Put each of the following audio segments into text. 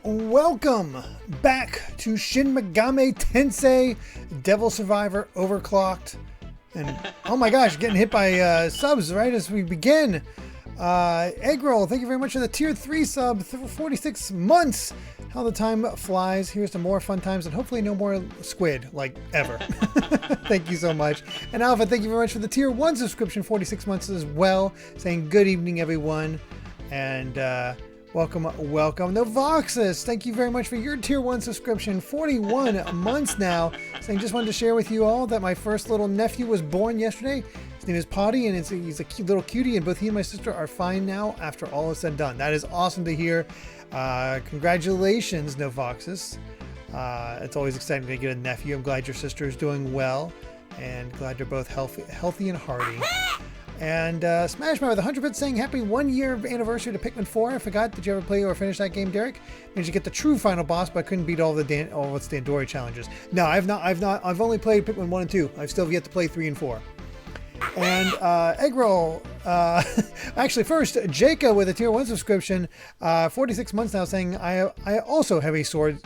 welcome back to Shin Megami Tensei Devil Survivor Overclocked. And oh my gosh, getting hit by subs right as we begin. Eggroll, thank you very much for the tier 3 sub for 46 months. How the time flies. Here's to more fun times and hopefully no more squid, like ever. Thank you so much. And Alpha, thank you very much for the tier 1 subscription, 46 months as well. Saying good evening, everyone. And welcome. Novoxus, thank you very much for your tier 1 subscription, 41 months now. Saying just wanted to share with you all that my first little nephew was born yesterday. His name is Potty, and he's a cute little cutie, and both he and my sister are fine now after all is said and done. That is awesome to hear. Congratulations, Novoxus. It's always exciting to get a nephew. I'm glad your sister is doing well, and glad you're both healthy and hearty. And Smashman with 100 bits saying happy 1 year anniversary to Pikmin 4. I forgot, did you ever play or finish that game, Derek? Managed to get the true final boss, but I couldn't beat all its Dandori challenges. No, I've only played Pikmin 1 and 2. I've still yet to play 3 and 4. And Eggroll, actually first, Jacob with a tier 1 subscription, 46 months now, saying I also have a sword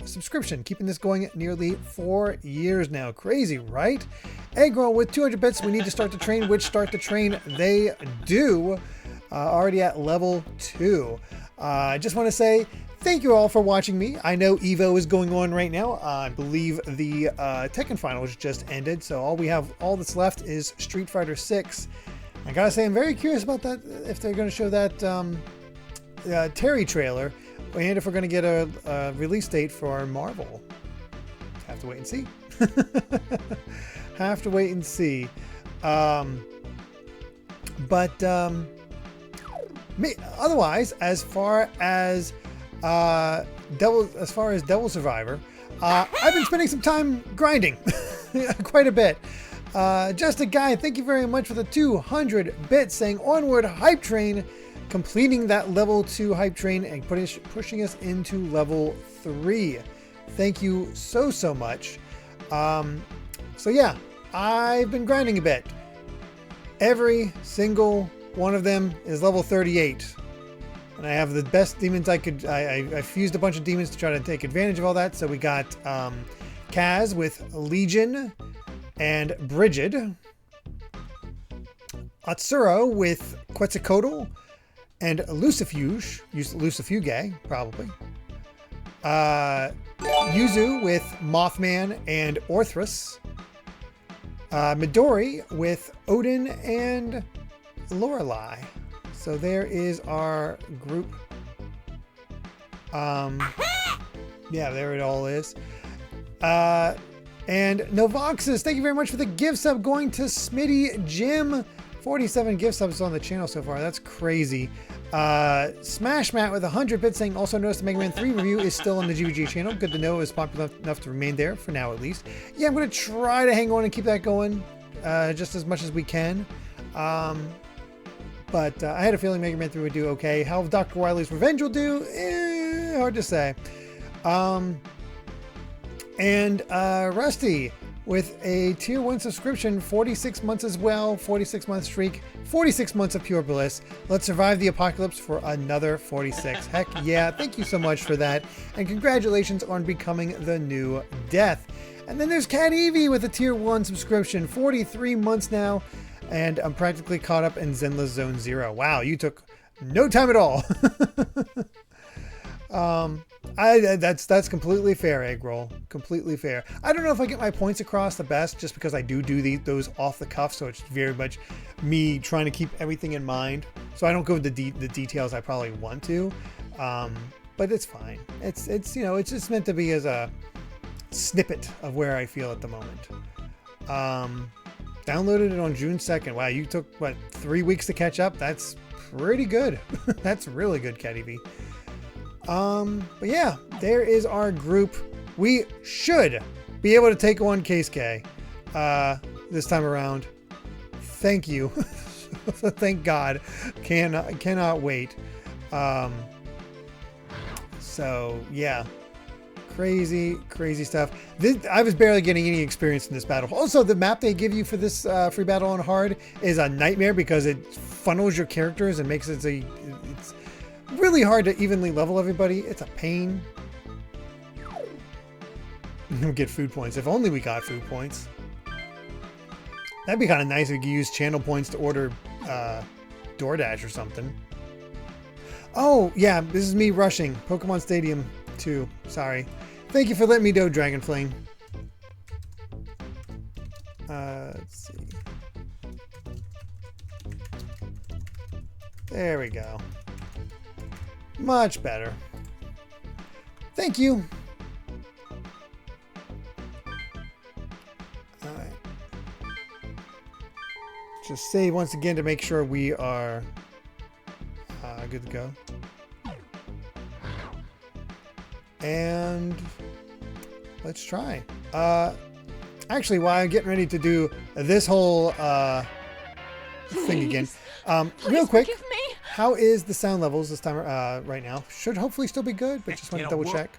subscription, keeping this going nearly 4 years now. Crazy, right? Eggroll with 200 bits, we need to start the train, which start the train they do, already at level 2. I just want to say thank you all for watching me. I know Evo is going on right now. I believe the Tekken finals just ended, so all that's left is Street Fighter 6. I gotta say, I'm very curious about that, if they're going to show that Terry trailer, and if we're going to get a release date for Marvel. Have to wait and see. Have to wait and see. Otherwise, as far as Devil Survivor, I've been spending some time grinding quite a bit. Just a guy, thank you very much for the 200 bits, saying onward hype train, completing that level 2 hype train and pushing us into level 3. Thank you so much. So yeah, I've been grinding a bit. Every single one of them is level 38. And I have the best demons I could. I fused a bunch of demons to try to take advantage of all that. So we got Kaz with Legion and Brigid. Atsuro with Quetzalcoatl and Lucifuge, probably. Yuzu with Mothman and Orthrus. Midori with Odin and Lorelei. So there is our group. Yeah, there it all is. And Novoxus, thank you very much for the gift sub going to Smitty Jim. 47 gift subs on the channel so far. That's crazy. Smash Matt with 100 bits saying also noticed the Mega Man 3 review is still on the GVG channel. Good to know it was popular enough to remain there for now at least. Yeah, I'm going to try to hang on and keep that going just as much as we can. But I had a feeling Mega Man 3 would do okay. How Dr. Wily's Revenge will do, hard to say. And Rusty with a tier 1 subscription, 46 months as well, 46 month streak, 46 months of pure bliss. Let's survive the apocalypse for another 46. Heck yeah, thank you so much for that. And congratulations on becoming the new death. And then there's Cat Evie with a tier 1 subscription, 43 months now. And I'm practically caught up in Zenless Zone 0. Wow, you took no time at all. That's completely fair, Eggroll. Completely fair. I don't know if I get my points across the best just because I do those off the cuff, so it's very much me trying to keep everything in mind. So I don't go into the details I probably want to, but it's fine. It's just meant to be as a snippet of where I feel at the moment. Downloaded it on June 2nd. Wow, you took, what, 3 weeks to catch up? That's pretty good. That's really good, Cat Evie. But yeah, there is our group. We should be able to take on Case K this time around. Thank you. Thank God. Cannot wait. So yeah. Crazy stuff. I was barely getting any experience in this battle. Also, the map they give you for this free battle on hard is a nightmare because it funnels your characters and makes it really hard to evenly level everybody. It's a pain. Get food points. If only we got food points. That'd be kind of nice if we could use channel points to order DoorDash or something. Oh, yeah, this is me rushing. Pokemon Stadium 2. Sorry. Thank you for letting me know, Dragonflame. Let's see. There we go. Much better. Thank you. Alright. Just save once again to make sure we are good to go. And let's try. Actually, while I'm getting ready to do this whole thing again, real quick, how is the sound levels this time right now? Should hopefully still be good, but just want to double check.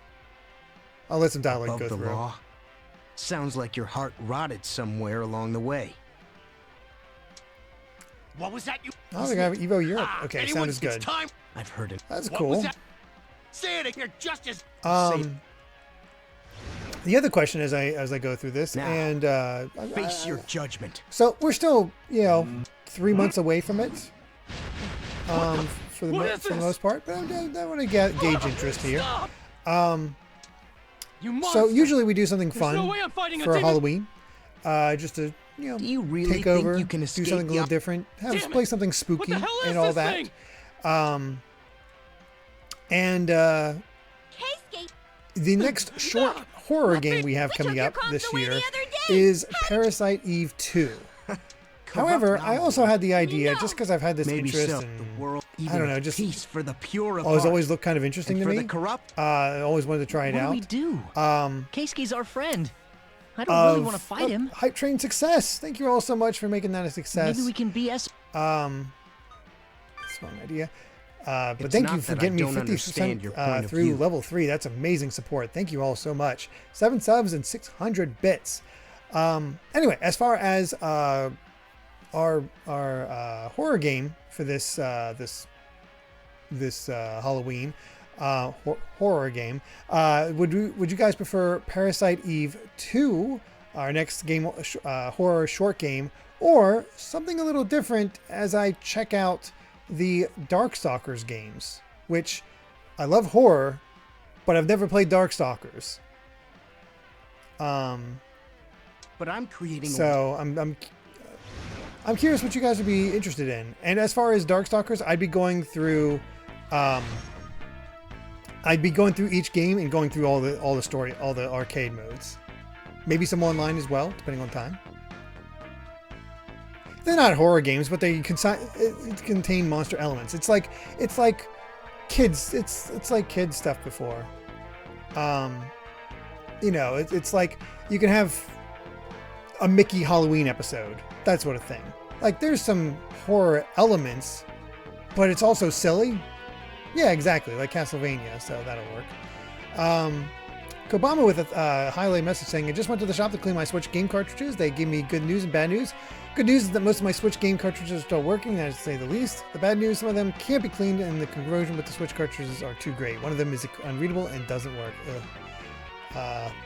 I'll let some dialogue go through. Law. Sounds like your heart rotted somewhere along the way. What was that? You? Oh, they got Evo Europe. Okay, sound is good. I've heard it. That's cool. Say it again, just as. The other question as I go through this, now, and face your judgment. So we're still, 3 months away from it. For the most part, but I want to gauge interest here. So usually we do something fun for Halloween, just to do you really take over, think you can do escape something a little different, play something spooky and all that. The next short horror game we have coming up this year is Parasite Eve 2. However, I also had the idea, just because I've had this interest in, I don't know, just always looked kind of interesting to me. I always wanted to try it out. What do we do? Keisuke's our friend. I don't really want to fight him. Hype train success. Thank you all so much for making that a success. Maybe we can BS. That's one idea. But thank you for getting me 50% through level 3. That's amazing support. Thank you all so much. 7 subs and 600 bits. Anyway, as far as our horror game for this Halloween horror game, would you guys prefer Parasite Eve 2, our next game, horror short game, or something a little different as I check out the Darkstalkers games, which I love horror, but I've never played Darkstalkers. But I'm creating. So I'm curious what you guys would be interested in. And as far as Darkstalkers, I'd be going through each game and going through all the story, all the arcade modes. Maybe some online as well, depending on time. They're not horror games, but they contain monster elements. It's like kids. It's like kids stuff before. It's like you can have a Mickey Halloween episode, that sort of thing. Like there's some horror elements, but it's also silly. Yeah, exactly, like Castlevania. So that'll work. Kobama with a highlight message saying, I just went to the shop to clean my Switch game cartridges. They gave me good news and bad news. Good news is that most of my Switch game cartridges are still working, to say the least. The bad news, some of them can't be cleaned and the conversion with the Switch cartridges are too great. One of them is unreadable and doesn't work.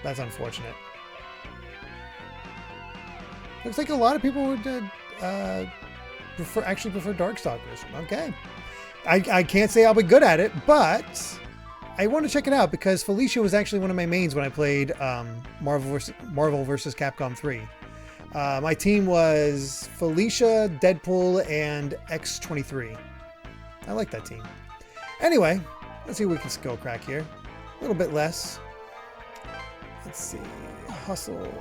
That's unfortunate. Looks like a lot of people would prefer Darkstalkers. Okay. I can't say I'll be good at it, but I want to check it out because Felicia was actually one of my mains when I played Marvel vs. Capcom 3. My team was Felicia, Deadpool, and X-23. I like that team. Anyway, let's see what we can skill crack here. A little bit less. Let's see. Hustle.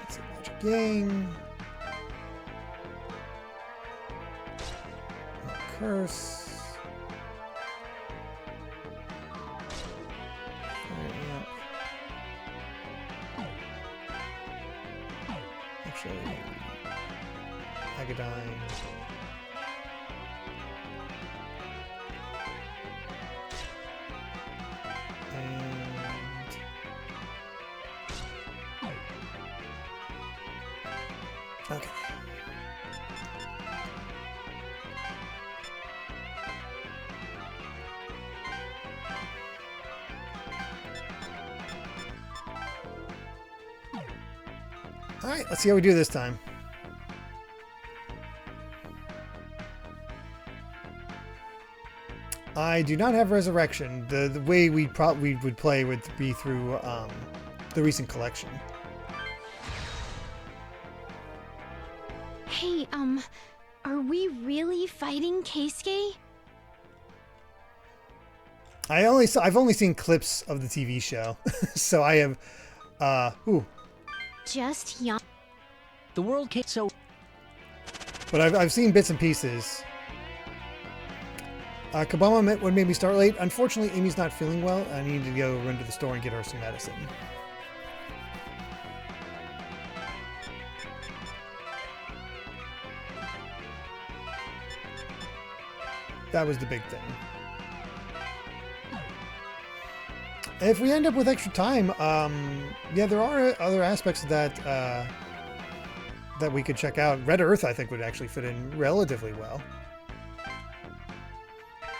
Let's see. Magic Gang. Curse. Actually, Agadine. And okay. Alright, let's see how we do this time. I do not have Resurrection. The way we would play would be through the recent collection. Hey, are we really fighting Keisuke? I've only seen clips of the TV show, so I have Just young. The world can't so. but I've seen bits and pieces. Kabama what made me start late. Unfortunately, Amy's not feeling well. I need to go run to the store and get her some medicine. That was the big thing. If we end up with extra time, yeah, there are other aspects of that that we could check out. Red Earth, I think, would actually fit in relatively well.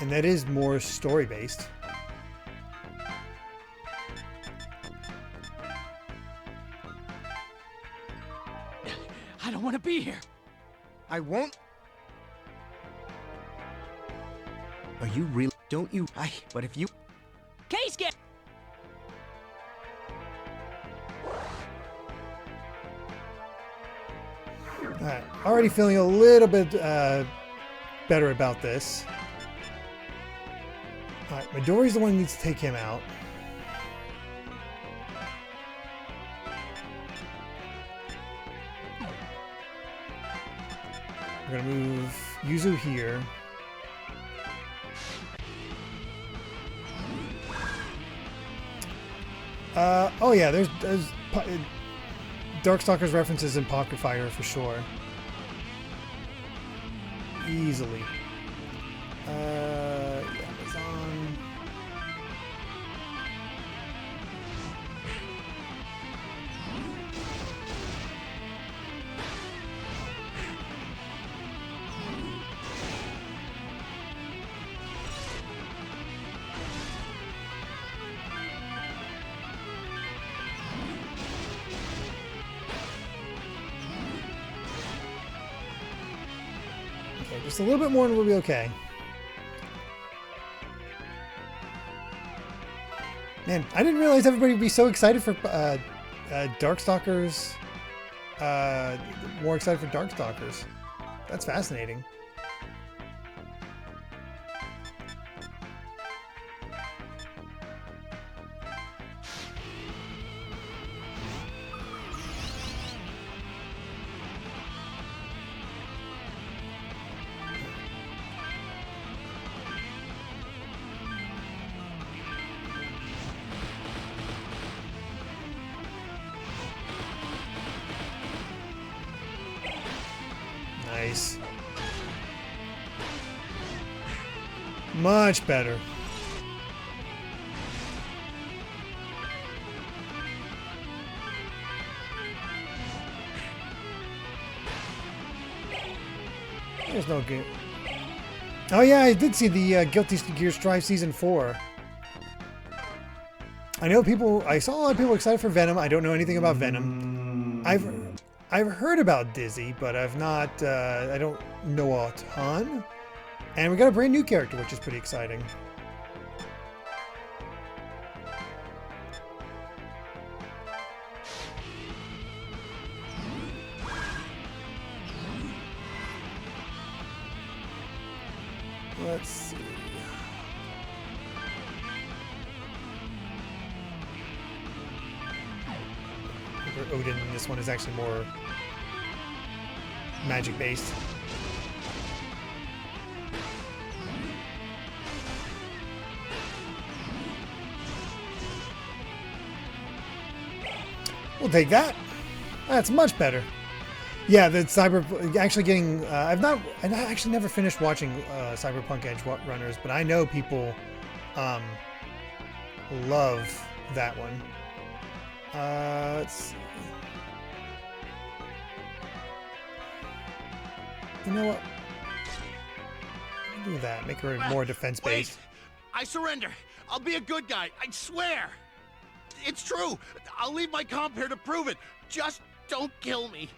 And that is more story-based. I don't want to be here. I won't. Are you real? Don't you? But if you. Keisuke! Alright, already feeling a little bit better about this. Alright, Midori's the one who needs to take him out. We're gonna move Yuzu here. Oh yeah, there's Darkstalker's references in Pocket Fighter for sure. Easily. Amazon. Okay, just a little bit more and we'll be okay. Man, I didn't realize everybody would be so excited for Darkstalkers. More excited for Darkstalkers. That's fascinating. Nice. Much better. There's no good. Oh yeah, I did see the Guilty Gear Strive Season 4. I know people. I saw a lot of people excited for Venom. I don't know anything about Venom. I've heard about Dizzy, but I've not. I don't know a ton. And we got a brand new character, which is pretty exciting. Let's see. Odin, this one is actually more magic based. We'll take that. That's much better. Yeah, the actually getting. I actually never finished watching Cyberpunk Edge Runners, but I know people love that one. Let's see. You know what? Do that. Make her more defense based. Wait! I surrender. I'll be a good guy. I swear. It's true. I'll leave my comp here to prove it. Just Don't kill me.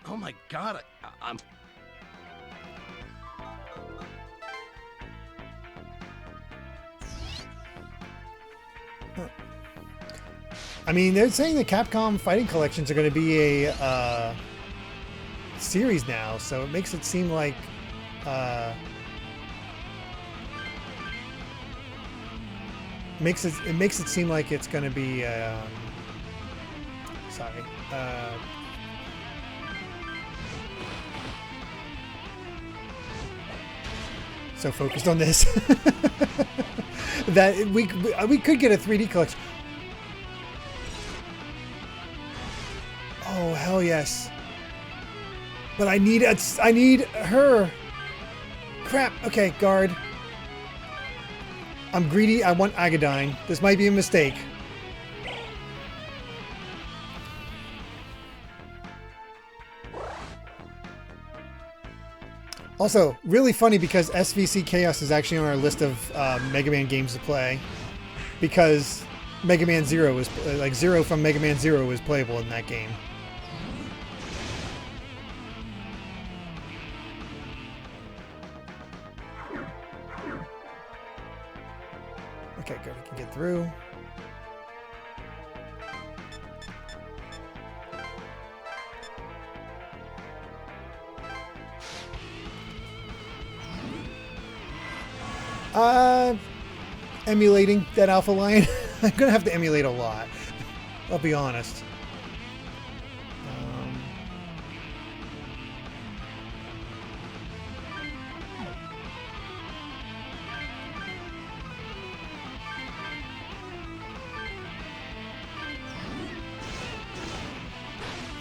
Oh my God, I'm... I mean, they're saying the Capcom fighting collections are going to be a series now, so it makes it seem like makes it seem like it's going to be sorry. So focused on this that we could get a 3D collection. Oh hell yes! But I need her. Crap. Okay, guard. I'm greedy. I want Agadine. This might be a mistake. Also, really funny because SVC Chaos is actually on our list of Mega Man games to play, because Mega Man Zero is like Zero from Mega Man Zero is playable in that game. Okay, good. We can get through. Emulating that Alpha Lion. I'm gonna have to emulate a lot. I'll be honest.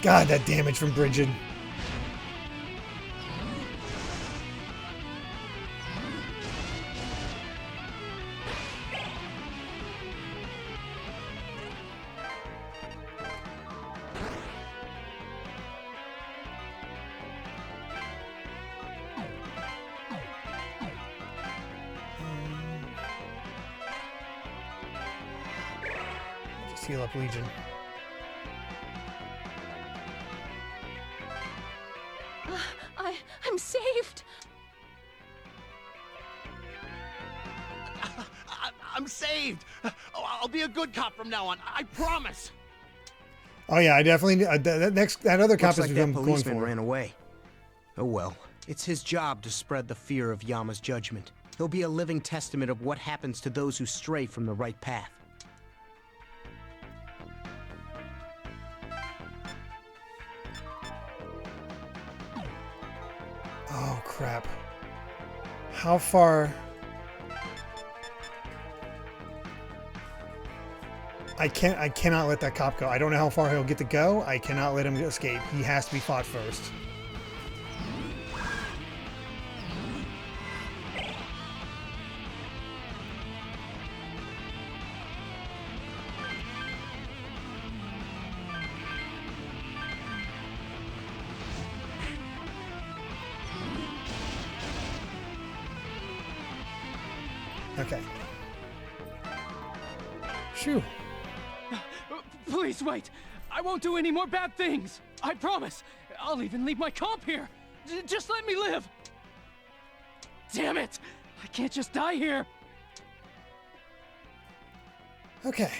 God, that damage from Bridget. Just heal up Legion. I'm saved. I'm saved. Oh, I'll be a good cop from now on. I promise. Oh yeah, I definitely that other cop Looks is like I'm that going policeman for. ran away. Oh well, it's his job to spread the fear of Yama's judgment. He'll be a living testament of what happens to those who stray from the right path. Oh crap. How far? I cannot let that cop go. I don't know how far he'll get to go. I cannot let him escape. He has to be fought first. Okay. Shoo. Please wait. I won't do any more bad things. I promise. I'll even leave my comp here. Just let me live. Damn it. I can't just die here. Okay.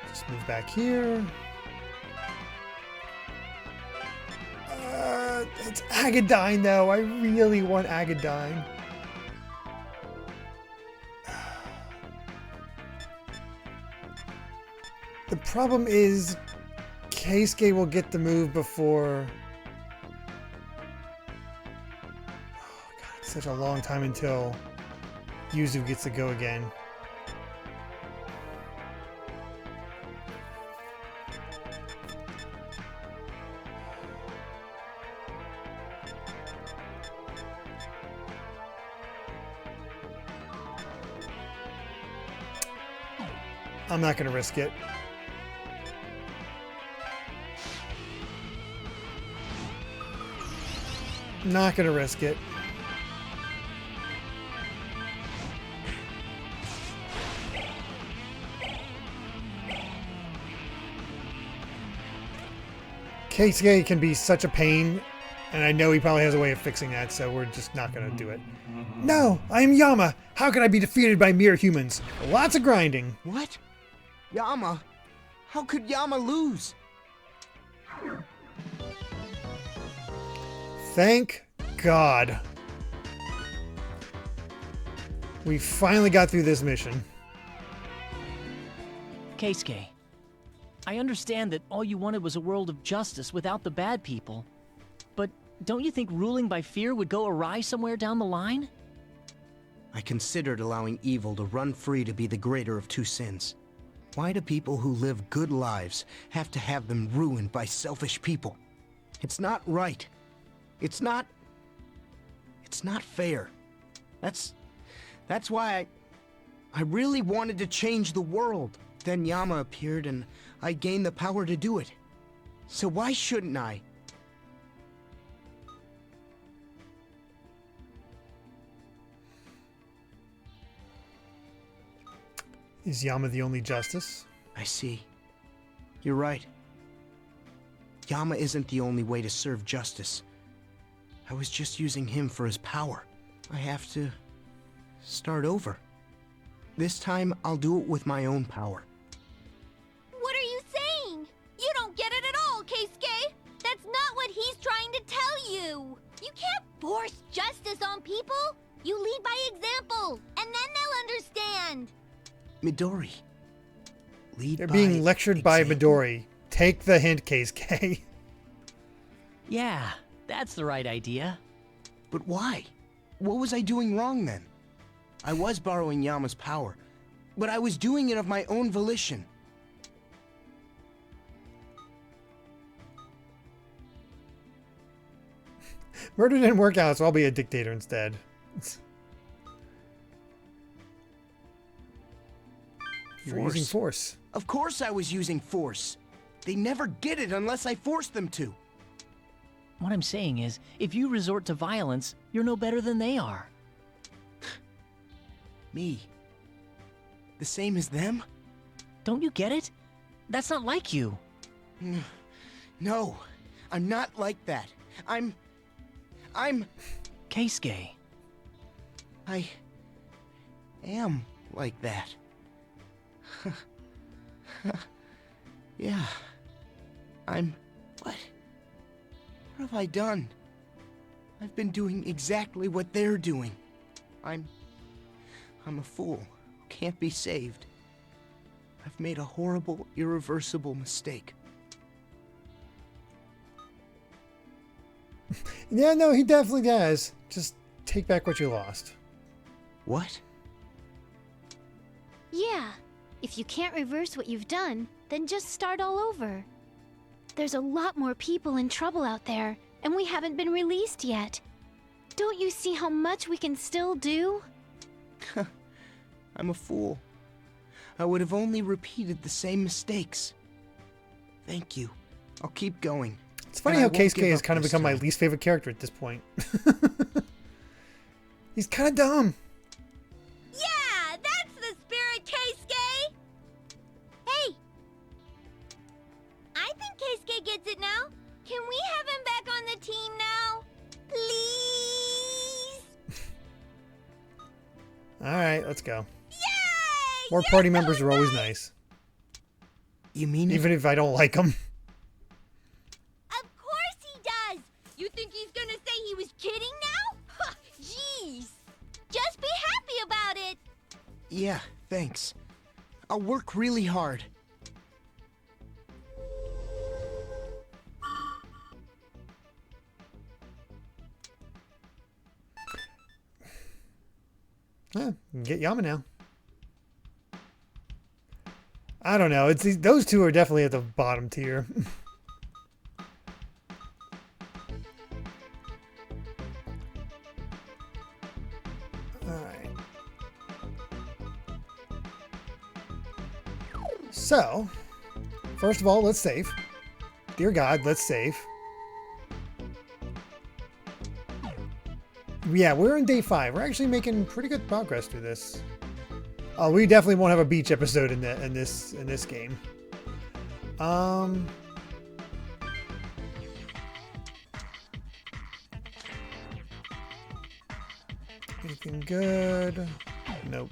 Just move back here. It's Agadine, though. I really want Agadine. The problem is Keisuke will get the move before... Oh, God, it's such a long time until Yuzu gets to go again. I'm not going to risk it. Not going to risk it. Keisuke can be such a pain, and I know he probably has a way of fixing that, so we're just not going to do it. No, I am Yama. How can I be defeated by mere humans? Lots of grinding. What? Yama? How could Yama lose? Thank God. We finally got through this mission. Keisuke, I understand that all you wanted was a world of justice without the bad people. But don't you think ruling by fear would go awry somewhere down the line? I considered allowing evil to run free to be the greater of two sins. Why do people who live good lives have to have them ruined by selfish people? It's not right. It's not fair. That's why I really wanted to change the world. Then Yama appeared and I gained the power to do it. So why shouldn't I? Is Yama the only justice? I see. You're right. Yama isn't the only way to serve justice. I was just using him for his power. I have to start over. This time, I'll do it with my own power. What are you saying? You don't get it at all, Keisuke. That's not what he's trying to tell you. You can't force justice on people. You lead by example, and then they'll understand. Midori. Lead They're by being lectured by example? Midori. Take the hint, Keisuke. Yeah, that's the right idea. But why? What was I doing wrong then? I was borrowing Yama's power, but I was doing it of my own volition. Murder didn't work out, so I'll be a dictator instead. You're using force. Of course I was using force. They never get it unless I force them to. What I'm saying is, if you resort to violence, you're no better than they are. Me? The same as them? Don't you get it? That's not like you. No, I'm not like that. I'm... Keisuke. I am like that. Yeah. What? What have I done? I've been doing exactly what they're doing. I'm a fool who can't be saved. I've made a horrible, irreversible mistake. Yeah, no, he definitely does. Just take back what you lost. What? Yeah, if you can't reverse what you've done, then just start all over. There's a lot more people in trouble out there, and we haven't been released yet. Don't you see how much we can still do? I'm a fool. I would have only repeated the same mistakes. Thank you. I'll keep going. It's funny And how I won't Keisuke give has up kind of this become my time. least favorite character at this point. He's kind of dumb. Yeah, that's the spirit, Keisuke! Hey! I think Keisuke gets it now. Can we have him back on the team now? Please? Alright, let's go. Yay! More You're party so members are always nice! nice. You mean Even if I don't like them. Of course he does! You think he's gonna say he was kidding now? Huh, jeez! Just be happy about it! Yeah, thanks. I'll work really hard. Yeah, we can get Yama now. I don't know. It's those two are definitely at the bottom tier. Alright. So, first of all, let's save. Dear God, let's save. Yeah, we're on day 5. We're actually making pretty good progress through this. Oh, we definitely won't have a beach episode in this game. Anything good? Nope.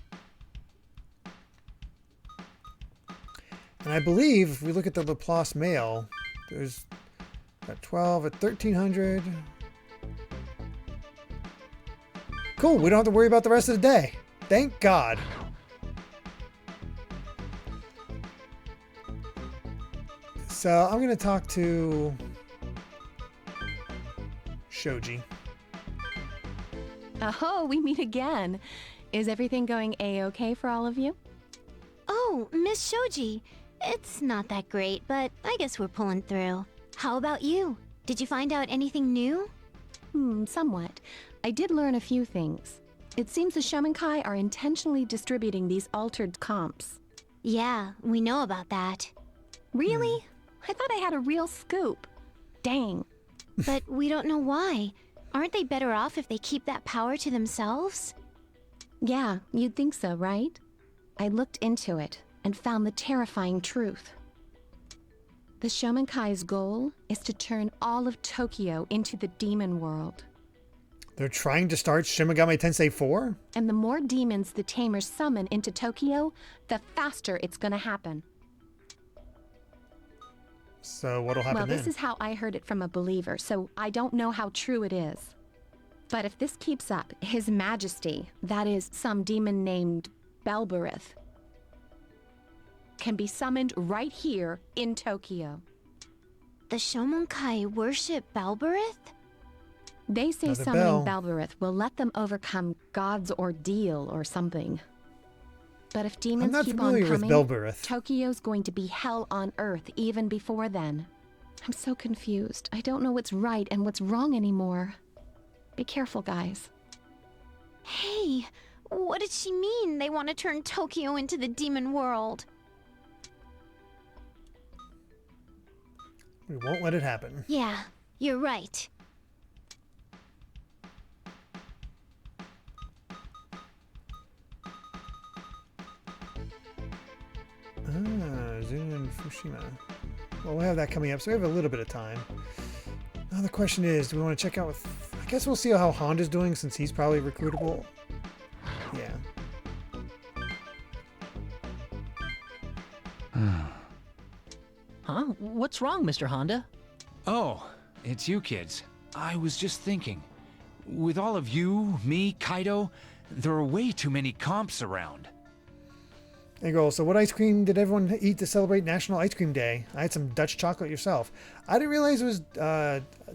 And I believe if we look at the Laplace mail, there's at 12 at 1300. Cool, we don't have to worry about the rest of the day. Thank God. So I'm going to talk to Shoji. Oh, we meet again. Is everything going A-okay for all of you? Oh, Miss Shoji. It's not that great, but I guess we're pulling through. How about you? Did you find out anything new? Somewhat. I did learn a few things. It seems the Shomonkai are intentionally distributing these altered comps. Yeah, we know about that. Really? I thought I had a real scoop. Dang. But we don't know why. Aren't they better off if they keep that power to themselves? Yeah, you'd think so, right? I looked into it and found the terrifying truth. The Shomonkai's goal is to turn all of Tokyo into the demon world. They're trying to start Shin Megami Tensei 4? And the more demons the Tamers summon into Tokyo, the faster it's gonna happen. So what'll happen Well, then? this is how I heard it from a believer, so I don't know how true it is. But if this keeps up, His Majesty, that is, some demon named Belberith, can be summoned right here in Tokyo. The Shomonkai worship Balberith? They say Another summoning bell. Belberith will let them overcome God's ordeal or something. But if demons I'm not keep on familiar with coming, Belberith. Tokyo's going to be hell on earth even before then. I'm so confused. I don't know what's right and what's wrong anymore. Be careful, guys. Hey, what did she mean they want to turn Tokyo into the demon world? We won't let it happen. Yeah, you're right. Zun and Fukushima. Well, we'll have that coming up, so we have a little bit of time. Now the question is, do we want to check out with... I guess we'll see how Honda's doing since he's probably recruitable. Yeah. Huh? What's wrong, Mr. Honda? Oh, it's you kids. I was just thinking. With all of you, me, Kaido, there are way too many comps around. There you go. So what ice cream did everyone eat to celebrate National Ice Cream Day? I had some Dutch chocolate yourself. I didn't realize it was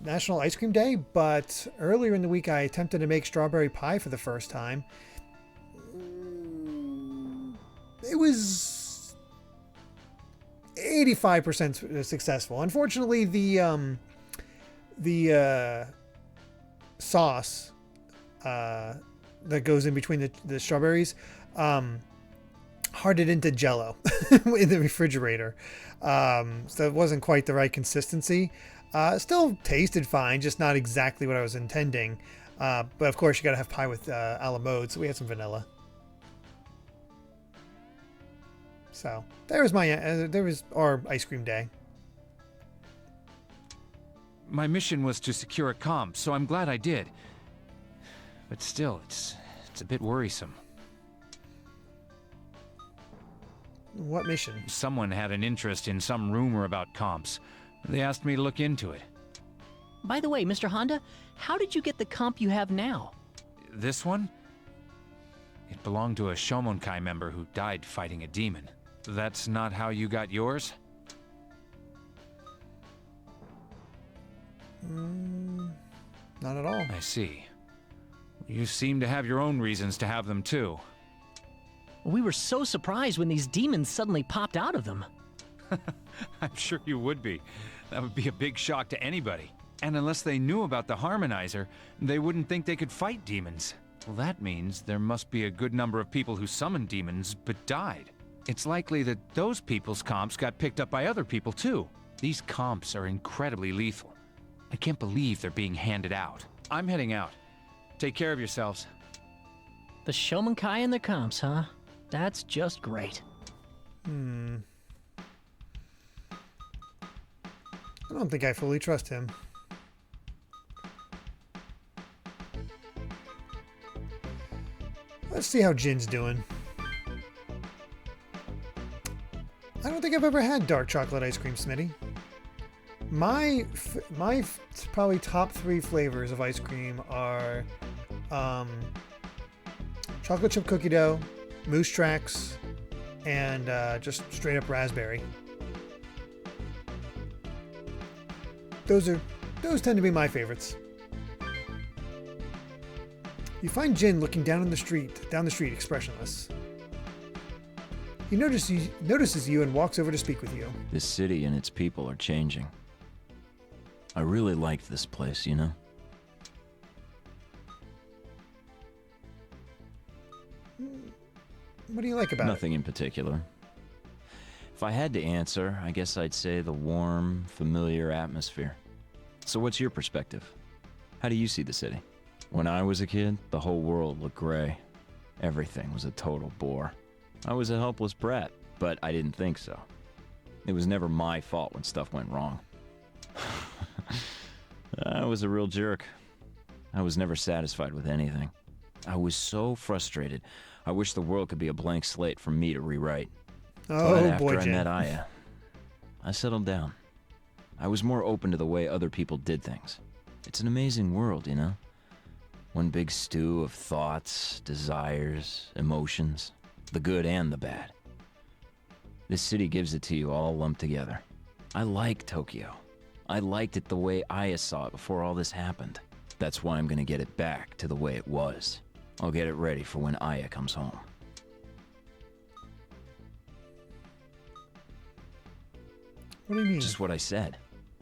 National Ice Cream Day, but earlier in the week I attempted to make strawberry pie for the first time. It was 85% successful. Unfortunately, the sauce that goes in between the strawberries hardened into Jello in the refrigerator, so it wasn't quite the right consistency. Still tasted fine, just not exactly what I was intending. But of course, you gotta have pie with a la mode, so we had some vanilla. So there was our ice cream day. My mission was to secure a comp, so I'm glad I did. But still, it's a bit worrisome. What mission? Someone had an interest in some rumor about comps. They asked me to look into it. By the way, Mr. Honda, how did you get the comp you have now? This one? It belonged to a Shomonkai member who died fighting a demon. That's not how you got yours? Not at all. I see. You seem to have your own reasons to have them too. We were so surprised when these demons suddenly popped out of them. I'm sure you would be. That would be a big shock to anybody. And unless they knew about the Harmonizer, they wouldn't think they could fight demons. Well, that means there must be a good number of people who summoned demons but died. It's likely that those people's comps got picked up by other people too. These comps are incredibly lethal. I can't believe they're being handed out. I'm heading out. Take care of yourselves. The Shomonkai and the comps, huh? That's just great. I don't think I fully trust him. Let's see how Jin's doing. I don't think I've ever had dark chocolate ice cream, Smitty. My probably top 3 flavors of ice cream are chocolate chip cookie dough, moose tracks, and just straight up raspberry. Those tend to be my favorites. You find Jin looking down the street, expressionless. He notices you and walks over to speak with you. This city and its people are changing. I really liked this place, you know? What do you like about Nothing in particular. If I had to answer, I guess I'd say the warm, familiar atmosphere. So what's your perspective? How do you see the city? When I was a kid, the whole world looked gray. Everything was a total bore. I was a helpless brat, but I didn't think so. It was never my fault when stuff went wrong. I was a real jerk. I was never satisfied with anything. I was so frustrated. I wish the world could be a blank slate for me to rewrite. Oh, but boy, after I Jin. met Aya, I settled down. I was more open to the way other people did things. It's an amazing world, you know? One big stew of thoughts, desires, emotions, the good and the bad. This city gives it to you all lumped together. I like Tokyo. I liked it the way Aya saw it before all this happened. That's why I'm gonna get it back to the way it was. I'll get it ready for when Aya comes home. What do you mean? Just what I said.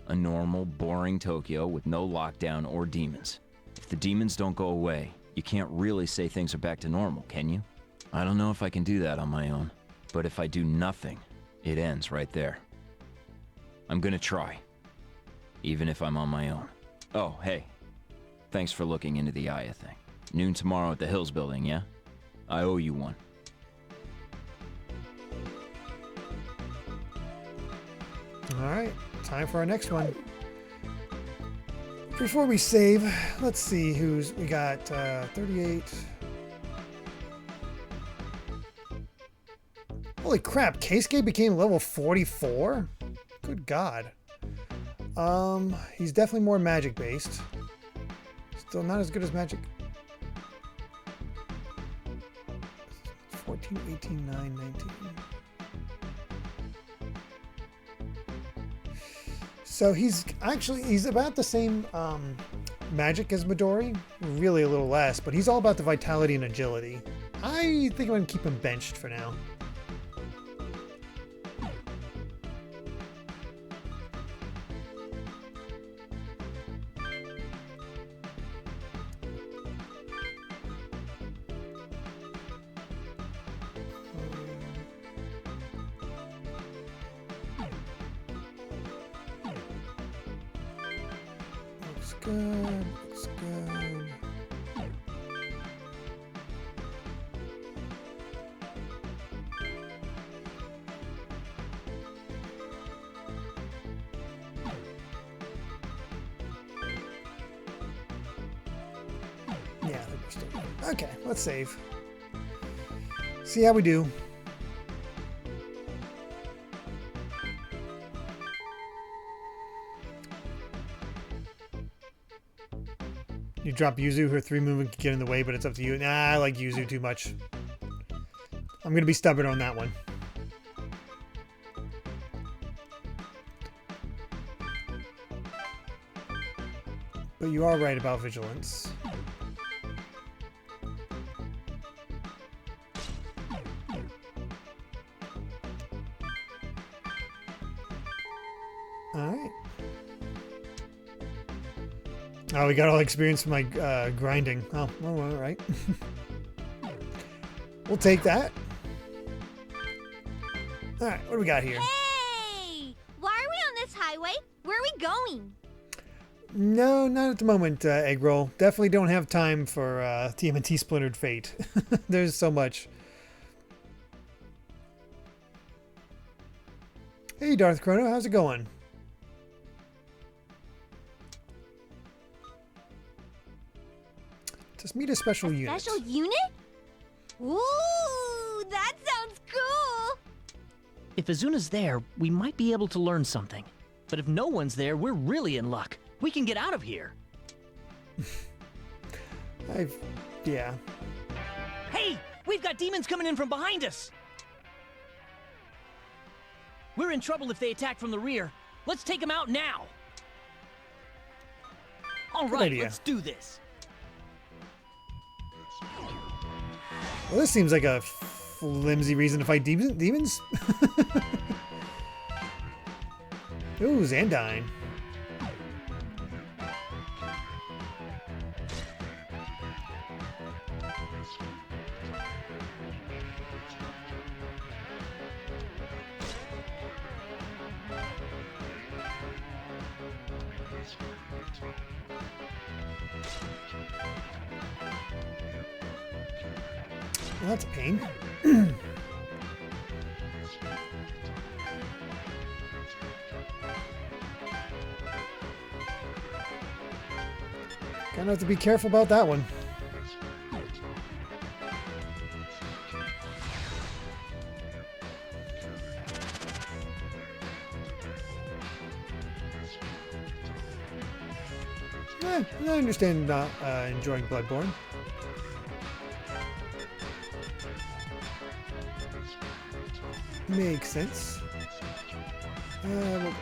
A normal, boring Tokyo with no lockdown or demons. If the demons don't go away, you can't really say things are back to normal, can you? I don't know if I can do that on my own, but if I do nothing, it ends right there. I'm gonna try, even if I'm on my own. Oh, hey, thanks for looking into the Aya thing. Noon tomorrow at the Hills building, yeah? I owe you one. Alright, time for our next one. Before we save, let's see we got 38. Holy crap, Keisuke became level 44? Good god. He's definitely more magic based. Still not as good as magic. 14, 18, 9, 19. So he's about the same magic as Midori, really a little less, but he's all about the vitality and agility. I think I'm gonna keep him benched for now. Looks good, looks good. Yeah, I think we're still good. Okay, let's save. See how we do. You drop Yuzu, her 3 movement can get in the way, but it's up to you. Nah, I like Yuzu too much. I'm gonna be stubborn on that one. But you are right about vigilance. Alright. Oh, we got all experience from my grinding. Oh, well, all right. We'll take that. All right, what do we got here? Hey! Why are we on this highway? Where are we going? No, not at the moment, Egg Roll. Definitely don't have time for TMNT Splintered Fate. There's so much. Hey, Darth Chrono, how's it going? Just meet a special unit. Special unit? Ooh, that sounds cool! If Azuna's there, we might be able to learn something. But if no one's there, we're really in luck. We can get out of here. Yeah. Hey! We've got demons coming in from behind us! We're in trouble if they attack from the rear. Let's take them out now! Alright, idea. let's do this! Well, this seems like a flimsy reason to fight demons. Ooh, Xandine. Well, that's a pain. Gonna have to be careful about that one. I understand not enjoying Bloodborne. Makes sense. We'll go here.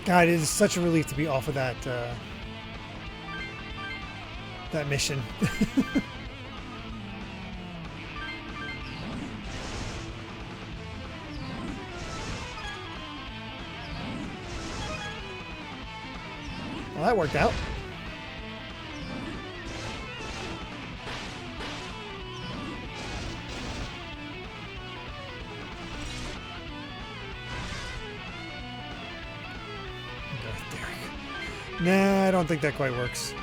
God, it is such a relief to be off of that that mission. Well, that worked out. Nah, I don't think that quite works.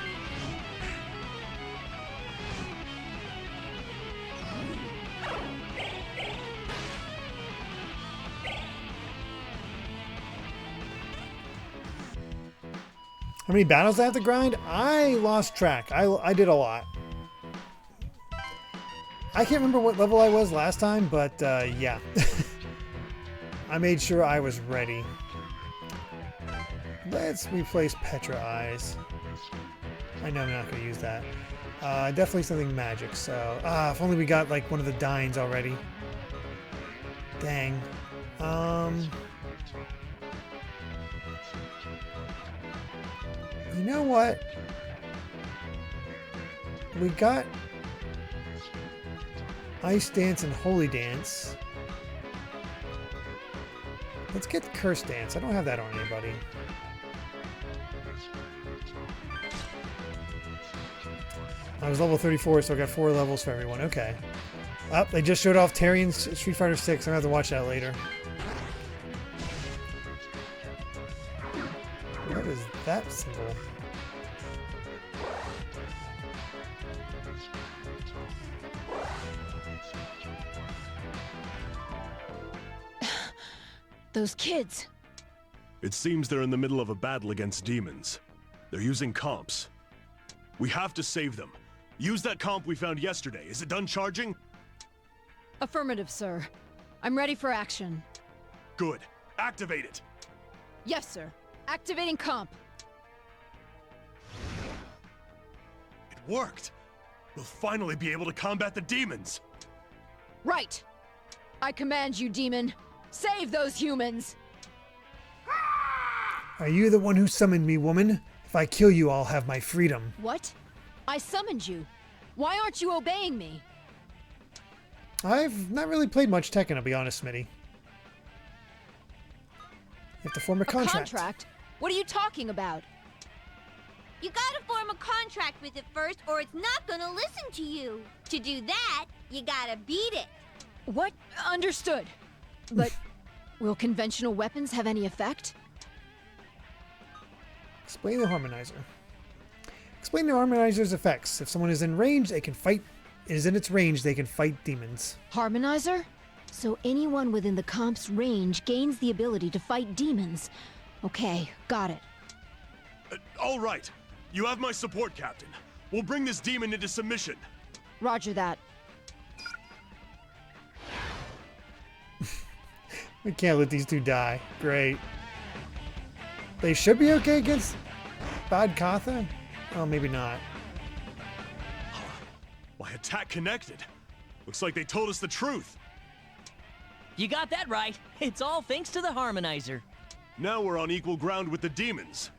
How many battles I have to grind? I lost track. I did a lot. I can't remember what level I was last time, but yeah. I made sure I was ready. Let's replace Petra Eyes. I know I'm not going to use that. Definitely something magic, so... if only we got, like, one of the Dines already. Dang. You know what? We got Ice Dance and Holy Dance. Let's get Curse Dance. I don't have that on anybody. I was level 34, so I got 4 levels for everyone. Okay. Oh, they just showed off Tarian's Street Fighter 6. I'm going to have to watch that later. What is that symbol? Those kids. It seems they're in the middle of a battle against demons. They're using comps. We have to save them. Use that comp we found yesterday. Is it done charging? Affirmative, sir. I'm ready for action. Good. Activate it. Yes, sir. Activating comp. It worked. We'll finally be able to combat the demons. Right. I command you, demon. Save those humans. Are you the one who summoned me, woman? If I kill you, I'll have my freedom. What? I summoned you. Why aren't you obeying me? I've not really played much Tekken, I'll be honest, Smitty. You have to form a contract. Contract? What are you talking about? You gotta form a contract with it first, or it's not gonna listen to you. To do that, you gotta beat it. What? Understood. But will conventional weapons have any effect? Explain the harmonizer. Explain the harmonizer's effects. If someone is in range, they can fight. Is in its range, they can fight demons. Harmonizer? So anyone within the comp's range gains the ability to fight demons. Okay, got it. All right. You have my support, Captain. We'll bring this demon into submission. Roger that. We can't let these two die. Great. They should be okay against Bad Katha? Oh, maybe not. Why, attack connected. Looks like they told us the truth. You got that right. It's all thanks to the harmonizer. Now we're on equal ground with the demons.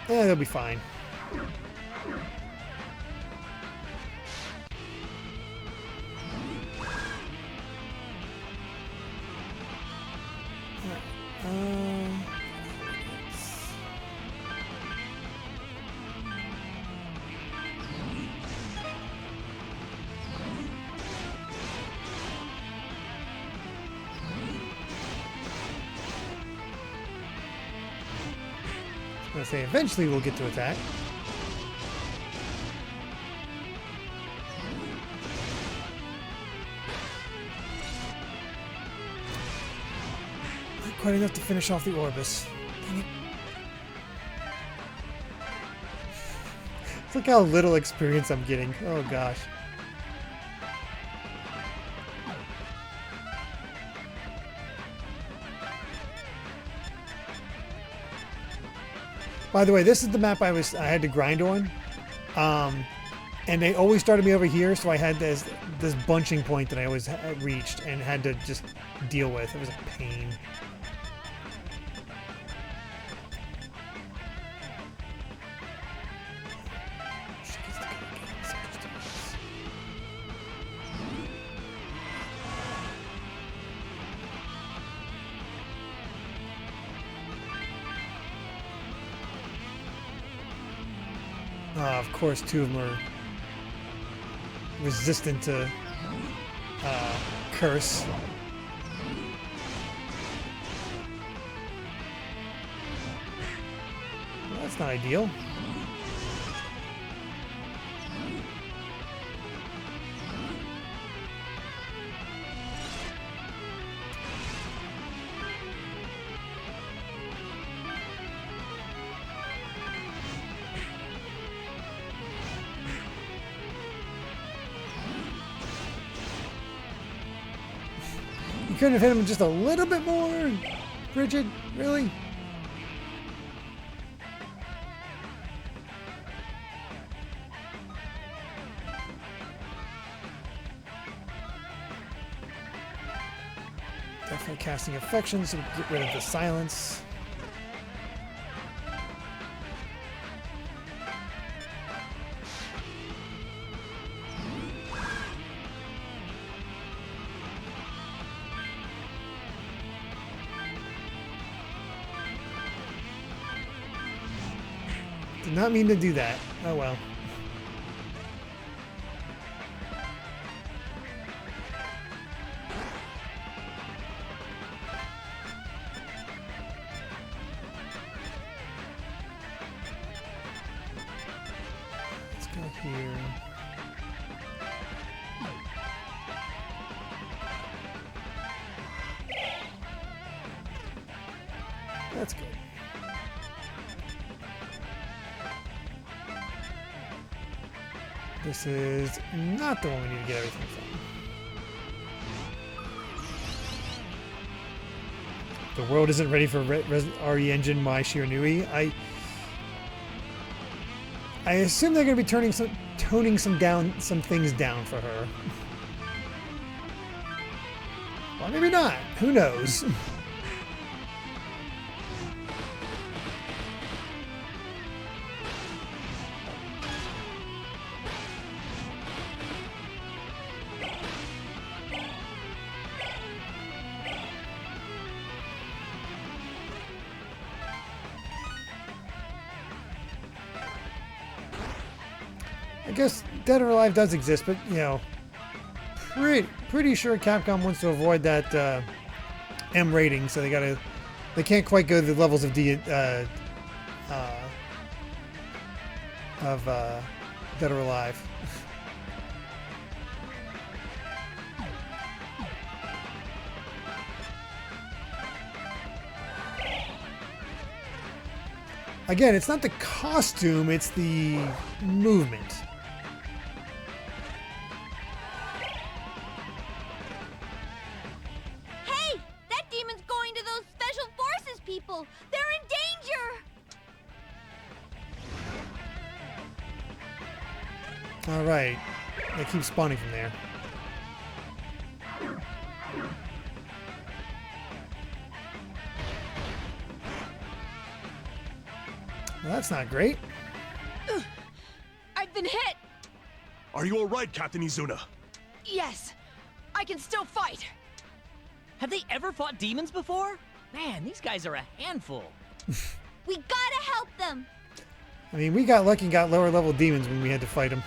Yeah, they'll be fine. I was gonna say eventually we'll get to attack. Not quite enough to finish off the Orbis. Dang it. Look how little experience I'm getting. Oh gosh. By the way, this is the map I had to grind on, and they always started me over here, so I had this bunching point that I always reached and had to just deal with. It was a pain. Of course, two of them are resistant to curse. Well, that's not ideal. You couldn't have hit him just a little bit more, Bridget? Really? Definitely casting affection, so we can get rid of the silence. Did not mean to do that. Oh well. Let's go here. That's good. This is not the one we need to get everything from. The world isn't ready for RE Engine My Shiranui. I assume they're going to be toning some things down for her. Or maybe not. Who knows? I guess Dead or Alive does exist, but, you know, pretty sure Capcom wants to avoid that M rating, so they can't quite go to the levels of Dead or Alive. Again, it's not the costume, it's the movement. Hey! That demon's going to those special forces people! They're in danger! Alright. They keep spawning from there. Well, that's not great. I've been hit! Are you alright, Captain Izuna? Yes! I can still fight! Have they ever fought demons before? Man, these guys are a handful. We gotta help them! I mean, we got lucky and got lower level demons when we had to fight them.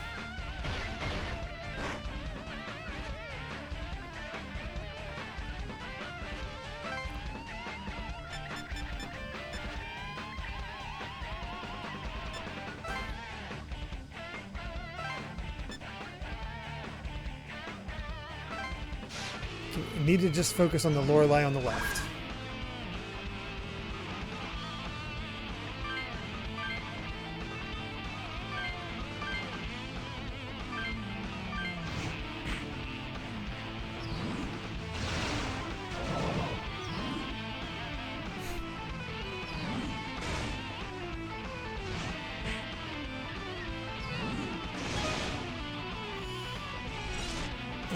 Need to just focus on the Lorelei on the left.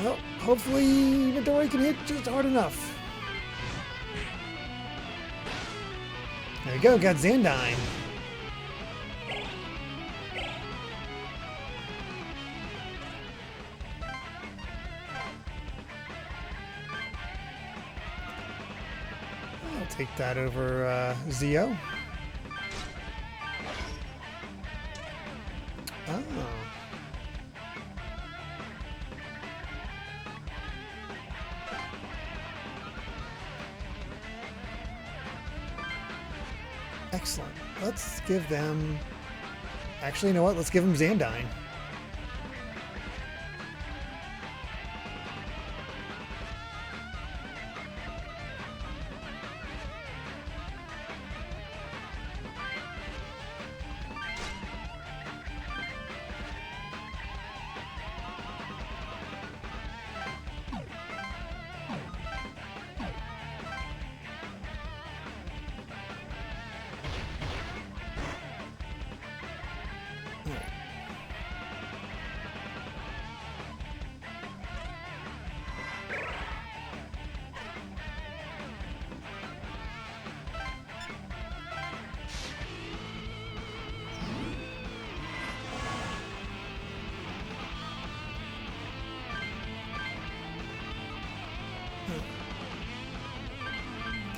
Well, hopefully Midori can hit just hard enough. There we go, got Xandine. I'll take that over Zio. Oh. Excellent. Let's give them... Actually, you know what? Let's give them Xandine.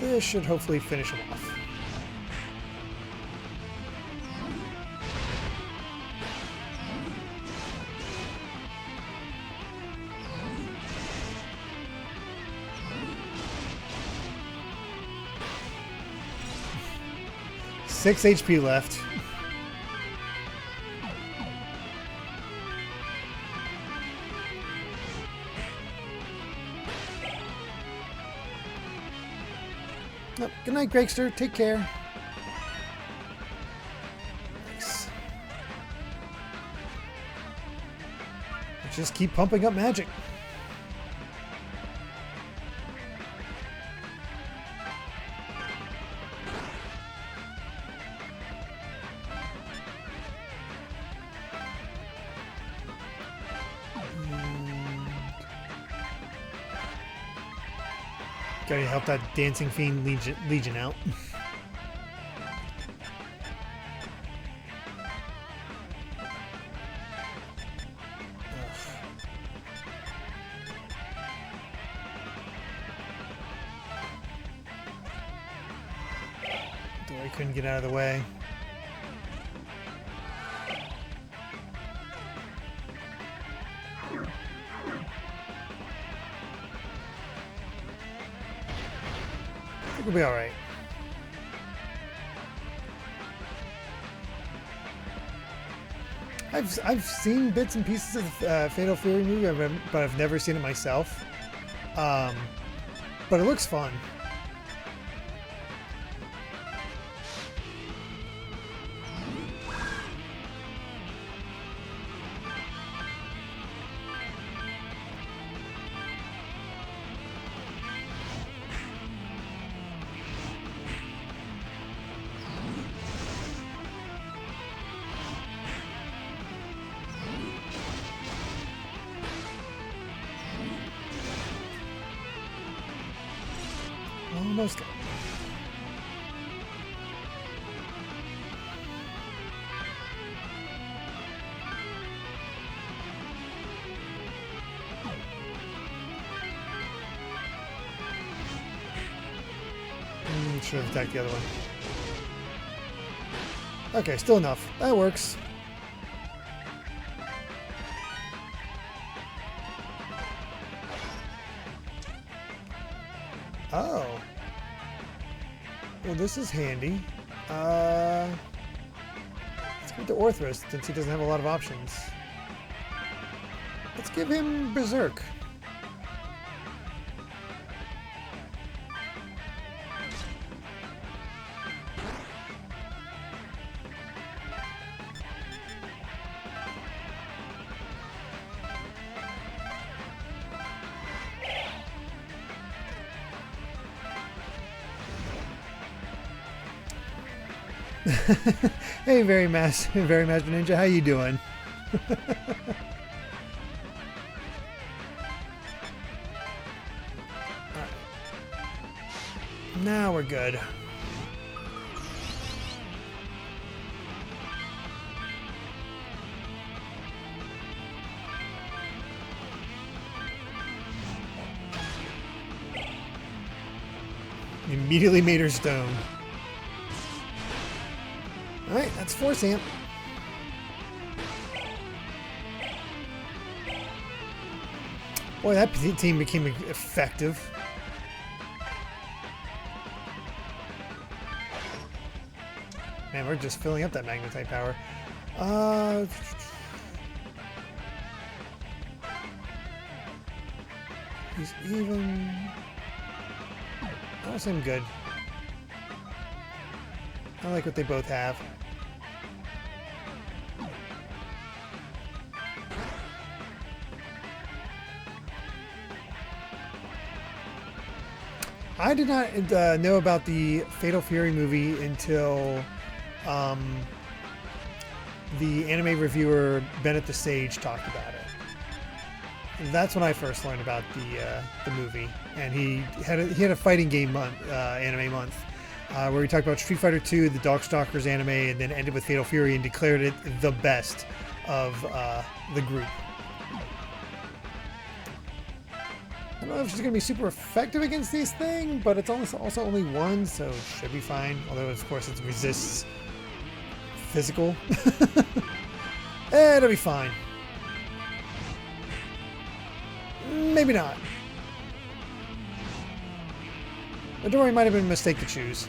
This should hopefully finish him off. Six HP left. Oh, good night, Gregster. Take care. Nice. Let's just keep pumping up magic. Gotta help that dancing fiend Legion out. Though I couldn't get out of the way. We'll be all right. I've seen bits and pieces of the Fatal Fury movie, but I've never seen it myself. But it looks fun. Almost got it. Should have attacked the other one. Okay, still enough. That works. Oh. Well, this is handy. Let's give it to Orthrus, since he doesn't have a lot of options. Let's give him Berserk. Hey, very master ninja, how you doing? Now we're good. Immediately made her stone. Alright, that's Force Amp. Boy, that team became effective. Man, we're just filling up that magnetite power. He's even... That seemed good. I like what they both have. I did not know about the Fatal Fury movie until the anime reviewer Bennett the Sage talked about it. That's when I first learned about the movie, and he had a fighting game month, anime month, where he talked about Street Fighter II, the Darkstalkers anime, and then ended with Fatal Fury and declared it the best of the group. I don't know if she's going to be super effective against these things, but it's also only one, so it should be fine. Although, of course, it resists physical. It'll be fine. Maybe not. Midori might have been a mistake to choose.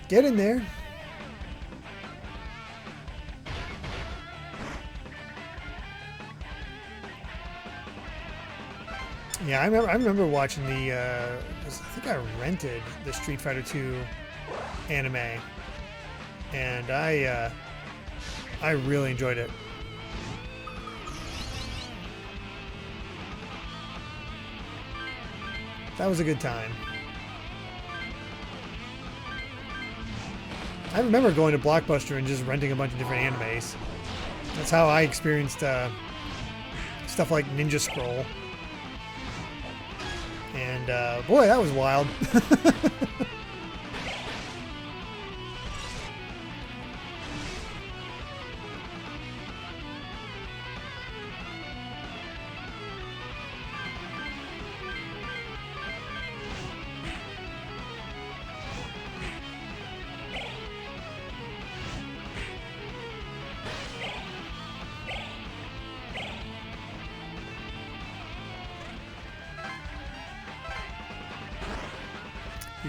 Get in there. Yeah, I remember watching the. I think I rented the Street Fighter II anime, and I really enjoyed it. That was a good time. I remember going to Blockbuster and just renting a bunch of different animes. That's how I experienced stuff like Ninja Scroll. And boy, that was wild.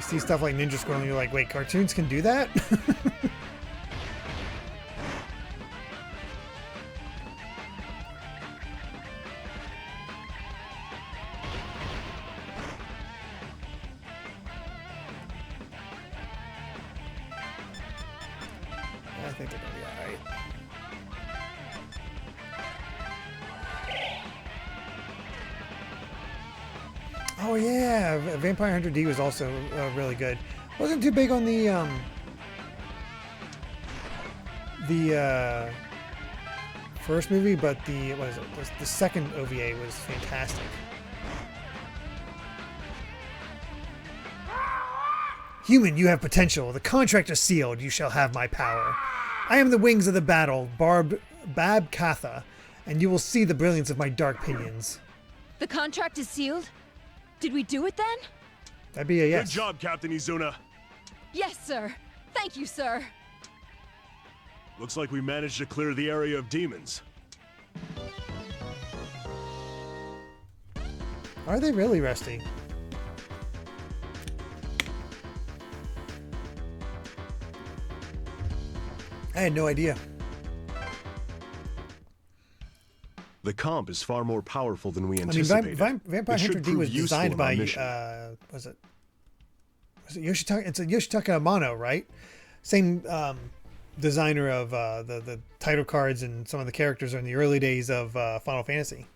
You see stuff like Ninja Scroll and you're like, wait, cartoons can do that? I think they're gonna be alright. Oh yeah, Vampire Hunter D was also really good. Wasn't too big on the first movie, but the second OVA was fantastic. Human, you have potential. The contract is sealed. You shall have my power. I am the wings of the battle, Bab Katha, and you will see the brilliance of my dark pinions. The contract is sealed? Did we do it then? That'd be a yes. Good job, Captain Izuna. Yes, sir. Thank you, sir. Looks like we managed to clear the area of demons. Are they really, Rusty? I had no idea. The comp is far more powerful than we I mean, anticipated. Vampire It Hunter should D was prove useful designed in our by mission. was it Yoshitaka? It's a Yoshitaka Amano, right? Same designer of the title cards and some of the characters in the early days of Final Fantasy.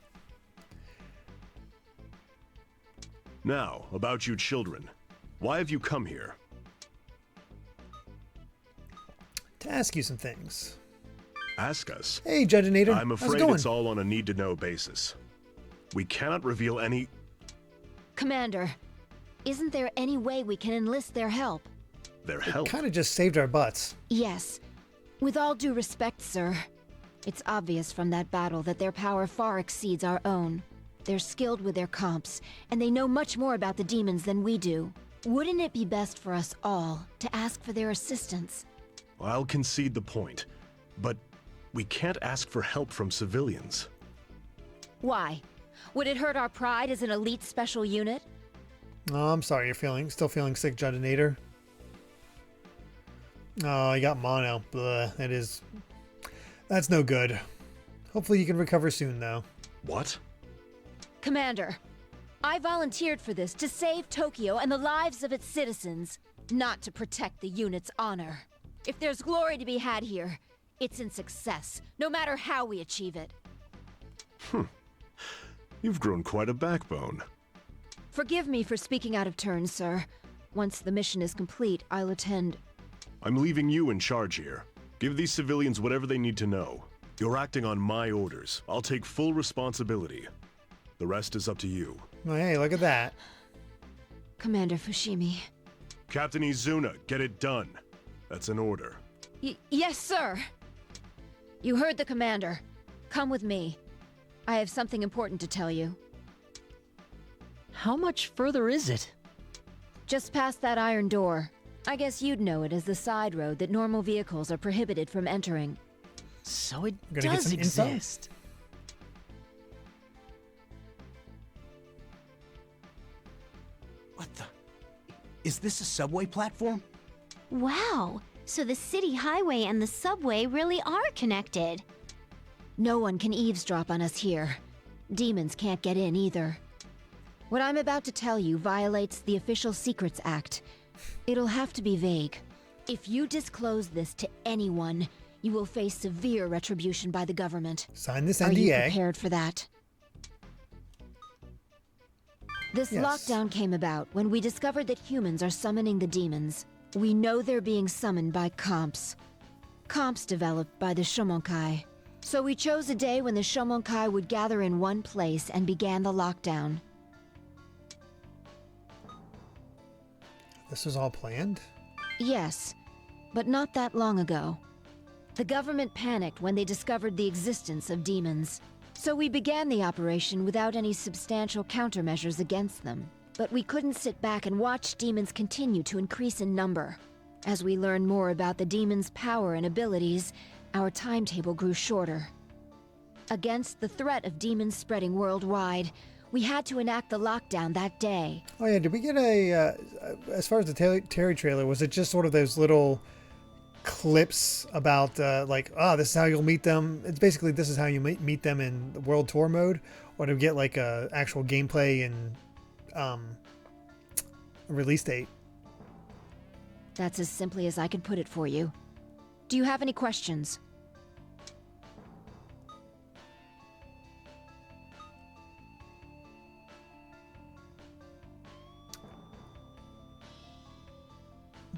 Now, about you children. Why have you come here? To ask you some things. Ask us. Hey, Judgeinator. I'm How's it afraid going? it's all on a need-to-know basis. We cannot reveal any... Commander, isn't there any way we can enlist their help? Their help. Kind of just saved our butts. Yes. With all due respect, sir. It's obvious from that battle that their power far exceeds our own. They're skilled with their comps, and they know much more about the demons than we do. Wouldn't it be best for us all to ask for their assistance? I'll concede the point, but we can't ask for help from civilians. Why? Would it hurt our pride as an elite special unit? Oh, I'm sorry. You're still feeling sick, Judgeinator. Oh, you got mono. Blah. That's no good. Hopefully you can recover soon, though. What? Commander, I volunteered for this to save Tokyo and the lives of its citizens, not to protect the unit's honor. If there's glory to be had here, it's in success, no matter how we achieve it. You've grown quite a backbone. Forgive me for speaking out of turn, sir. Once the mission is complete, I'll attend. I'm leaving you in charge here. Give these civilians whatever they need to know. You're acting on my orders. I'll take full responsibility. The rest is up to you. Oh, hey, look at that. Commander Fushimi. Captain Izuna, get it done. That's an order. Yes, sir. You heard the commander. Come with me. I have something important to tell you. How much further is it? Just past that iron door. I guess you'd know it as the side road that normal vehicles are prohibited from entering. So it We're gonna get does some info. exist. What the? Is this a subway platform? Wow, so the city highway and the subway really are connected. No one can eavesdrop on us here. Demons can't get in either. What I'm about to tell you violates the Official Secrets Act. It'll have to be vague. If you disclose this to anyone, you will face severe retribution by the government. Sign this Are you NDA. prepared for that? This Yes. lockdown came about when we discovered that humans are summoning the demons. We know they're being summoned by comps. Comps developed by the Shomonkai. So we chose a day when the Shomonkai would gather in one place and began the lockdown. This was all planned? Yes, but not that long ago. The government panicked when they discovered the existence of demons. So we began the operation without any substantial countermeasures against them. But we couldn't sit back and watch demons continue to increase in number. As we learned more about the demons' power and abilities, our timetable grew shorter. Against the threat of demons spreading worldwide, We had to enact the lockdown that day. Oh yeah, did we get a, as far as the Terry trailer, was it just sort of those little clips about like, this is how you'll meet them? It's basically, this is how you meet them in the World Tour mode? Or do we get like a actual gameplay and release date? That's as simply as I can put it for you. Do you have any questions?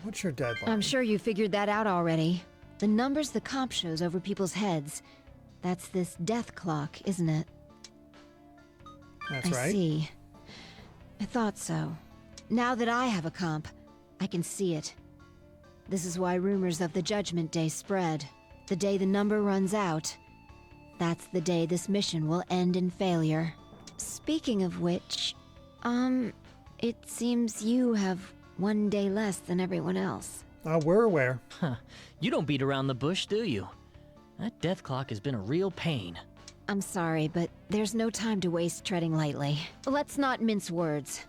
What's your deadline? I'm sure you figured that out already. The numbers the comp shows over people's heads. That's this death clock, isn't it? That's right. I see. I thought so. Now that I have a comp, I can see it. This is why rumors of the Judgment Day spread. The day the number runs out, that's the day this mission will end in failure. Speaking of which, it seems you have one day less than everyone else. We're aware. Huh. You don't beat around the bush, do you? That death clock has been a real pain. I'm sorry, but there's no time to waste treading lightly. Let's not mince words.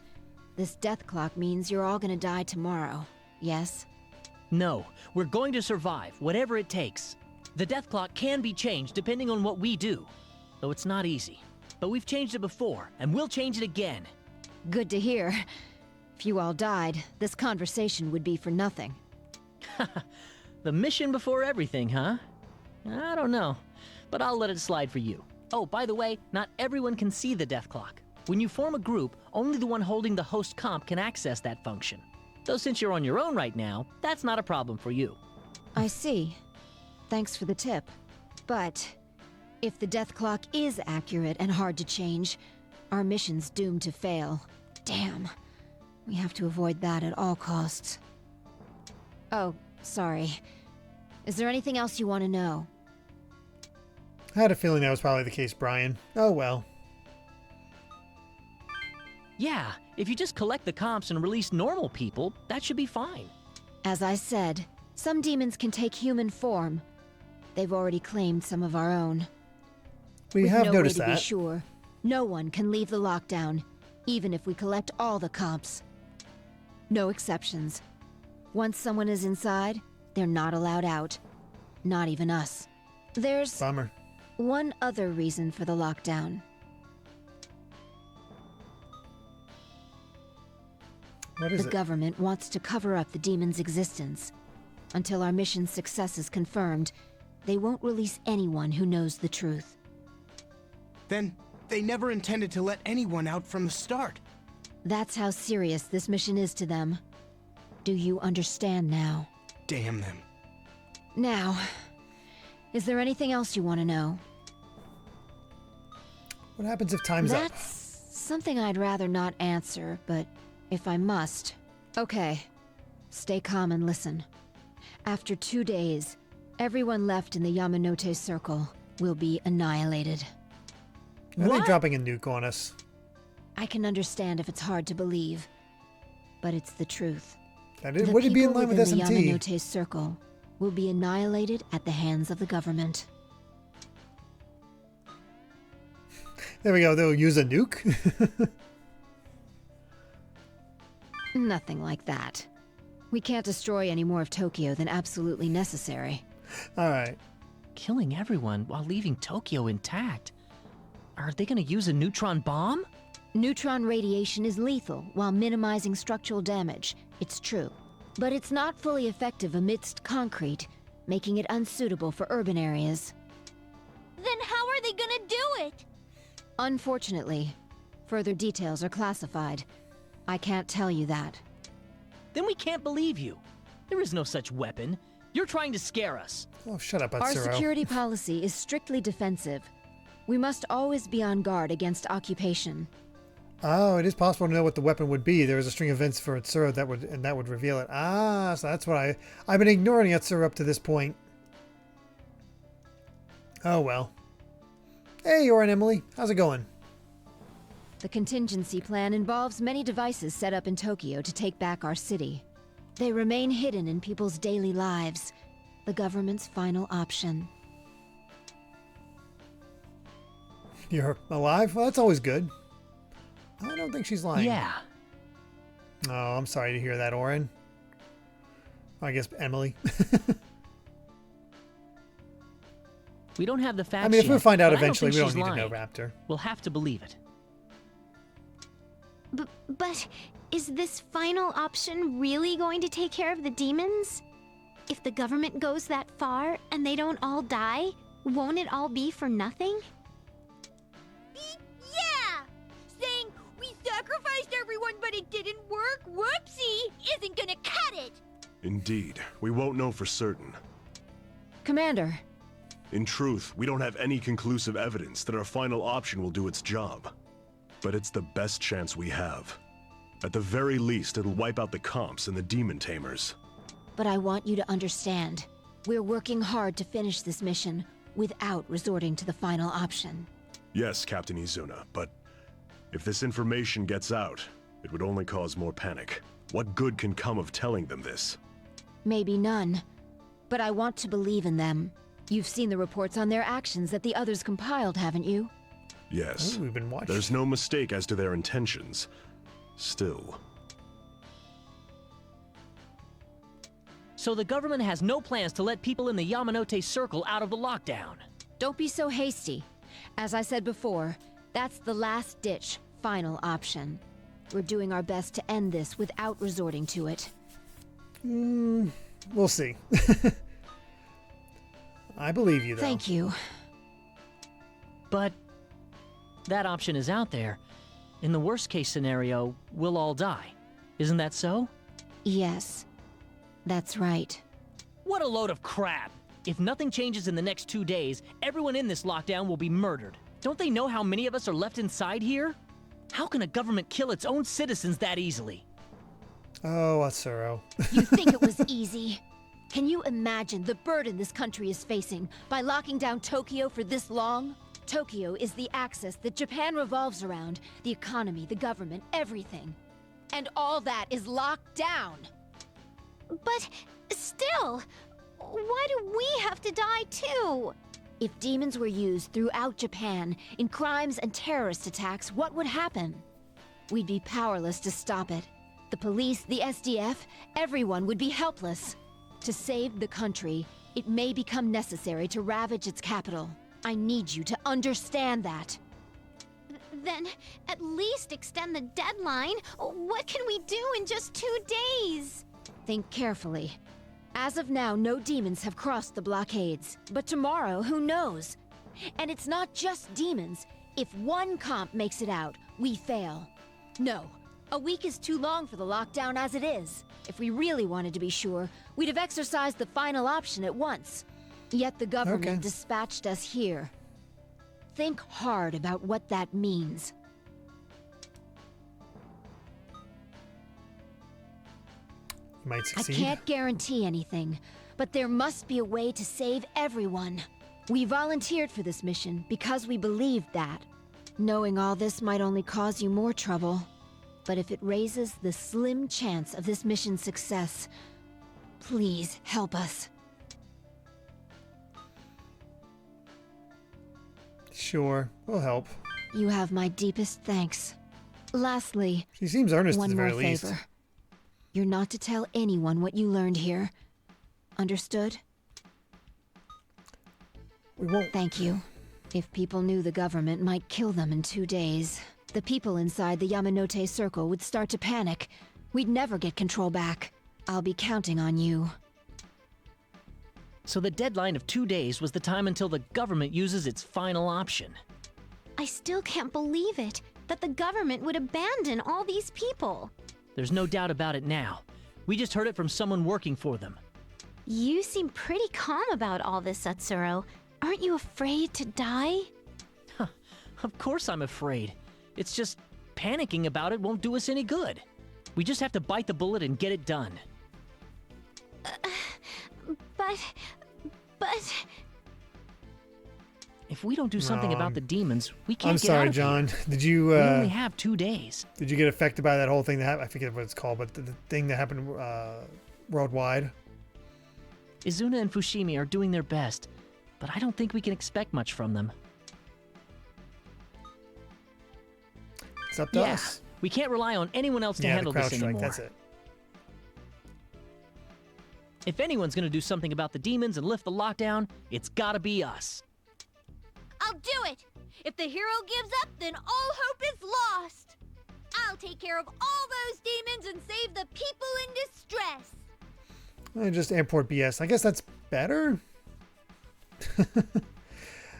This death clock means you're all gonna die tomorrow, yes? No, we're going to survive, whatever it takes. The death clock can be changed depending on what we do, though it's not easy. But we've changed it before, and we'll change it again. Good to hear. If you all died, this conversation would be for nothing. The mission before everything, huh? I don't know, but I'll let it slide for you. Oh, by the way, not everyone can see the death clock. When you form a group, only the one holding the host comp can access that function. Though since you're on your own right now, that's not a problem for you. I see. Thanks for the tip. But if the death clock is accurate and hard to change, our mission's doomed to fail. Damn. We have to avoid that at all costs. Oh, sorry. Is there anything else you want to know? I had a feeling that was probably the case, Brian. Oh well. Yeah, if you just collect the comps and release normal people, that should be fine. As I said, some demons can take human form. They've already claimed some of our own. We With have no noticed way to that. be sure, no one can leave the lockdown, even if we collect all the comps. No exceptions. Once someone is inside, they're not allowed out. Not even us. There's Bummer. one other reason for the lockdown. What is The it? government wants to cover up the demon's existence. Until our mission's success is confirmed, they won't release anyone who knows the truth. Then they never intended to let anyone out from the start. That's how serious this mission is to them. Do you understand now? Damn them. Now, is there anything else you want to know? What happens if time's up? That's something I'd rather not answer, but if I must. Okay, stay calm and listen. After 2 days, everyone left in the Yamanote Circle will be annihilated. Are they What? dropping a nuke on us? I can understand if it's hard to believe, but it's the truth. Would it be in line with The SMT? Yamanote Circle will be annihilated at the hands of the government. There we go. They'll use a nuke. Nothing like that. We can't destroy any more of Tokyo than absolutely necessary. All right. Killing everyone while leaving Tokyo intact. Are they gonna use a neutron bomb? Neutron radiation is lethal while minimizing structural damage, it's true. But it's not fully effective amidst concrete, making it unsuitable for urban areas. Then how are they gonna do it? Unfortunately, further details are classified. I can't tell you that. Then we can't believe you. There is no such weapon. You're trying to scare us. Oh, shut up, Our Atsuro. security policy is strictly defensive. We must always be on guard against occupation. Oh, it is possible to know what the weapon would be. There was a string of events for Atsuro that would reveal it. Ah, so that's what I've been ignoring Atsuro up to this point. Oh well. Hey, you're and Emily. How's it going? The contingency plan involves many devices set up in Tokyo to take back our city. They remain hidden in people's daily lives, the government's final option. You're alive? Well, that's always good. I don't think she's lying. Yeah. Oh, I'm sorry to hear that, Orin. I guess Emily. We don't have the facts I mean, if we yet, find out but I don't eventually, think we don't she's need to know lying. Raptor. We'll have to believe it. But is this final option really going to take care of the demons? If the government goes that far and they don't all die, won't it all be for nothing? Yeah! Saying we sacrificed everyone but it didn't work, whoopsie, isn't gonna cut it! Indeed, we won't know for certain. Commander, In truth, we don't have any conclusive evidence that our final option will do its job. But it's the best chance we have. At the very least, it'll wipe out the comps and the demon tamers. but I want you to understand. We're working hard to finish this mission without resorting to the final option. Yes, Captain Izuna, but if this information gets out, it would only cause more panic. What good can come of telling them this? Maybe none, but I want to believe in them. You've seen the reports on their actions that the others compiled, haven't you? Yes. Oh, we've been watching. There's no mistake as to their intentions. Still. So the government has no plans to let people in the Yamanote Circle out of the lockdown. Don't be so hasty. As I said before, that's the last-ditch, final option. We're doing our best to end this without resorting to it. We'll see. I believe you, though. Thank you. But that option is out there. In the worst-case scenario, we'll all die. Isn't that so? Yes, that's right. What a load of crap! If nothing changes in the next 2 days, everyone in this lockdown will be murdered. Don't they know how many of us are left inside here? How can a government kill its own citizens that easily? Oh, Asuro. You think it was easy? Can you imagine the burden this country is facing by locking down Tokyo for this long? Tokyo is the axis that Japan revolves around. The economy, the government, everything. And all that is locked down. But still, why do we have to die too? If demons were used throughout Japan in crimes and terrorist attacks, what would happen? We'd be powerless to stop it. The police, the SDF, everyone would be helpless. To save the country, it may become necessary to ravage its capital. I need you to understand that. Then at least extend the deadline. What can we do in just 2 days? Think carefully. As of now, no demons have crossed the blockades. But tomorrow, who knows? And it's not just demons. If one comp makes it out, we fail. No, a week is too long for the lockdown as it is. If we really wanted to be sure, we'd have exercised the final option at once. Yet the government dispatched us here. Think hard about what that means. You might I succeed. can't guarantee anything, but there must be a way to save everyone. We volunteered for this mission because we believed that. Knowing all this might only cause you more trouble. But if it raises the slim chance of this mission's success, please help us. Sure, we'll help. You have my deepest thanks. Lastly, She seems earnest at one the more very least. favor. You're not to tell anyone what you learned here. Understood? We won't. Thank you. If people knew the government might kill them in 2 days, the people inside the Yamanote Circle would start to panic. We'd never get control back. I'll be counting on you. So the deadline of 2 days was the time until the government uses its final option. I still can't believe it, that the government would abandon all these people. There's no doubt about it now. We just heard it from someone working for them. You seem pretty calm about all this, Satsuro. Aren't you afraid to die? Of course I'm afraid. It's just panicking about it won't do us any good. We just have to bite the bullet and get it done. But... If we don't do something about the demons, we can't I'm get sorry, out of John. here. Did you We only have 2 days. did you get affected by that whole thing that happened? I forget what it's called, but the thing that happened worldwide? Izuna and Fushimi are doing their best, but I don't think we can expect much from them. It's up to Yeah, us. we can't rely on anyone else to Yeah, the handle crowd this strike. anymore. That's it. If anyone's gonna do something about the demons and lift the lockdown, it's gotta be us. I'll do it! If the hero gives up, then all hope is lost! I'll take care of all those demons and save the people in distress! Just airport BS. I guess that's better.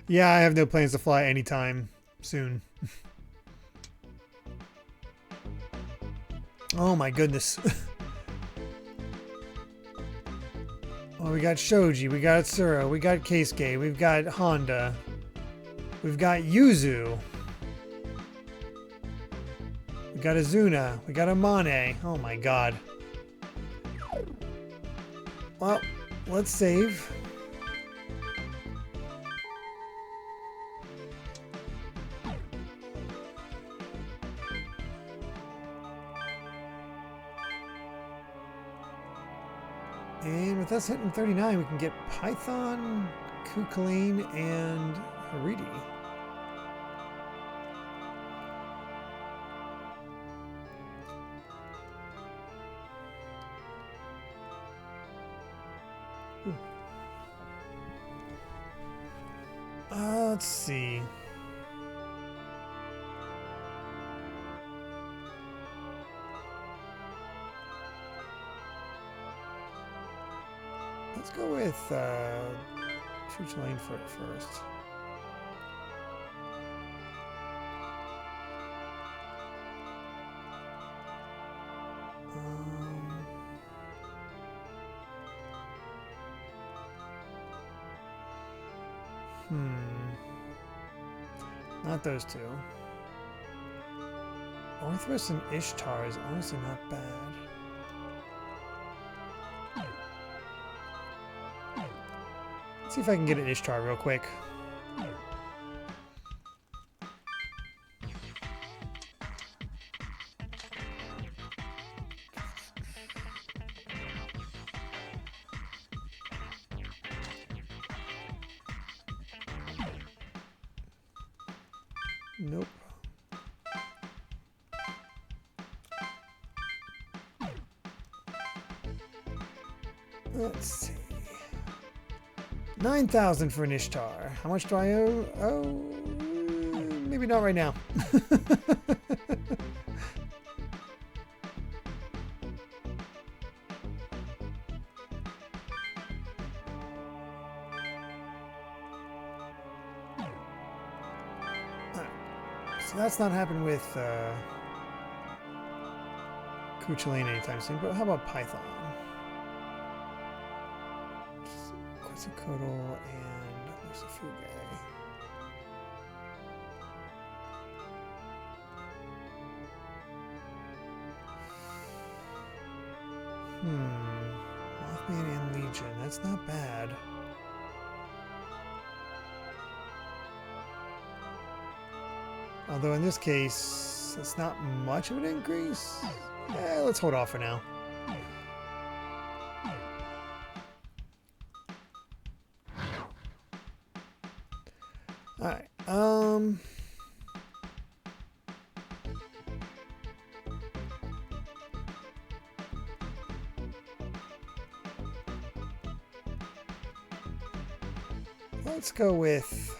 Yeah, I have no plans to fly anytime soon. Oh my goodness. Well, we got Shoji, we got Tsuro, we got Keisuke, we've got Honda, we've got Yuzu, we got Azuna, we got Amane. Oh my god. Well, let's save. And with us hitting 39, we can get Python, Kukulane, and Haridi. Let's see. Let's go with Church Lane first. Not those two. Orthrus and Ishtar is honestly not bad. Let's see if I can get an Ishtar real quick. Nope. Let's see. 9,000 for an Ishtar. How much do I owe? Oh, maybe not right now. So that's not happened with Kuchulain anytime soon, but how about Python? Quetzalcoatl and Lucifuge. Mothman and Legion, that's not bad. Although in this case, it's not much of an increase. Let's hold off for now. Alright, let's go with...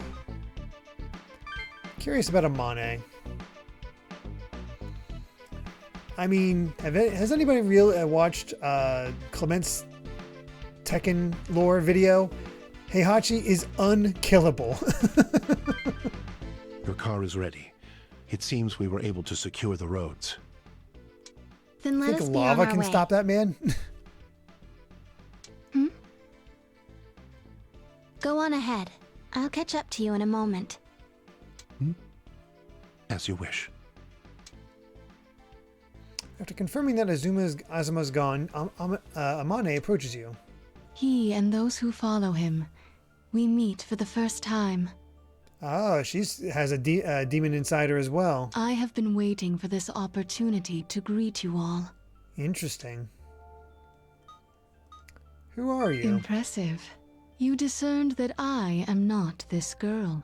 Curious about Amane. I mean, has anybody really watched Clement's Tekken lore video? Heihachi is unkillable. Your car is ready. It seems we were able to secure the roads. Then let Think us be on lava our can way. stop that man? Go on ahead. I'll catch up to you in a moment. As you wish. After confirming that Azuma's gone, Amane approaches you. He and those who follow him. We meet for the first time. Oh, she has a demon inside her as well. I have been waiting for this opportunity to greet you all. Interesting. Who are you? Impressive. You discerned that I am not this girl.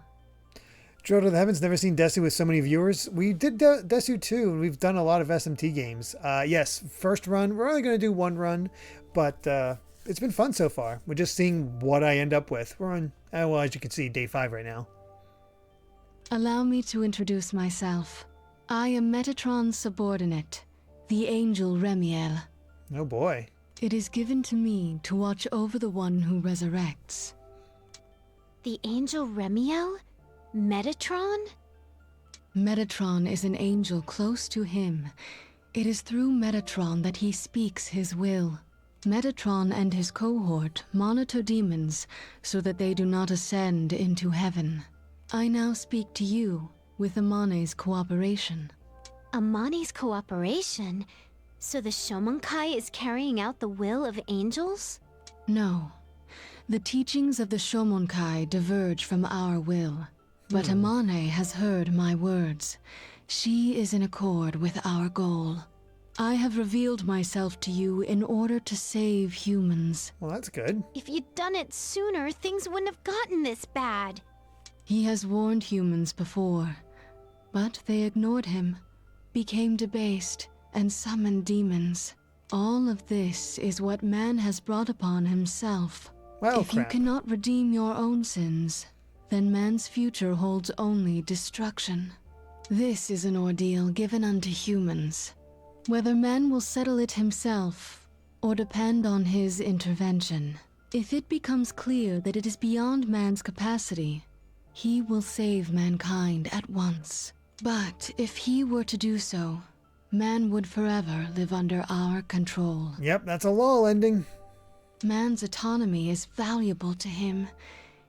Drill to the Heavens, never seen Desu with so many viewers. We did Desu too, and we've done a lot of SMT games. Yes, first run. We're only going to do one run, but it's been fun so far. We're just seeing what I end up with. We're on, well, as you can see, day 5 right now. Allow me to introduce myself. I am Metatron's subordinate, the Angel Remiel. Oh boy. It is given to me to watch over the one who resurrects. The Angel Remiel? Metatron? Metatron is an angel close to him. It is through Metatron that he speaks his will. Metatron and his cohort monitor demons so that they do not ascend into heaven. I now speak to you with Amane's cooperation. Amane's cooperation? So the Shomonkai is carrying out the will of angels? No. The teachings of the Shomonkai diverge from our will. But Amane has heard my words. She is in accord with our goal. I have revealed myself to you in order to save humans. Well, that's good. If you'd done it sooner, things wouldn't have gotten this bad. He has warned humans before, but they ignored him, became debased, and summoned demons. All of this is what man has brought upon himself. Well, if you cannot redeem your own sins, then man's future holds only destruction. This is an ordeal given unto humans. Whether man will settle it himself, or depend on his intervention. If it becomes clear that it is beyond man's capacity, he will save mankind at once. But if he were to do so, man would forever live under our control. Yep, that's a lull ending. Man's autonomy is valuable to him.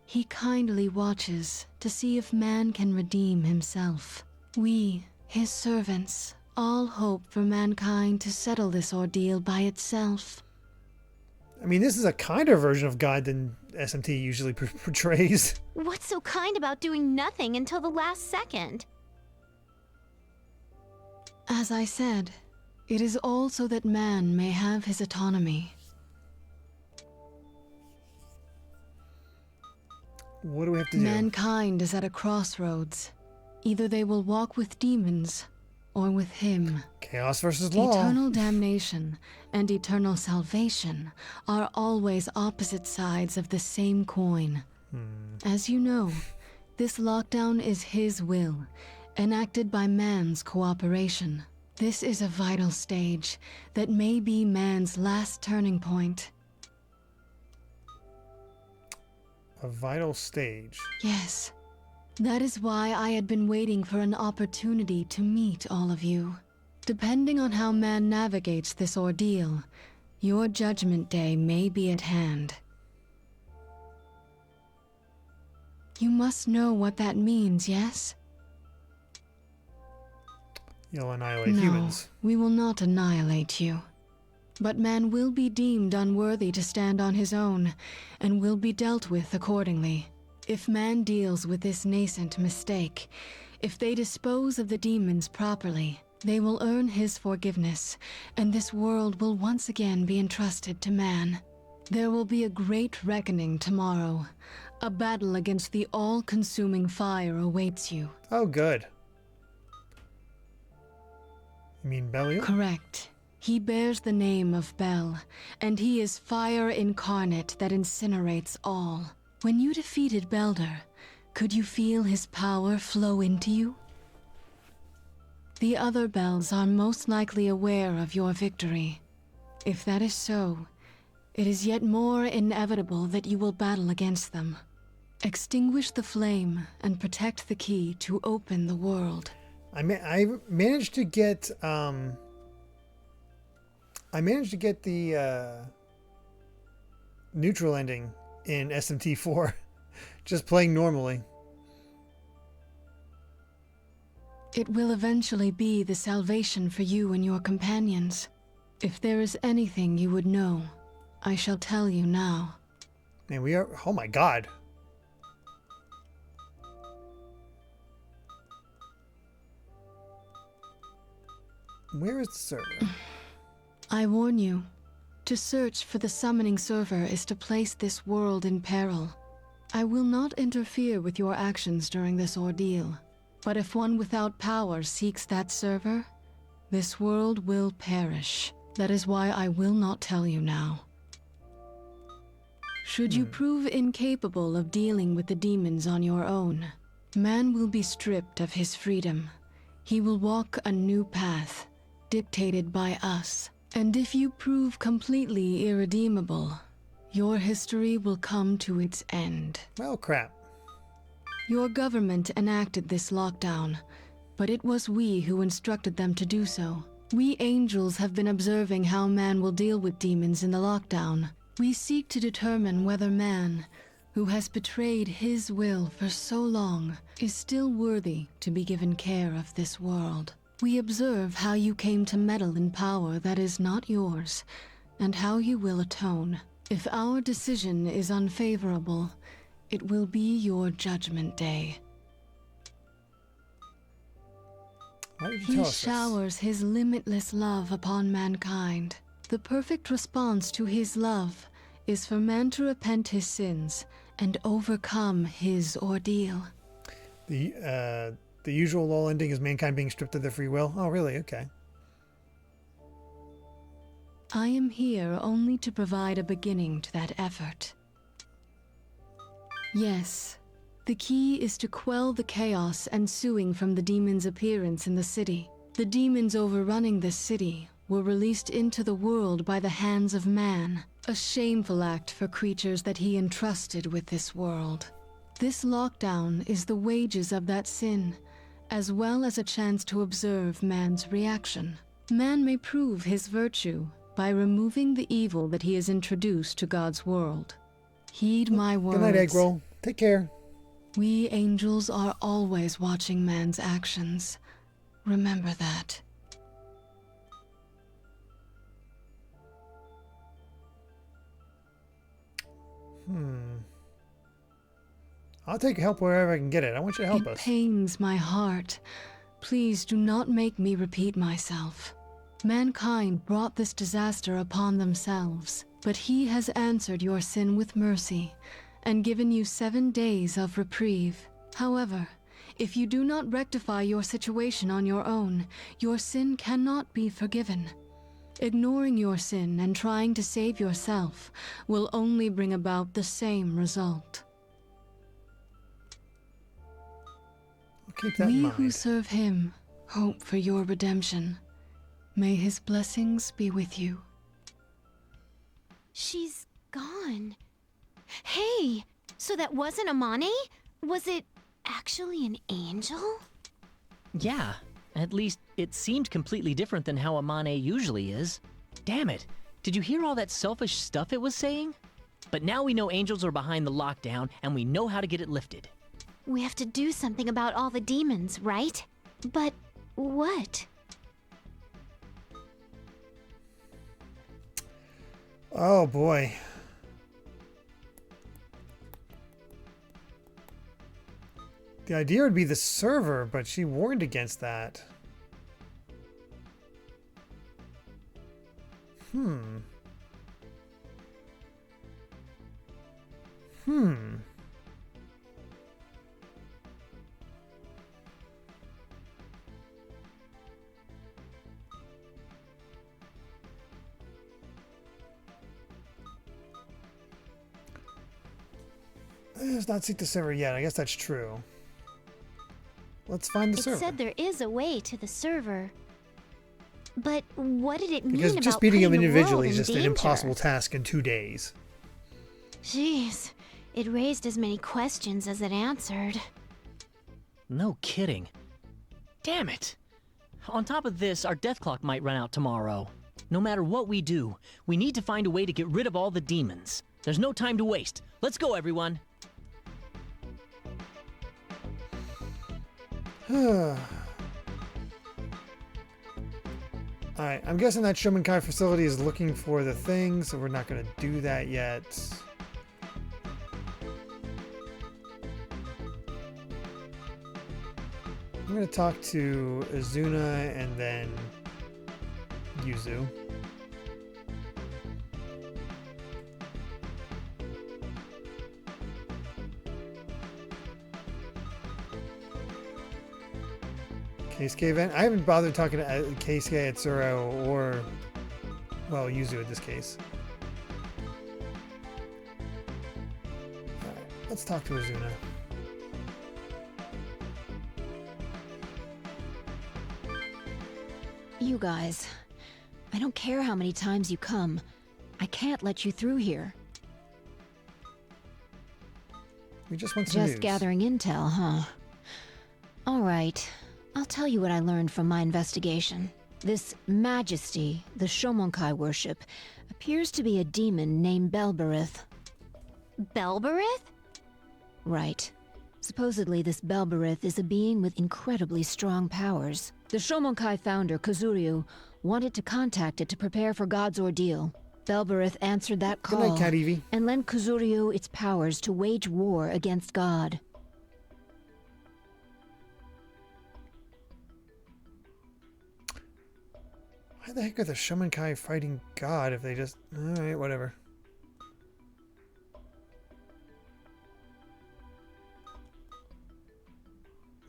He kindly watches to see if man can redeem himself. We, his servants, all hope for mankind to settle this ordeal by itself. I mean, this is a kinder version of God than SMT usually portrays. What's so kind about doing nothing until the last second? As I said, it is all so that man may have his autonomy. What do we have to do? Mankind is at a crossroads. Either they will walk with demons, or with him. Chaos versus law. Eternal damnation and eternal salvation are always opposite sides of the same coin. As you know, this lockdown is his will, enacted by man's cooperation. This is a vital stage that may be man's last turning point. A vital stage. Yes. That is why I had been waiting for an opportunity to meet all of you. Depending on how man navigates this ordeal, your judgment day may be at hand. You must know what that means, yes? You'll annihilate humans. No, we will not annihilate you. But man will be deemed unworthy to stand on his own, and will be dealt with accordingly. If man deals with this nascent mistake, if they dispose of the demons properly, they will earn his forgiveness, and this world will once again be entrusted to man. There will be a great reckoning tomorrow. A battle against the all-consuming fire awaits you. Oh, good. You mean Belial? Correct. He bears the name of Bel, and he is fire incarnate that incinerates all. When you defeated Belder, could you feel his power flow into you? The other Bels are most likely aware of your victory. If that is so, it is yet more inevitable that you will battle against them. Extinguish the flame and protect the key to open the world. I managed to get the neutral ending in SMT4 just playing normally. It will eventually be the salvation for you and your companions. If there is anything you would know, I shall tell you now. Man, we are... Oh my god. Where is the server? I warn you, to search for the summoning server is to place this world in peril. I will not interfere with your actions during this ordeal. But if one without power seeks that server, this world will perish. That is why I will not tell you now. Should you prove incapable of dealing with the demons on your own, man will be stripped of his freedom. He will walk a new path, dictated by us. And if you prove completely irredeemable, your history will come to its end. Well, crap. Your government enacted this lockdown, but it was we who instructed them to do so. We angels have been observing how man will deal with demons in the lockdown. We seek to determine whether man, who has betrayed his will for so long, is still worthy to be given care of this world. We observe how you came to meddle in power that is not yours, and how you will atone. If our decision is unfavorable, it will be your judgment day. Why did you He tell us this? showers his limitless love upon mankind. The perfect response to his love is for man to repent his sins and overcome his ordeal. The usual law ending is mankind being stripped of their free will? Oh, really? Okay. I am here only to provide a beginning to that effort. Yes, the key is to quell the chaos ensuing from the demon's appearance in the city. The demons overrunning this city were released into the world by the hands of man, a shameful act for creatures that he entrusted with this world. This lockdown is the wages of that sin, as well as a chance to observe man's reaction. Man may prove his virtue by removing the evil that he has introduced to God's world. Heed my words. Good night, Egg Roll. Take care. We angels are always watching man's actions. Remember that. I'll take help wherever I can get it. I want you to help us. It pains my heart. Please do not make me repeat myself. Mankind brought this disaster upon themselves, but he has answered your sin with mercy and given you 7 days of reprieve. However, if you do not rectify your situation on your own, your sin cannot be forgiven. Ignoring your sin and trying to save yourself will only bring about the same result. I'll keep that in We mind. who serve him hope for your redemption. May his blessings be with you. She's gone. Hey, so that wasn't Amane? Was it actually an angel? Yeah, at least it seemed completely different than how Amane usually is. Damn it, did you hear all that selfish stuff it was saying? But now we know angels are behind the lockdown, and we know how to get it lifted. We have to do something about all the demons, right? But what? Oh boy. The idea would be the server, but she warned against that. Let's not seek the server yet. I guess that's true. Let's find the server. It said there is a way to the server. But what did it mean Because about just beating them putting the individually world is in just an danger? impossible task in 2 days. Jeez, it raised as many questions as it answered. No kidding. Damn it! On top of this, our death clock might run out tomorrow. No matter what we do, we need to find a way to get rid of all the demons. There's no time to waste. Let's go, everyone! Alright, I'm guessing that Shomonkai facility is looking for the thing, so we're not going to do that yet. I'm going to talk to Azuna and then Yuzu. Keisuke event? I haven't bothered talking to Keisuke, Atsuro, or, well, Yuzu in this case. Alright, let's talk to Azuna. You guys, I don't care how many times you come. I can't let you through here. We just want some news. Just gathering intel, huh? All right. I'll tell you what I learned from my investigation. This Majesty, the Shomonkai worship, appears to be a demon named Belberith. Belberith? Right. Supposedly, this Belberith is a being with incredibly strong powers. The Shomonkai founder, Kazuryu, wanted to contact it to prepare for God's ordeal. Belberith answered that call Good night, Cat Evie. and lent Kazuryu its powers to wage war against God. Why the heck are the Shomonkai fighting God if they just... Alright, whatever.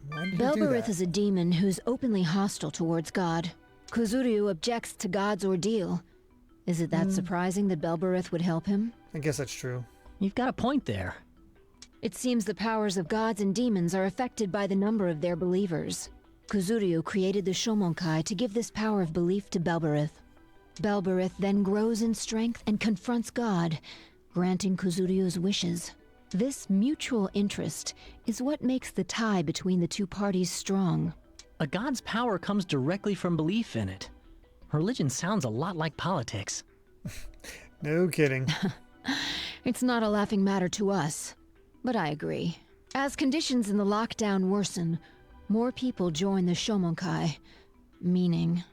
Why did he do Belberith that? is a demon who's openly hostile towards God. Kazuryu objects to God's ordeal. Is it that surprising that Belberith would help him? I guess that's true. You've got a point there. It seems the powers of gods and demons are affected by the number of their believers. Kazuryu created the Shomonkai to give this power of belief to Belberith. Belberith then grows in strength and confronts God, granting Kazuryu's wishes. This mutual interest is what makes the tie between the two parties strong. A god's power comes directly from belief in it. Religion sounds a lot like politics. No kidding. It's not a laughing matter to us, but I agree. As conditions in the lockdown worsen, more people join the Shomonkai, meaning...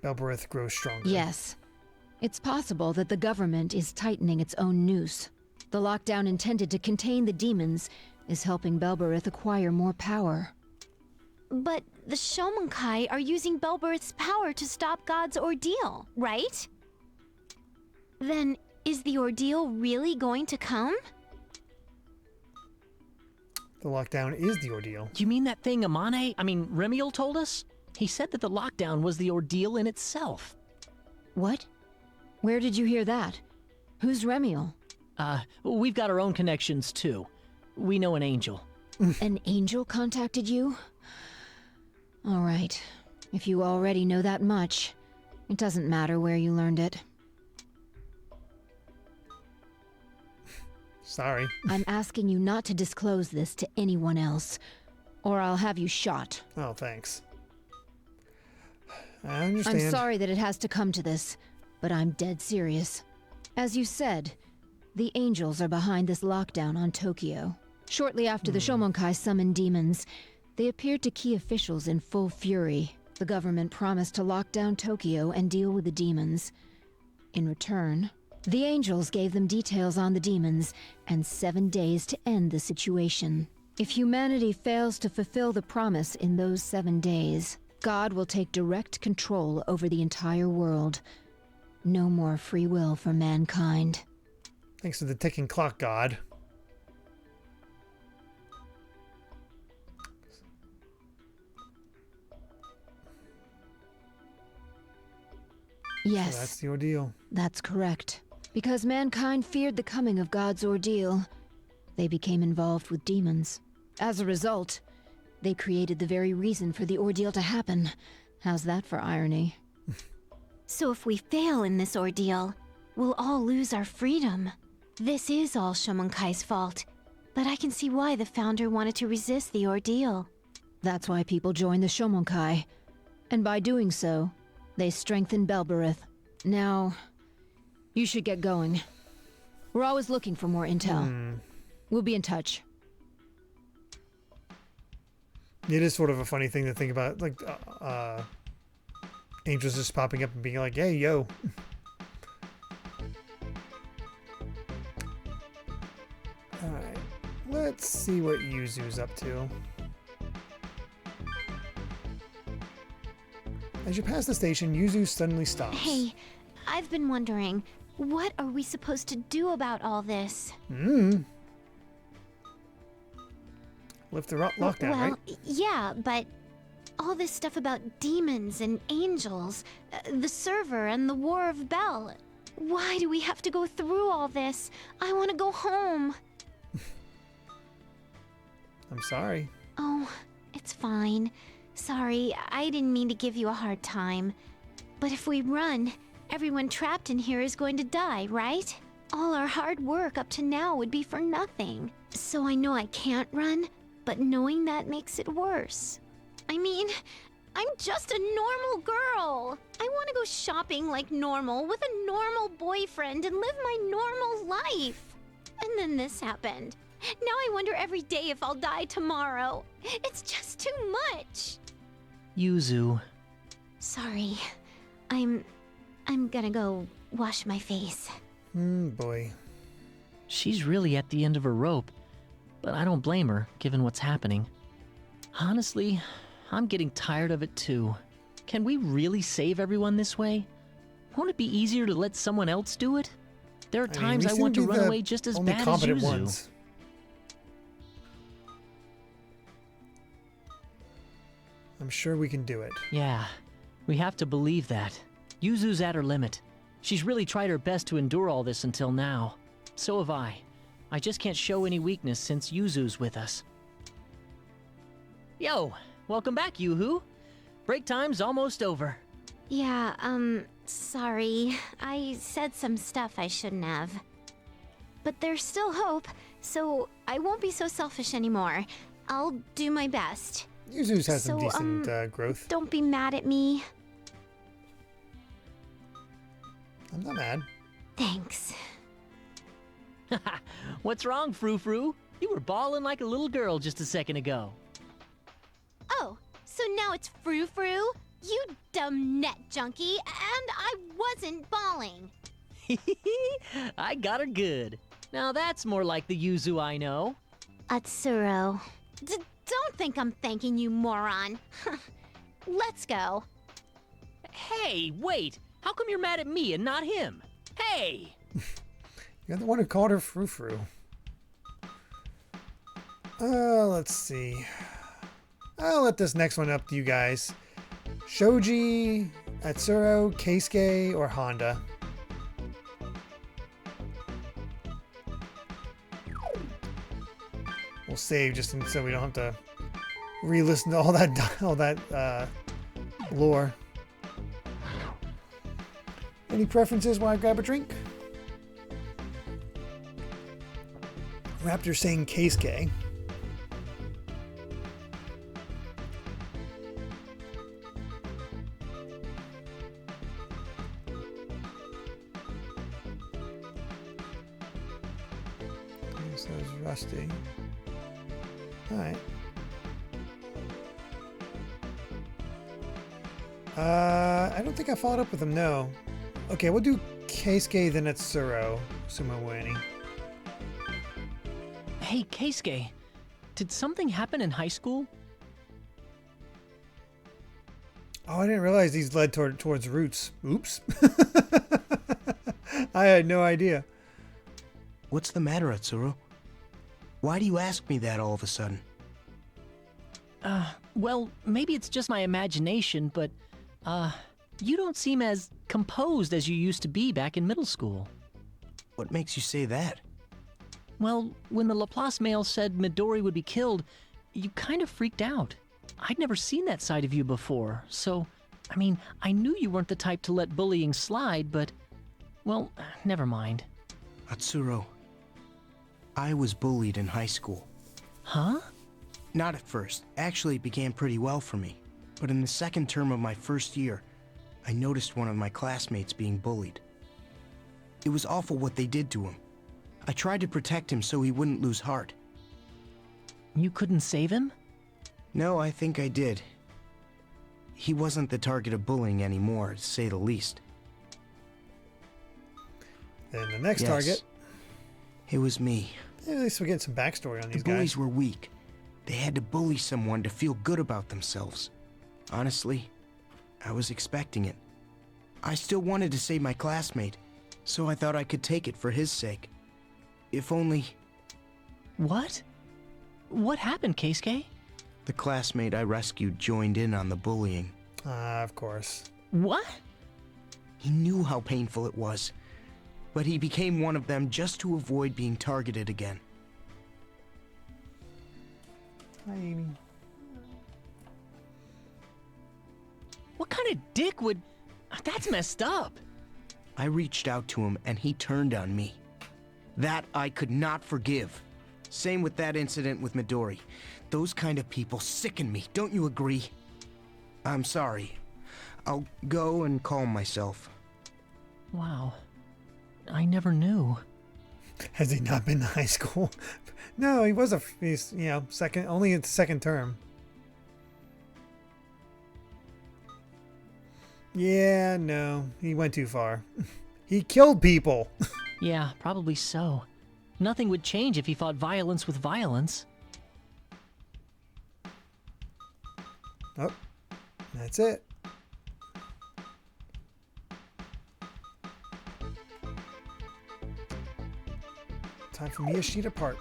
Belberith grows stronger. Yes. It's possible that the government is tightening its own noose. The lockdown intended to contain the demons is helping Belberith acquire more power. But the Shomonkai are using Belberith's power to stop God's ordeal, right? Then, is the ordeal really going to come? The lockdown is the ordeal. Do you mean that thing Remiel told us? He said that the lockdown was the ordeal in itself. What? Where did you hear that? Who's Remiel? We've got our own connections too. We know an angel. An angel contacted you? All right. If you already know that much, it doesn't matter where you learned it. Sorry. I'm asking you not to disclose this to anyone else, or I'll have you shot. Oh, thanks. I understand. I'm sorry that it has to come to this, but I'm dead serious. As you said, the angels are behind this lockdown on Tokyo. Shortly after the Shomonkai summoned demons, they appeared to key officials in full fury. The government promised to lock down Tokyo and deal with the demons. In return, the angels gave them details on the demons and 7 days to end the situation. If humanity fails to fulfill the promise in those 7 days, God will take direct control over the entire world. No more free will for mankind. Thanks to the ticking clock, God. Yes. So that's the ordeal. That's correct. Because mankind feared the coming of God's ordeal, they became involved with demons. As a result, they created the very reason for the ordeal to happen. How's that for irony? So if we fail in this ordeal, we'll all lose our freedom. This is all Shomonkai's fault, but I can see why the founder wanted to resist the ordeal. That's why people joined the Shomonkai. And by doing so, they strengthened Belberith. Now, you should get going. We're always looking for more intel. We'll be in touch. It is sort of a funny thing to think about, like, angels just popping up and being like, hey, yo. Alright, let's see what Yuzu's up to. As you pass the station, Yuzu suddenly stops. Hey, I've been wondering, what are we supposed to do about all this? lift the lockdown, well, right? yeah, but all this stuff about demons and angels, the server and the War of Bell. Why do we have to go through all this? I want to go home. I'm sorry. Oh, it's fine. Sorry, I didn't mean to give you a hard time. But if we run, everyone trapped in here is going to die, right? All our hard work up to now would be for nothing. So I know I can't run, but knowing that makes it worse. I mean, I'm just a normal girl. I want to go shopping like normal with a normal boyfriend and live my normal life. And then this happened. Now I wonder every day if I'll die tomorrow. It's just too much. Yuzu. Sorry. I'm gonna go wash my face. Boy. She's really at the end of her rope, but I don't blame her, given what's happening. Honestly, I'm getting tired of it too. Can we really save everyone this way? Won't it be easier to let someone else do it? There are times I want to run away just as bad as Yuzu. Ones. I'm sure we can do it. Yeah, we have to believe that. Yuzu's at her limit. She's really tried her best to endure all this until now. So have I. I just can't show any weakness since Yuzu's with us. Yo, welcome back, Yoo-hoo. Break time's almost over. Yeah, sorry. I said some stuff I shouldn't have. But there's still hope, so I won't be so selfish anymore. I'll do my best. Yuzu's has some decent growth. Don't be mad at me. I'm not mad. Thanks. What's wrong, Frou-Frou? You were bawling like a little girl just a second ago. Oh, so now it's Frou-Frou? You dumb net junkie, and I wasn't bawling. I got her good. Now that's more like the Yuzu I know. Atsuro. Don't think I'm thanking you, moron. Let's go. Hey, wait! How come you're mad at me and not him? Hey! You're the one who called her Frou-Frou. Let's see. I'll let this next one up to you guys. Shoji, Atsuro, Keisuke, or Honda? We'll save just so we don't have to re-listen to all that lore. Any preferences while I grab a drink? Raptor saying Keisuke. So it's Rusty. Alright. I don't think I followed up with him, no. Okay, we'll do Keisuke, then Atsuro. Sumo Wani. Hey, Keisuke, did something happen in high school? Oh, I didn't realize these led towards roots. Oops. I had no idea. What's the matter, Atsuro? Why do you ask me that all of a sudden? Well, maybe it's just my imagination, but, you don't seem as composed as you used to be back in middle school. What makes you say that? Well, when the Laplace male said Midori would be killed, you kind of freaked out. I'd never seen that side of you before, so, I mean, I knew you weren't the type to let bullying slide, but, well, never mind. Atsuro, I was bullied in high school. Huh? Not at first. Actually, it began pretty well for me. But in the second term of my first year, I noticed one of my classmates being bullied. It was awful what they did to him. I tried to protect him so he wouldn't lose heart. You couldn't save him? No, I think I did. He wasn't the target of bullying anymore, to say the least. Then the next target. It was me. At least we get some backstory on these The bullies guys. were weak. They had to bully someone to feel good about themselves. Honestly, I was expecting it. I still wanted to save my classmate, so I thought I could take it for his sake. If only... What? What happened, Keisuke? The classmate I rescued joined in on the bullying. Of course. What? He knew how painful it was, but he became one of them just to avoid being targeted again. Hi, Amy. What kind of dick would... That's messed up. I reached out to him and he turned on me. That I could not forgive. Same with that incident with Midori. Those kind of people sicken me, don't you agree? I'm sorry. I'll go and calm myself. Wow. I never knew. Has he not been to high school? No, he's, you know, only in second term. Yeah, no, he went too far. He killed people. Yeah, probably so. Nothing would change if he fought violence with violence. Oh, that's it. Time for Miyashita Park.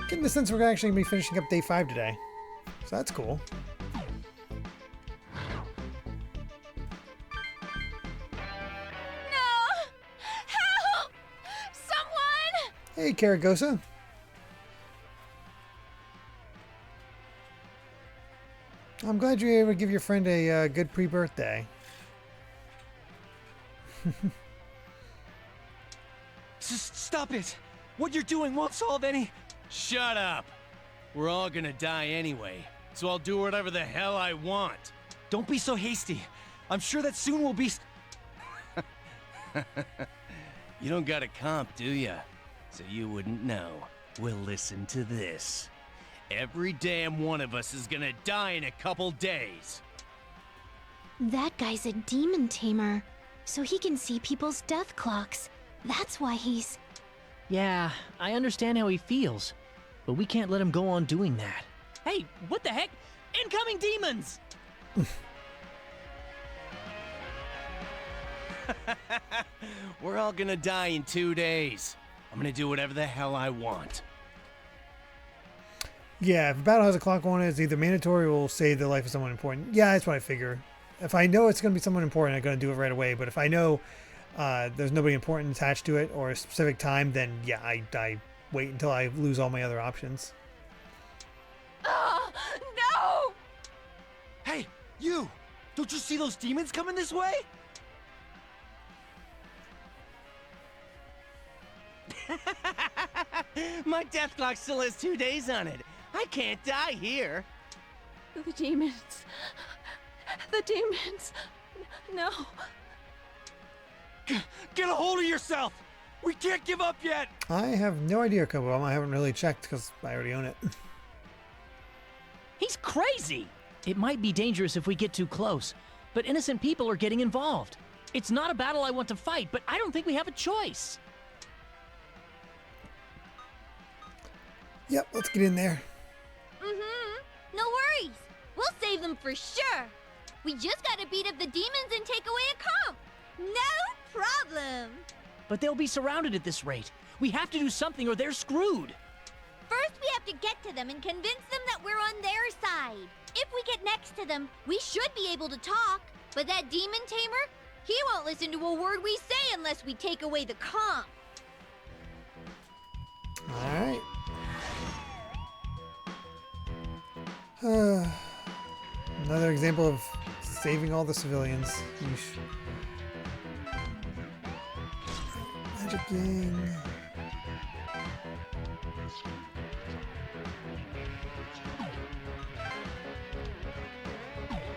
Getting the sense we're actually going to be finishing up day 5 today. So that's cool. Hey, Karagosa. I'm glad you were able to give your friend a good pre-birthday. Stop it! What you're doing won't solve any... Shut up! We're all gonna die anyway, so I'll do whatever the hell I want. Don't be so hasty. I'm sure that soon we'll be... You don't got a comp, do ya? So you wouldn't know. Well, listen to this. Every damn one of us is gonna die in a couple days. That guy's a demon tamer, so he can see people's death clocks. That's why he's... Yeah, I understand how he feels, but we can't let him go on doing that. Hey, what the heck? Incoming demons! We're all gonna die in 2 days. I'm gonna do whatever the hell I want. Yeah, if a battle has a clock on it, it's either mandatory or will save the life of someone important. Yeah, that's what I figure. If I know it's going to be someone important, I'm going to do it right away. But if I know there's nobody important attached to it or a specific time, then yeah, I wait until I lose all my other options. No! Hey, you! Don't you see those demons coming this way? My death clock still has 2 days on it. I can't die here. The demons. The demons. No. Get a hold of yourself! We can't give up yet! I have no idea, Kobo. I haven't really checked because I already own it. He's crazy! It might be dangerous if we get too close, but innocent people are getting involved. It's not a battle I want to fight, but I don't think we have a choice. Yep, let's get in there. No worries. We'll save them for sure. We just gotta beat up the demons and take away a comp. No problem. But they'll be surrounded at this rate. We have to do something or they're screwed. First, we have to get to them and convince them that we're on their side. If we get next to them, we should be able to talk. But that demon tamer, he won't listen to a word we say unless we take away the comp. All right. Another example of saving all the civilians. Yeesh. Magic Gang.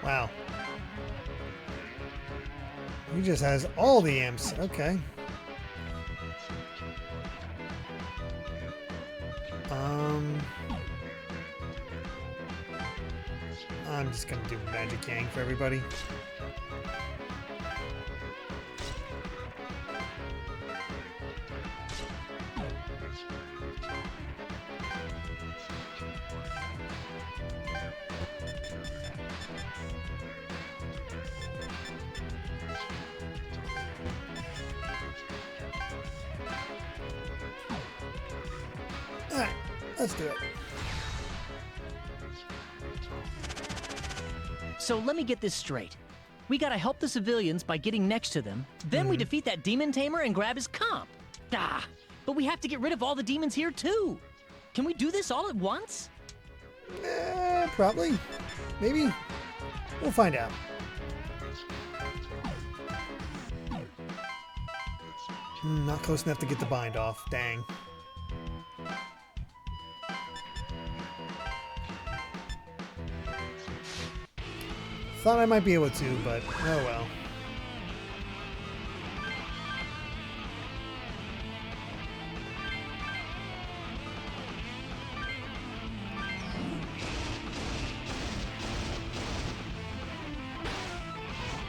Wow. He just has all the imps. Okay. I'm just gonna do Magic Gang for everybody. Let's do it. So let me get this straight. We gotta help the civilians by getting next to them, then we defeat that demon tamer and grab his comp. But we have to get rid of all the demons here too. Can we do this all at once? Probably. Maybe. We'll find out. Not close enough to get the bind off. Dang. Thought I might be able to, but oh well.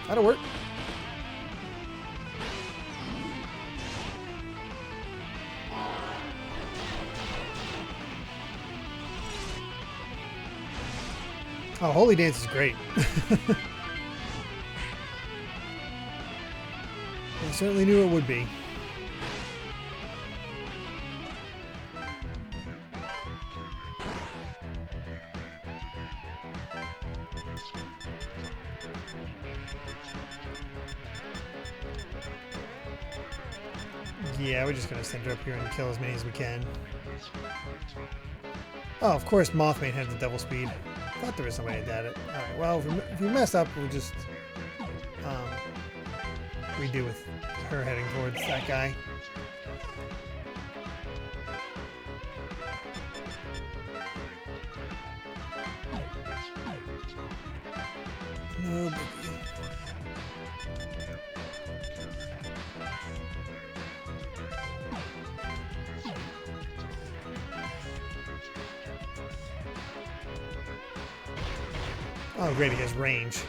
That'll work. Oh, Holy Dance is great. I certainly knew it would be. Yeah, we're just gonna send her up here and kill as many as we can. Oh, of course, Mothman had the double speed. Thought there was somebody that had it. Alright, well, if we mess up, we'll just redo with her heading towards that guy. No biggie. Oh, great, he has range.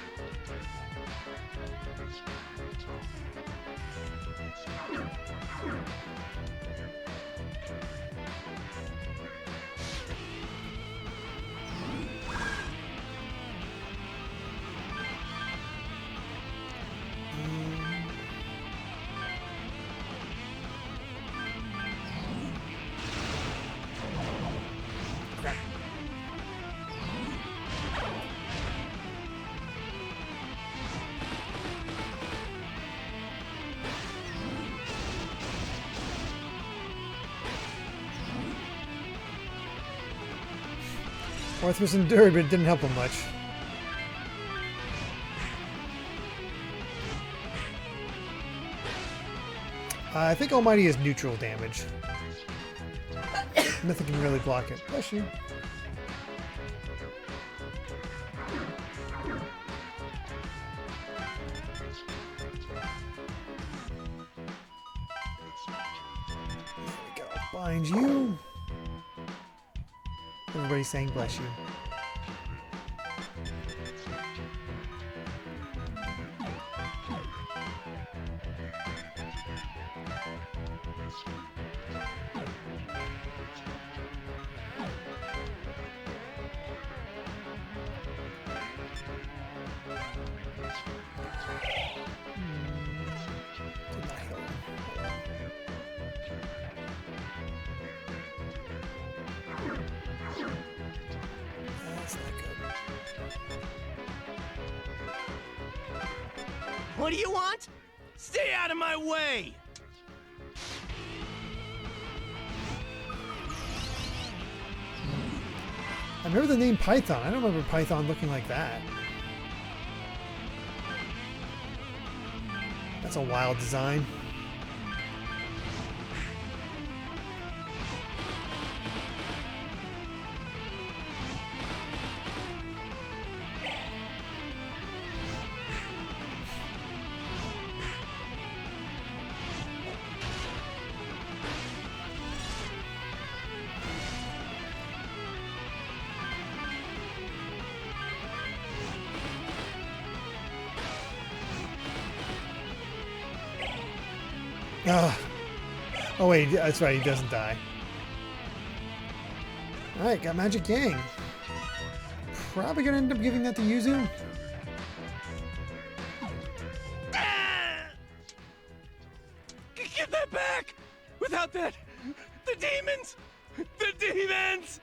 Arthur's endured, but it didn't help him much. I think Almighty is neutral damage. Nothing can really block it. Bless you. There we go. Bind you. Everybody's saying bless you. What do you want? Stay out of my way! I remember the name Python. I don't remember Python looking like that. That's a wild design. Oh wait, that's right, he doesn't die. Alright, got Magic Yang. Probably gonna end up giving that to Yuzu. Get that back! Without that, the demons! The demons!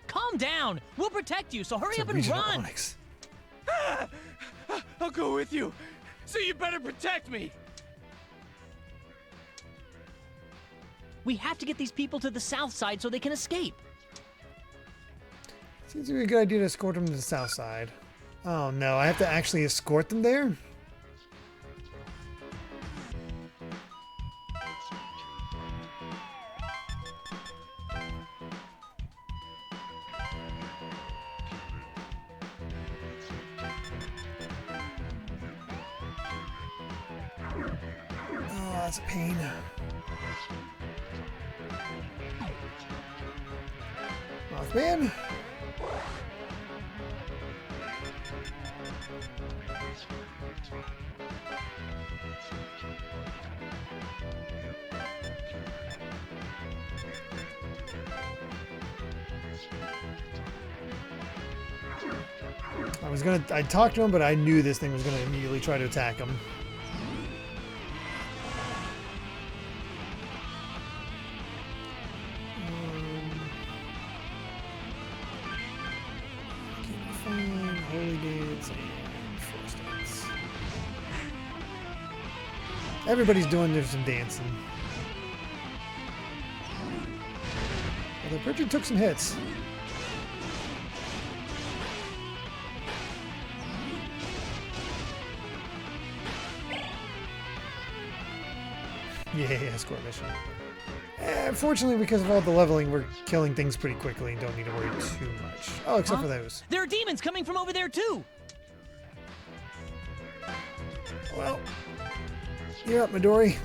Calm down. We'll protect you, so hurry It's a up and regional run. Onyx. I'll go with you. So you better protect me. We have to get these people to the south side so they can escape. Seems to be a good idea to escort them to the south side. Oh no, I have to actually escort them there? Oh, that's a pain. Mothman. I talked to him, but I knew this thing was gonna immediately try to attack him. Fine, holy dance, and force dance. Everybody's doing some dancing. Although Pritchard took some hits. Yeah, escort mission. Fortunately, because of all the leveling, we're killing things pretty quickly and don't need to worry too much. Oh, except for those. There are demons coming from over there, too. Well, you're up, Midori.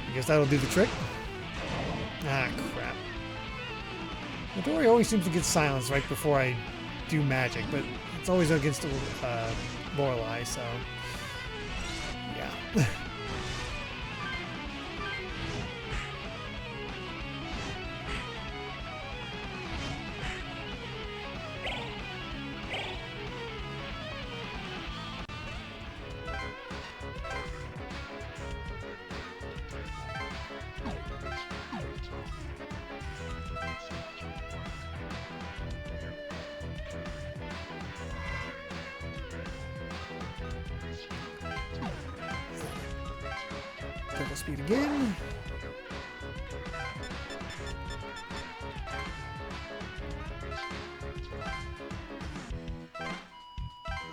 I guess that'll do the trick. Ah, crap. Midori always seems to get silenced right before I do magic, but it's always against Lorelei, so yeah. Double speed again.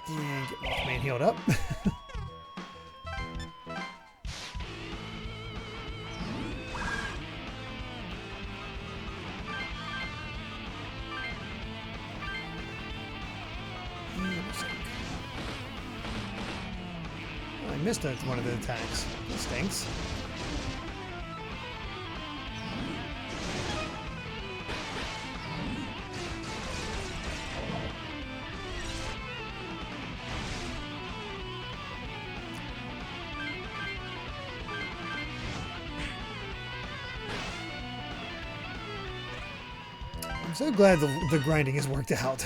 And get Mothman healed up. I missed one of the attacks. That stinks. I'm so glad the grinding has worked out.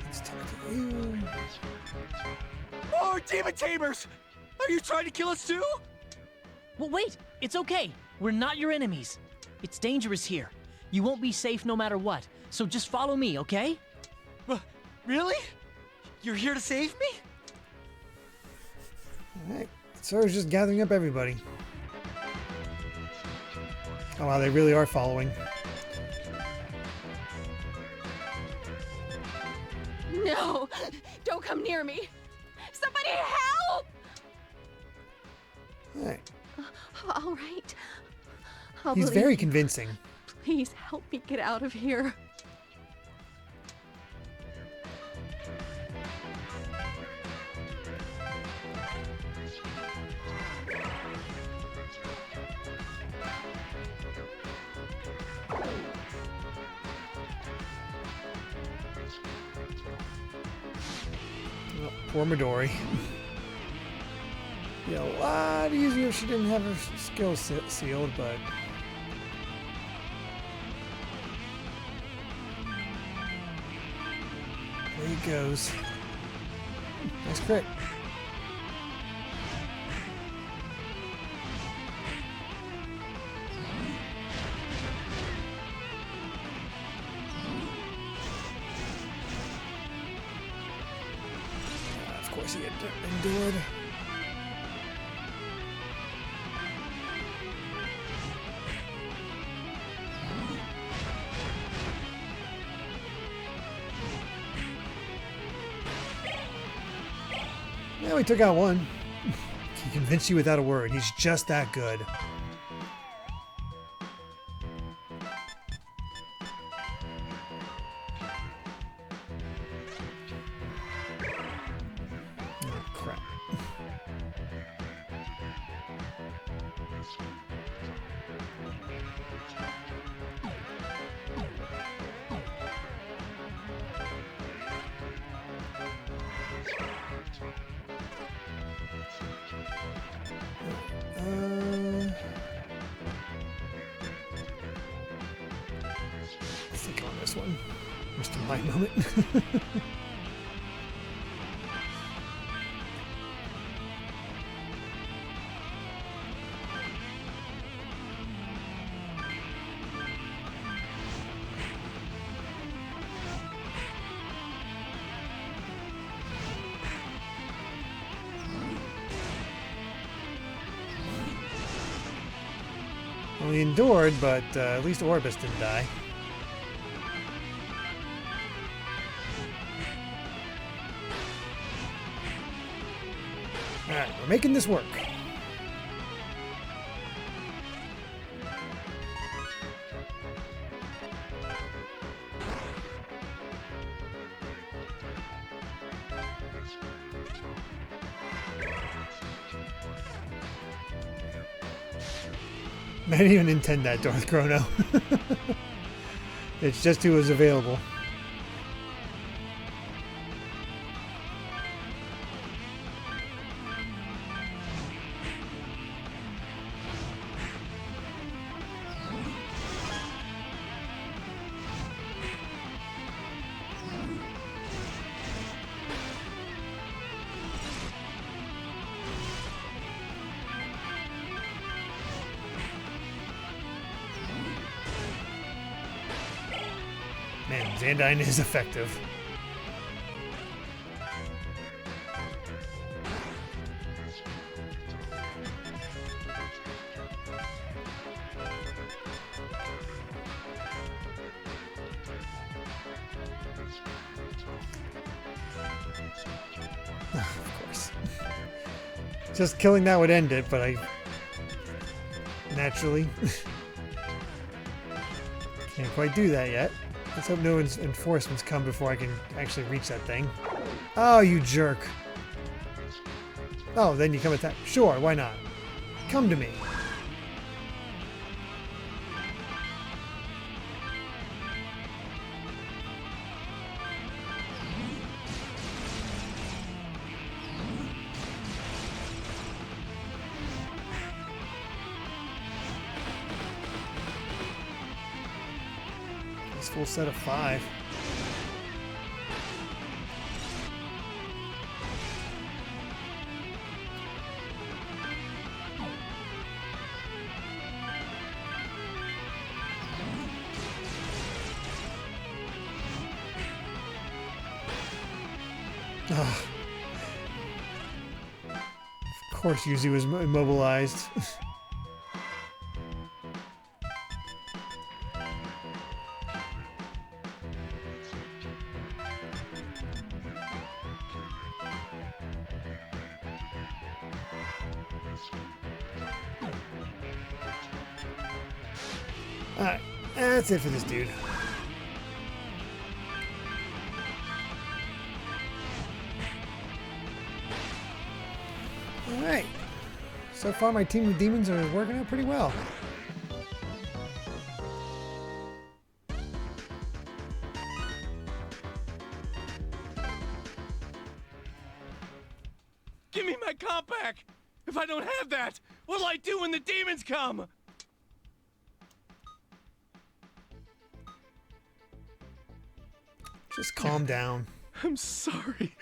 Let's talk to you. More demon tamers! Are you trying to kill us too? Well, wait. It's okay. We're not your enemies. It's dangerous here. You won't be safe no matter what. So just follow me, okay? Really? You're here to save me? Alright, Sora's just gathering up everybody. Oh wow, they really are following. No! Don't come near me! Somebody help! Alright. All right. I'll He's believe very you. convincing. Please help me get out of here. Oh, poor Midori. Yeah, a lot easier if she didn't have her skills sealed, but... There he goes. Nice crit. Of course he had endured. Yeah, we took out one. He convinced you without a word. He's just that good. Oh, crap. Think on this one. Just a light moment. Well, he endured, but at least Orbis didn't die. Alright, we're making this work. I didn't even intend that, Darth Chrono. It's just who was available. Man, Xandine is effective. Of course. Just killing that would end it, but I... Naturally. Can't quite do that yet. Let's hope no enforcements come before I can actually reach that thing. Oh, you jerk. Oh, then you come attack. Sure, why not? Come to me. Full set of 5. Oh. Of course Yuzi was immobilized. Alright, that's it for this dude. Alright. So far my team of demons are working out pretty well. comp back? If I don't have that, what'll I do when the demons come? Just calm down. I'm sorry.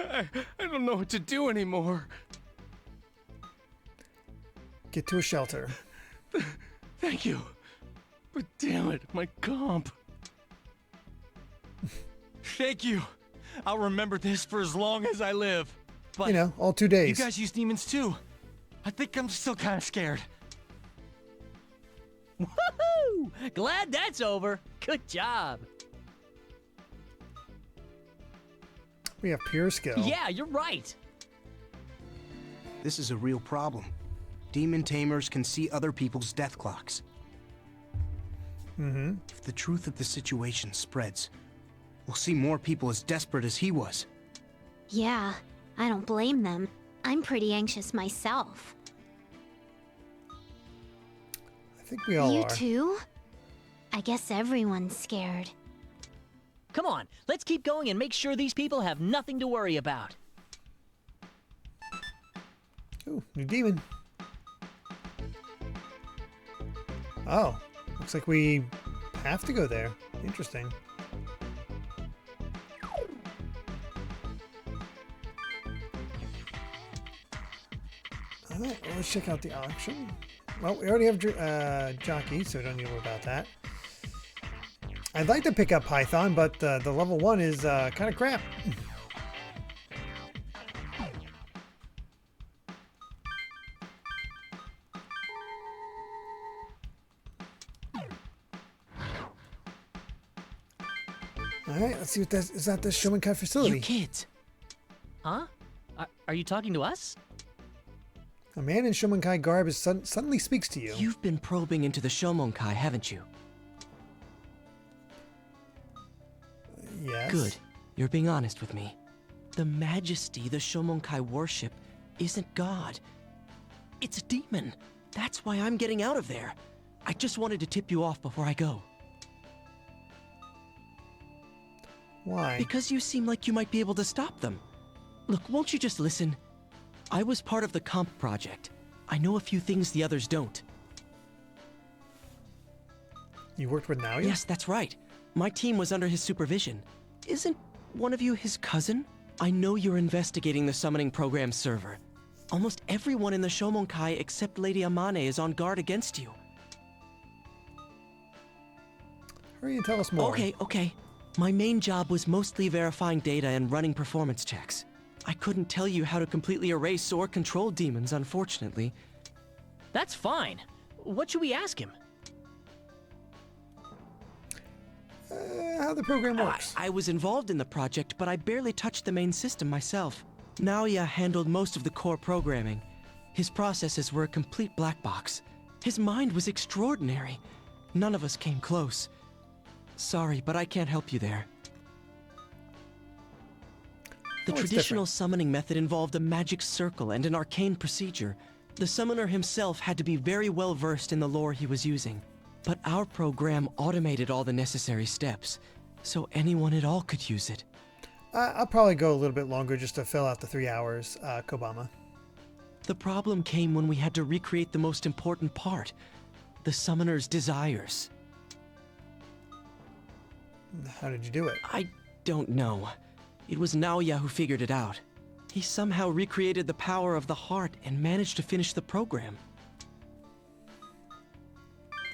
I don't know what to do anymore. Get to a shelter. Thank you. But damn it, my comp. Thank you. I'll remember this for as long as I live. But You know, all 2 days. you guys use demons too. I think I'm still kind of scared. Woohoo! Glad that's over. Good job. We have pure skill. Yeah, you're right. This is a real problem. Demon tamers can see other people's death clocks. Mm-hmm. If the truth of the situation spreads, we'll see more people as desperate as he was. Yeah, I don't blame them. I'm pretty anxious myself. I think we all You are. too? I guess everyone's scared. Come on, let's keep going and make sure these people have nothing to worry about. Ooh, new demon. Oh, looks like we have to go there. Interesting. Alright, well, let's check out the auction. Well, we already have Jockey, so we don't need to worry about that. I'd like to pick up Python, but the level 1 is kind of crap. Alright, let's see what that is. At the Shomonkai facility. You kids. Huh? Are you talking to us? A man in Shomonkai garb suddenly speaks to you. You've been probing into the Shomonkai, haven't you? Yes. Good. You're being honest with me. The majesty the Shomonkai worship isn't God. It's a demon. That's why I'm getting out of there. I just wanted to tip you off before I go. Why? Because you seem like you might be able to stop them. Look, won't you just listen? I was part of the comp project. I know a few things the others don't. You worked with Naoya? Yes, that's right. My team was under his supervision. Isn't one of you his cousin? I know you're investigating the summoning program server. Almost everyone in the Shomonkai except Lady Amane is on guard against you. Hurry and tell us more. Okay. My main job was mostly verifying data and running performance checks. I couldn't tell you how to completely erase or control demons, unfortunately. That's fine. What should we ask him? How the program works. I was involved in the project, but I barely touched the main system myself. Naoya handled most of the core programming. His processes were a complete black box. His mind was extraordinary. None of us came close. Sorry, but I can't help you there. The traditional summoning method involved a magic circle and an arcane procedure. The summoner himself had to be very well versed in the lore he was using. But our program automated all the necessary steps, so anyone at all could use it. I'll probably go a little bit longer just to fill out the 3 hours, Kobama. The problem came when we had to recreate the most important part, the summoner's desires. How did you do it? I don't know. It was Naoya who figured it out. He somehow recreated the power of the heart and managed to finish the program.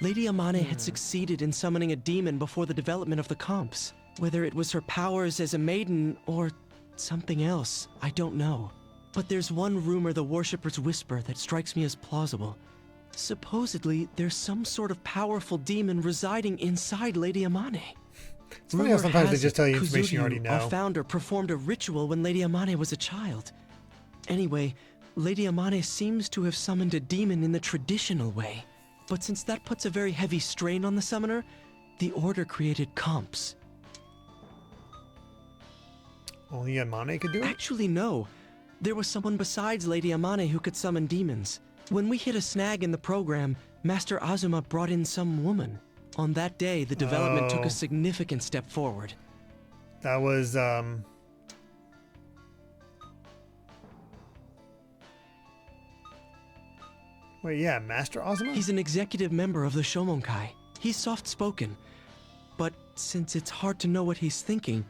Lady Amane had succeeded in summoning a demon before the development of the comps. Whether it was her powers as a maiden or something else, I don't know. But there's one rumor the worshippers whisper that strikes me as plausible. Supposedly, there's some sort of powerful demon residing inside Lady Amane. It's funny how Rumor sometimes they has just it tell you information you already Kuzuryu, know. Our founder performed a ritual when Lady Amane was a child. Anyway, Lady Amane seems to have summoned a demon in the traditional way. But since that puts a very heavy strain on the summoner, the Order created comps. Only Amane could do it? Actually, no. There was someone besides Lady Amane who could summon demons. When we hit a snag in the program, Master Azuma brought in some woman. On that day, the development took Oh. a significant step forward. That was, Wait, yeah, Master Azuma? He's an executive member of the Shomonkai. He's soft-spoken. But since it's hard to know what he's thinking,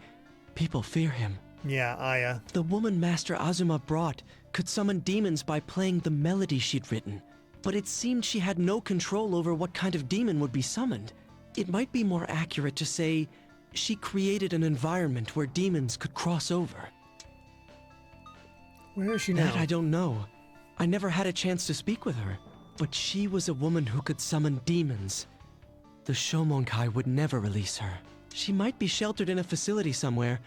people fear him. Yeah, Aya. The woman Master Azuma brought could summon demons by playing the melody she'd written. But it seemed she had no control over what kind of demon would be summoned. It might be more accurate to say she created an environment where demons could cross over. Where is she now? That I don't know. I never had a chance to speak with her. But she was a woman who could summon demons. The Shomonkai would never release her. She might be sheltered in a facility somewhere,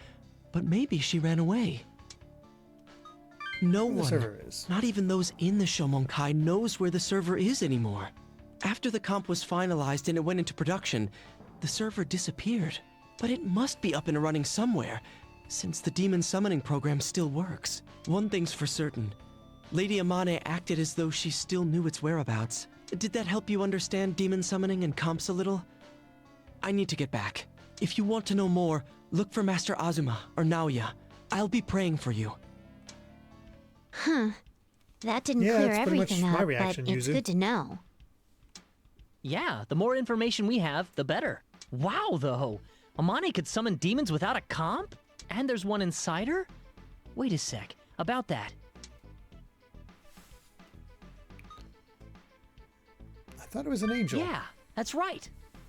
but maybe she ran away. No Where the one, server is. not even those in the Shomonkai, knows where the server is anymore. After the comp was finalized and it went into production, the server disappeared. But it must be up and running somewhere, since the demon summoning program still works. One thing's for certain. Lady Amane acted as though she still knew its whereabouts. Did that help you understand demon summoning and comps a little? I need to get back. If you want to know more, look for Master Azuma or Naoya. I'll be praying for you. Huh. That didn't Yeah, clear that's pretty much everything my up, reaction, but it's Yuzu. good to know. Yeah, the more information we have, the better. Wow, though. Amane could summon demons without a comp? And there's one inside her? Wait a sec. About that. I thought it was an angel. Yeah, that's right.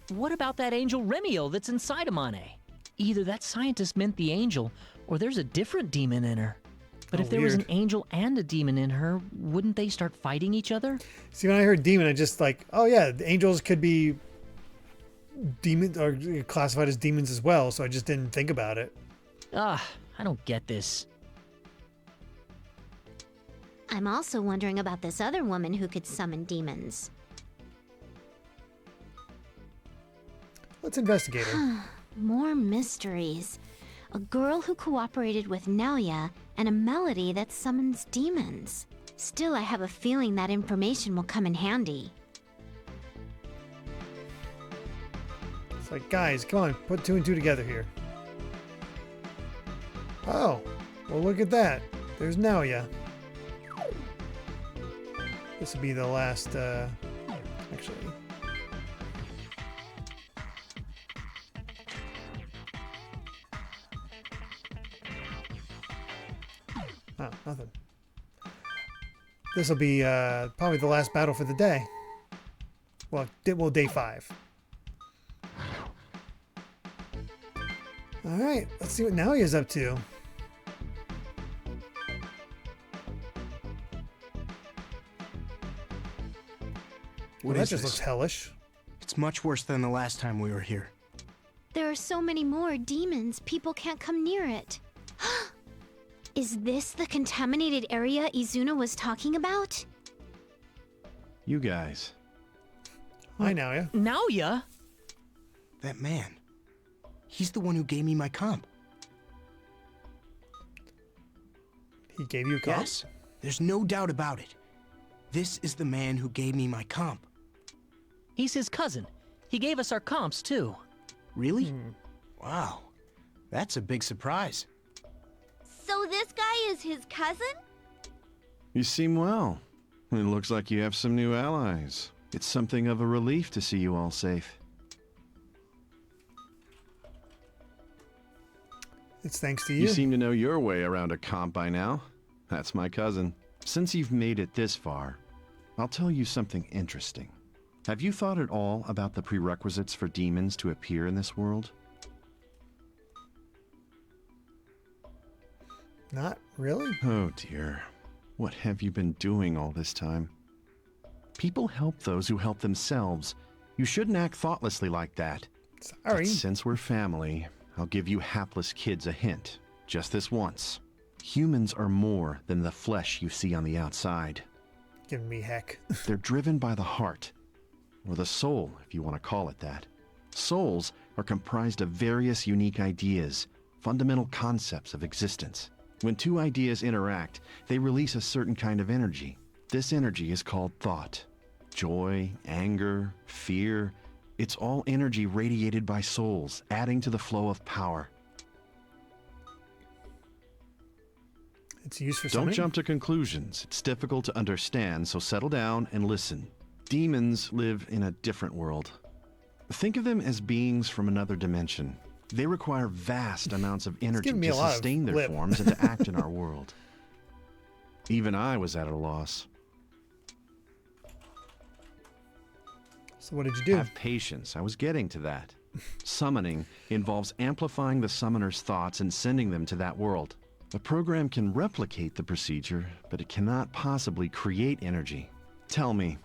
What about that angel Remio that's inside Amane? Either that scientist meant the angel, or there's a different demon in her. But Oh, if there was an weird. angel and a demon in her, wouldn't they start fighting each other? See, when I heard demon, I just like, oh yeah, the angels could be demon or classified as demons as well, so I just didn't think about it. I don't get this. I'm also wondering about this other woman who could summon demons. Let's investigate her. More mysteries. A girl who cooperated with Naoya, and a melody that summons demons. Still, I have a feeling that information will come in handy. It's like, guys, come on, put two and two together here. Oh, well, look at that. There's Naoya. This will be the last, actually. Oh, nothing. This will be probably the last battle for the day. Well, day 5. All right, let's see what Naoya's up to. Well, that just looks hellish. It's much worse than the last time we were here. There are so many more demons, people can't come near it. Is this the contaminated area Izuna was talking about? You guys. Hi, Naoya. Naoya? That man. He's the one who gave me my comp. He gave you a comp? Yes, there's no doubt about it. This is the man who gave me my comp. He's his cousin. He gave us our comps, too. Really? Wow. That's a big surprise. So this guy is his cousin? You seem well. It looks like you have some new allies. It's something of a relief to see you all safe. It's thanks to you. You seem to know your way around a comp by now. That's my cousin. Since you've made it this far, I'll tell you something interesting. Have you thought at all about the prerequisites for demons to appear in this world? Not really? Oh dear. What have you been doing all this time? People help those who help themselves. You shouldn't act thoughtlessly like that. Sorry. But since we're family, I'll give you hapless kids a hint. Just this once. Humans are more than the flesh you see on the outside. Giving me heck. They're driven by the heart, or the soul, if you want to call it that. Souls are comprised of various unique ideas, fundamental concepts of existence. When two ideas interact, they release a certain kind of energy. This energy is called thought. Joy, anger, fear, it's all energy radiated by souls, adding to the flow of power. It's used for Don't summoning? jump to conclusions. It's difficult to understand, so settle down and listen. Demons live in a different world. Think of them as beings from another dimension. They require vast amounts of energy giving me to a lot of sustain their lip. forms and to act in our world. Even I was at a loss. So what did you do? Have patience. I was getting to that. Summoning involves amplifying the summoner's thoughts and sending them to that world. The program can replicate the procedure, but it cannot possibly create energy. Tell me,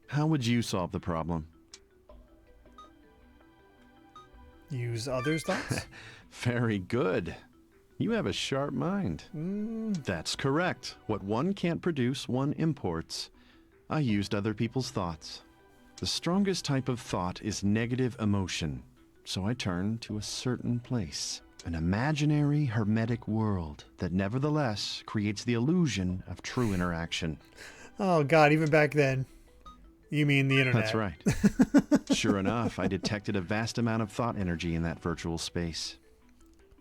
how would you solve the problem? Use others' thoughts? Very good. You have a sharp mind. Mm. That's correct. What one can't produce, one imports. I used other people's thoughts. The strongest type of thought is negative emotion, so I turned to a certain place. An imaginary, hermetic world that nevertheless creates the illusion of true interaction. Oh god, even back then. You mean the internet. That's right. Sure enough, I detected a vast amount of thought energy in that virtual space.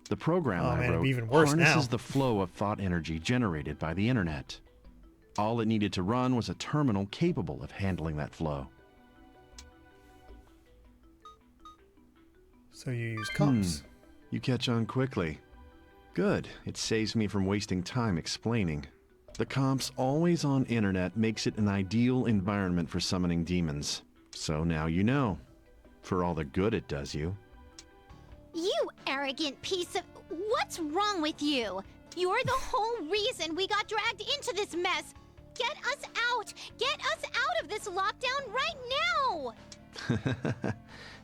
The program I it'd wrote be even worse harnesses now. the flow of thought energy generated by the internet. All it needed to run was a terminal capable of handling that flow. So you use comps. You catch on quickly. Good. It saves me from wasting time explaining. The comp's always-on internet makes it an ideal environment for summoning demons. So now you know. For all the good it does you. You arrogant piece of... What's wrong with you? You're the whole reason we got dragged into this mess. Get us out! Get us out of this lockdown right now!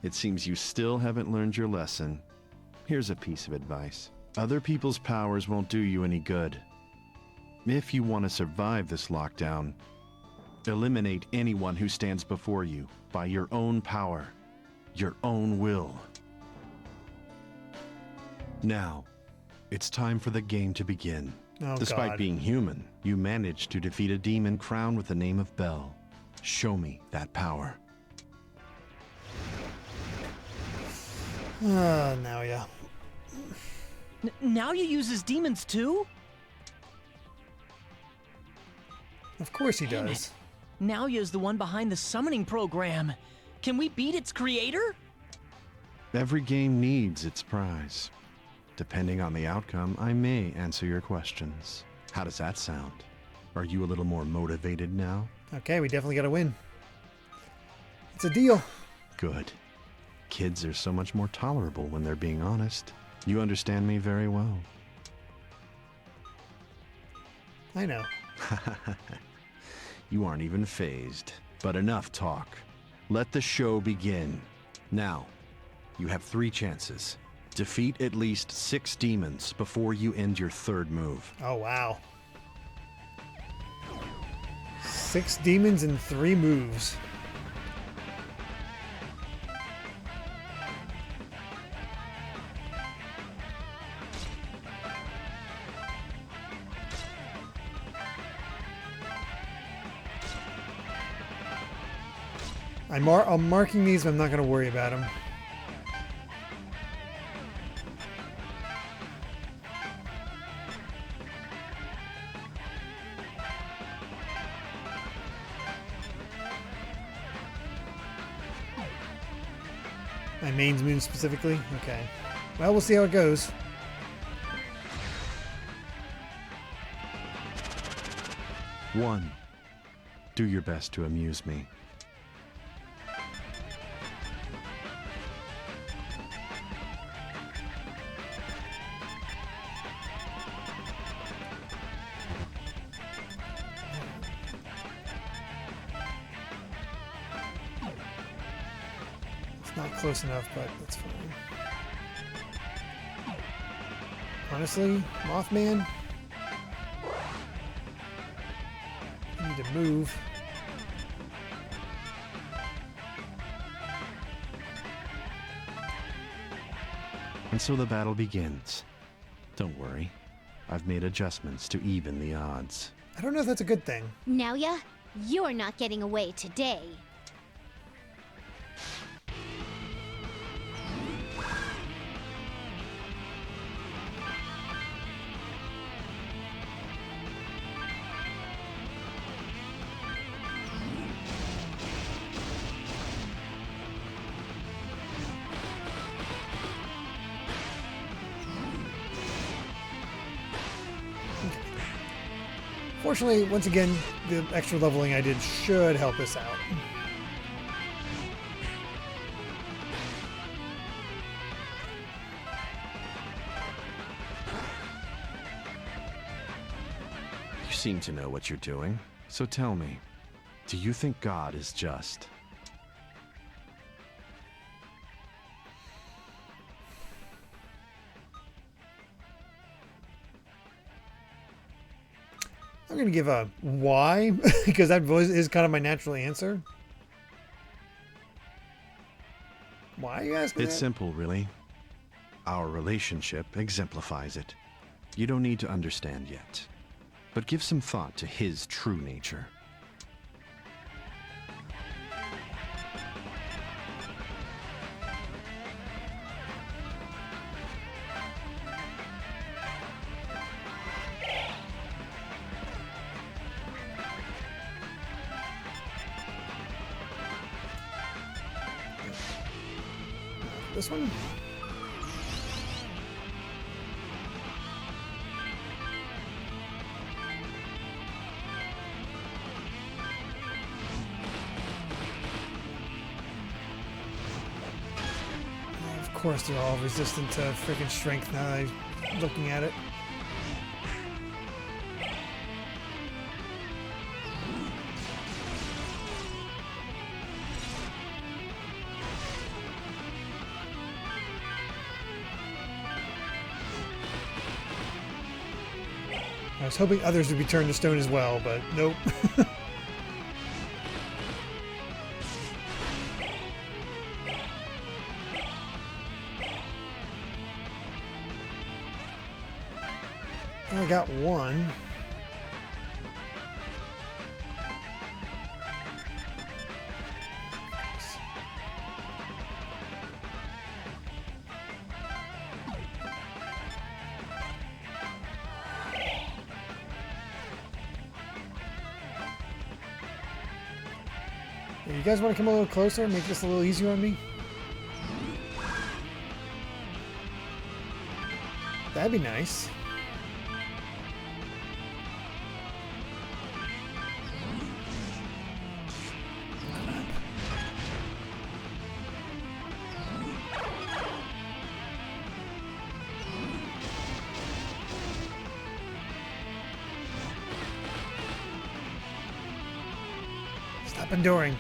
It seems you still haven't learned your lesson. Here's a piece of advice. Other people's powers won't do you any good. If you want to survive this lockdown, eliminate anyone who stands before you by your own power, your own will. Now, it's time for the game to begin. Oh, Despite God. being human, you managed to defeat a demon crowned with the name of Bell. Show me that power. Now yeah. Now you use his demons too? Of course he Damn does. it. Naoya's the one behind the summoning program. Can we beat its creator? Every game needs its prize. Depending on the outcome, I may answer your questions. How does that sound? Are you a little more motivated now? Okay, we definitely gotta win. It's a deal. Good. Kids are so much more tolerable when they're being honest. You understand me very well. I know. You aren't even phased. But enough talk. Let the show begin. Now, you have 3 chances. Defeat at least 6 demons before you end your 3rd move. Oh wow. 6 demons in 3 moves. I'm marking these, but I'm not going to worry about them. My main's moon specifically? Okay. Well, we'll see how it goes. One. Do your best to amuse me. It's not close enough, but that's fine. Honestly, Mothman, I need to move. And so the battle begins. Don't worry. I've made adjustments to even the odds. I don't know if that's a good thing. Naoya, you're not getting away today. Fortunately, once again, the extra leveling I did should help us out. You seem to know what you're doing. So tell me, do you think God is just? I'm going to give a why, because that is kind of my natural answer. Why are you asking It's that? simple, really. Our relationship exemplifies it. You don't need to understand yet, but give some thought to his true nature. This one? Of course they're all resistant to freaking strength now that I'm looking at it. I was hoping others would be turned to stone as well, but nope. I got one. You guys want to come a little closer and make this a little easier on me? That'd be nice. Stop enduring.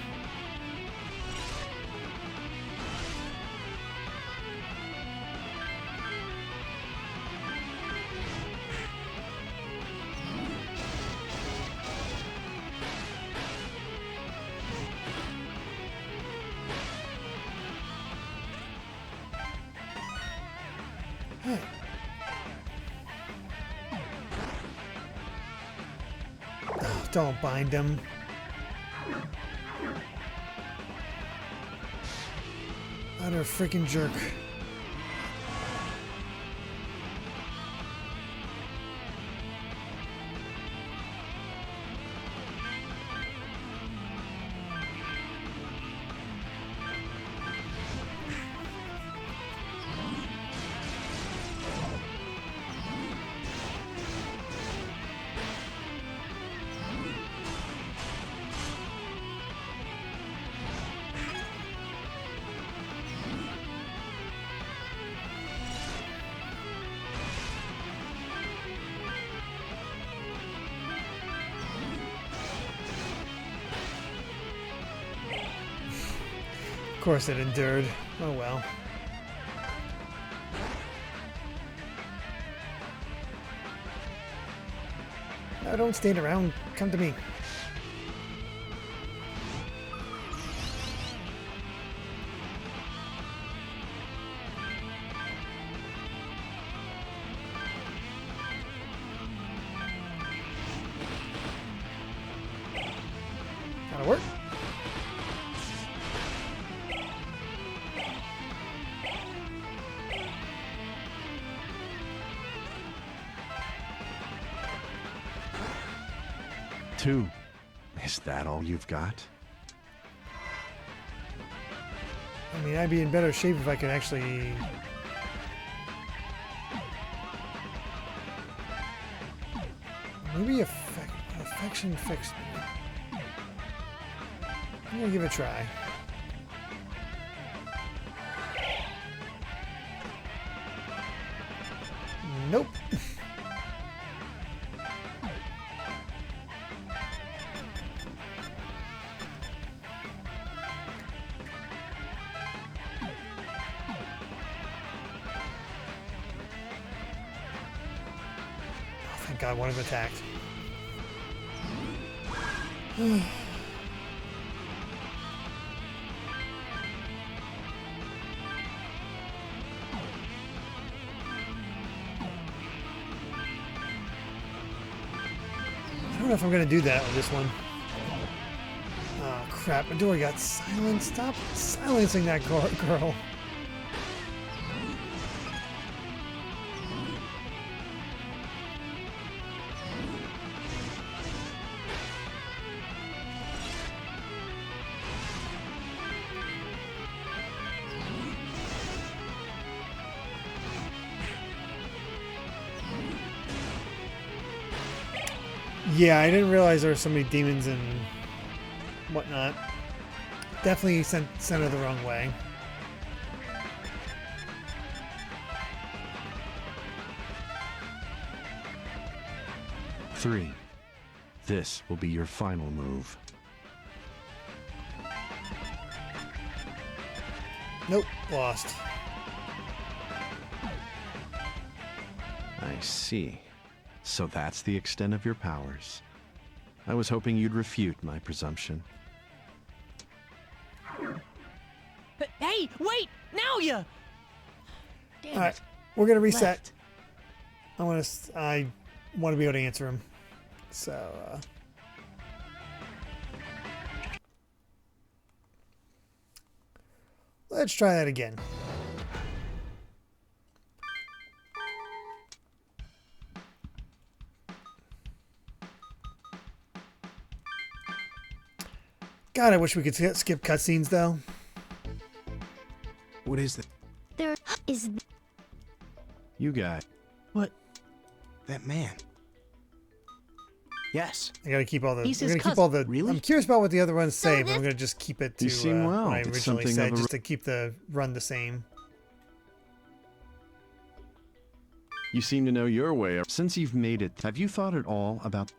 Oh, don't bind him. Utter freaking jerk. Of course it endured. Oh well. No, don't stand around. Come to me. That'll work. Two. Is that all you've got? I mean, I'd be in better shape if I could actually... Maybe effect... Infection fixed me. I'm gonna give it a try. Nope. Thank God, one of them attacked. I don't know if I'm gonna do that with this one. Oh crap, my door got silenced. Stop silencing that girl. Yeah, I didn't realize there were so many demons and whatnot. Definitely sent her the wrong way. Three. This will be your final move. Nope, lost. I see. So that's the extent of your powers. I was hoping you'd refute my presumption. Hey, wait! Now ya! Damn Alright, it. we're gonna reset. Left. I want to be able to answer him. So, let's try that again. God, I wish we could skip cutscenes, though. What is that? There is... You got What? That man. Yes. I gotta keep all the. He's I'm his gonna keep all the. Really? I'm curious about what the other ones say, So but I'm this- gonna just keep it to You seem well. what I It's originally something said, of a- just to keep the run the same. You seem to know your way. Since you've made it, have you thought at all about...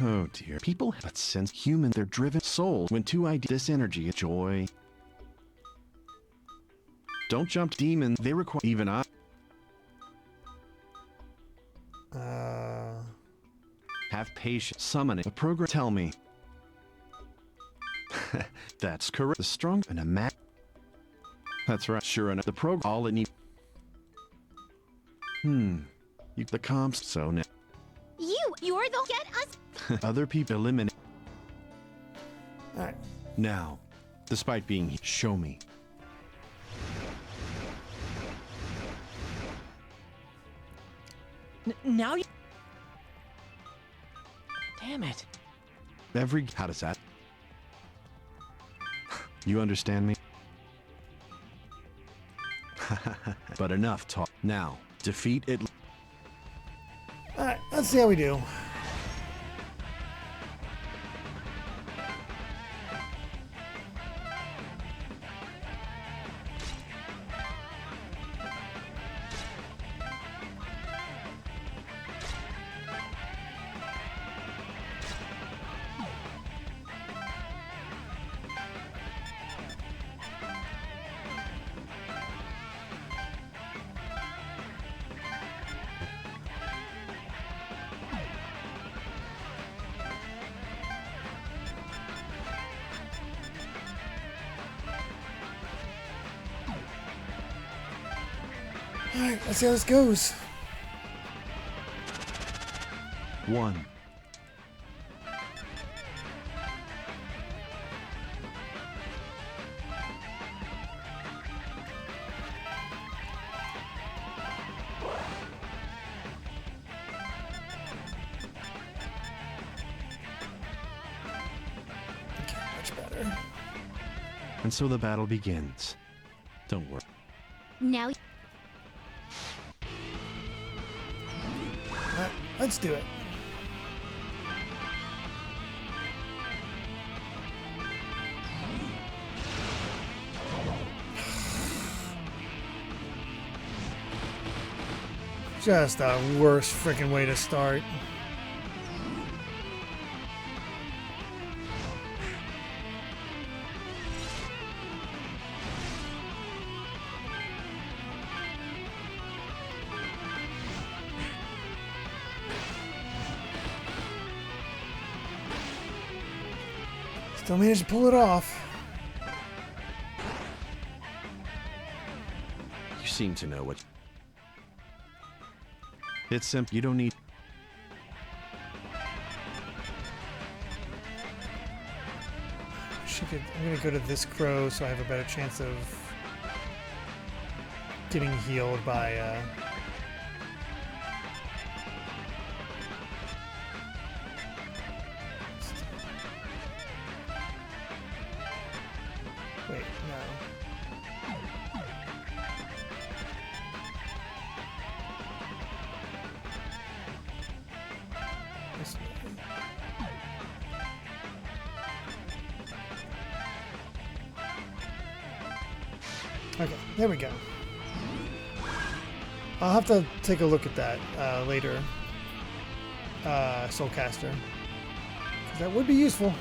Oh dear. People but sense human, they're driven souls. When two ideas, this energy, joy. Don't jump demons. They require even I. Have patience. Summon it. The program. Tell me. That's correct. The strong and a mat. That's right. Sure enough. The program. All it needs. You the comps. So now. You're the... Get us... Other people eliminate. All right. Now, despite being here, show me. Now you... Damn it. How does that? You understand me? But enough talk. Now, defeat it. All right. Let's see how we do. Alright, let's see how this goes. 1. Okay, much better. And so the battle begins. Don't worry. Now... Alright, let's do it. Just a worst freaking way to start. Still managed to pull it off. You seem to know what... It's simple. You don't need... I'm gonna go to this crow so I have a better chance of getting healed by wait, no. This way. Okay, there we go. I'll have to take a look at that later, Soulcaster, because that would be useful.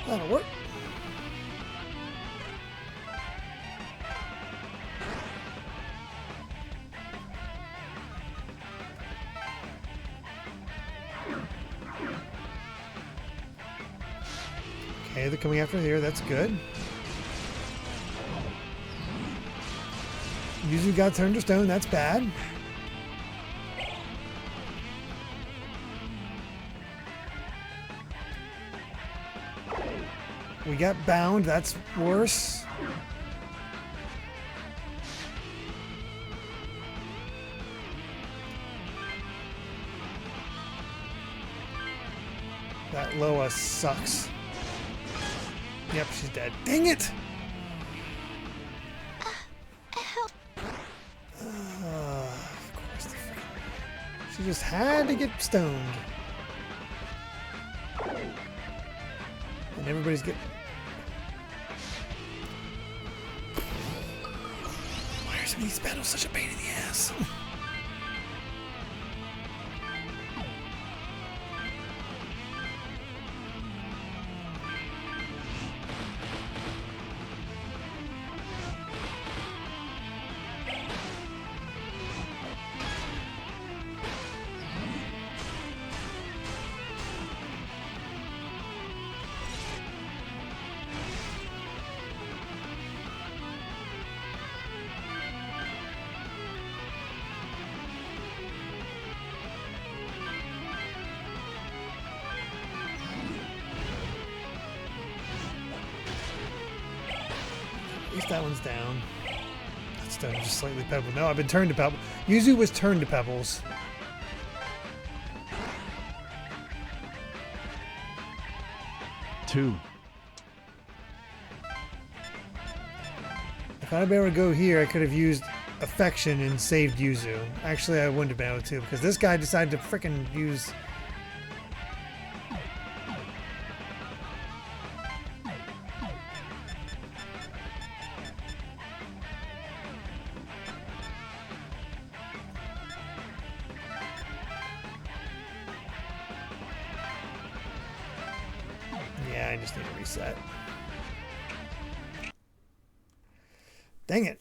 That'll work. Okay, they're coming after here. That's good. Usually got turned to stone. That's bad. We got bound. That's worse. That Loa sucks. Yep, she's dead. Dang it! Of course, she just had to get stoned. And everybody's getting... Why are some of these battles such a pain in the ass? At least that one's down. That's done just slightly pebble. No, I've been turned to pebble. Yuzu was turned to pebbles. Two. If I'd been able to go here, I could have used affection and saved Yuzu. Actually, I wouldn't have been able to because this guy decided to frickin' use... Yeah, I just need to reset. Dang it.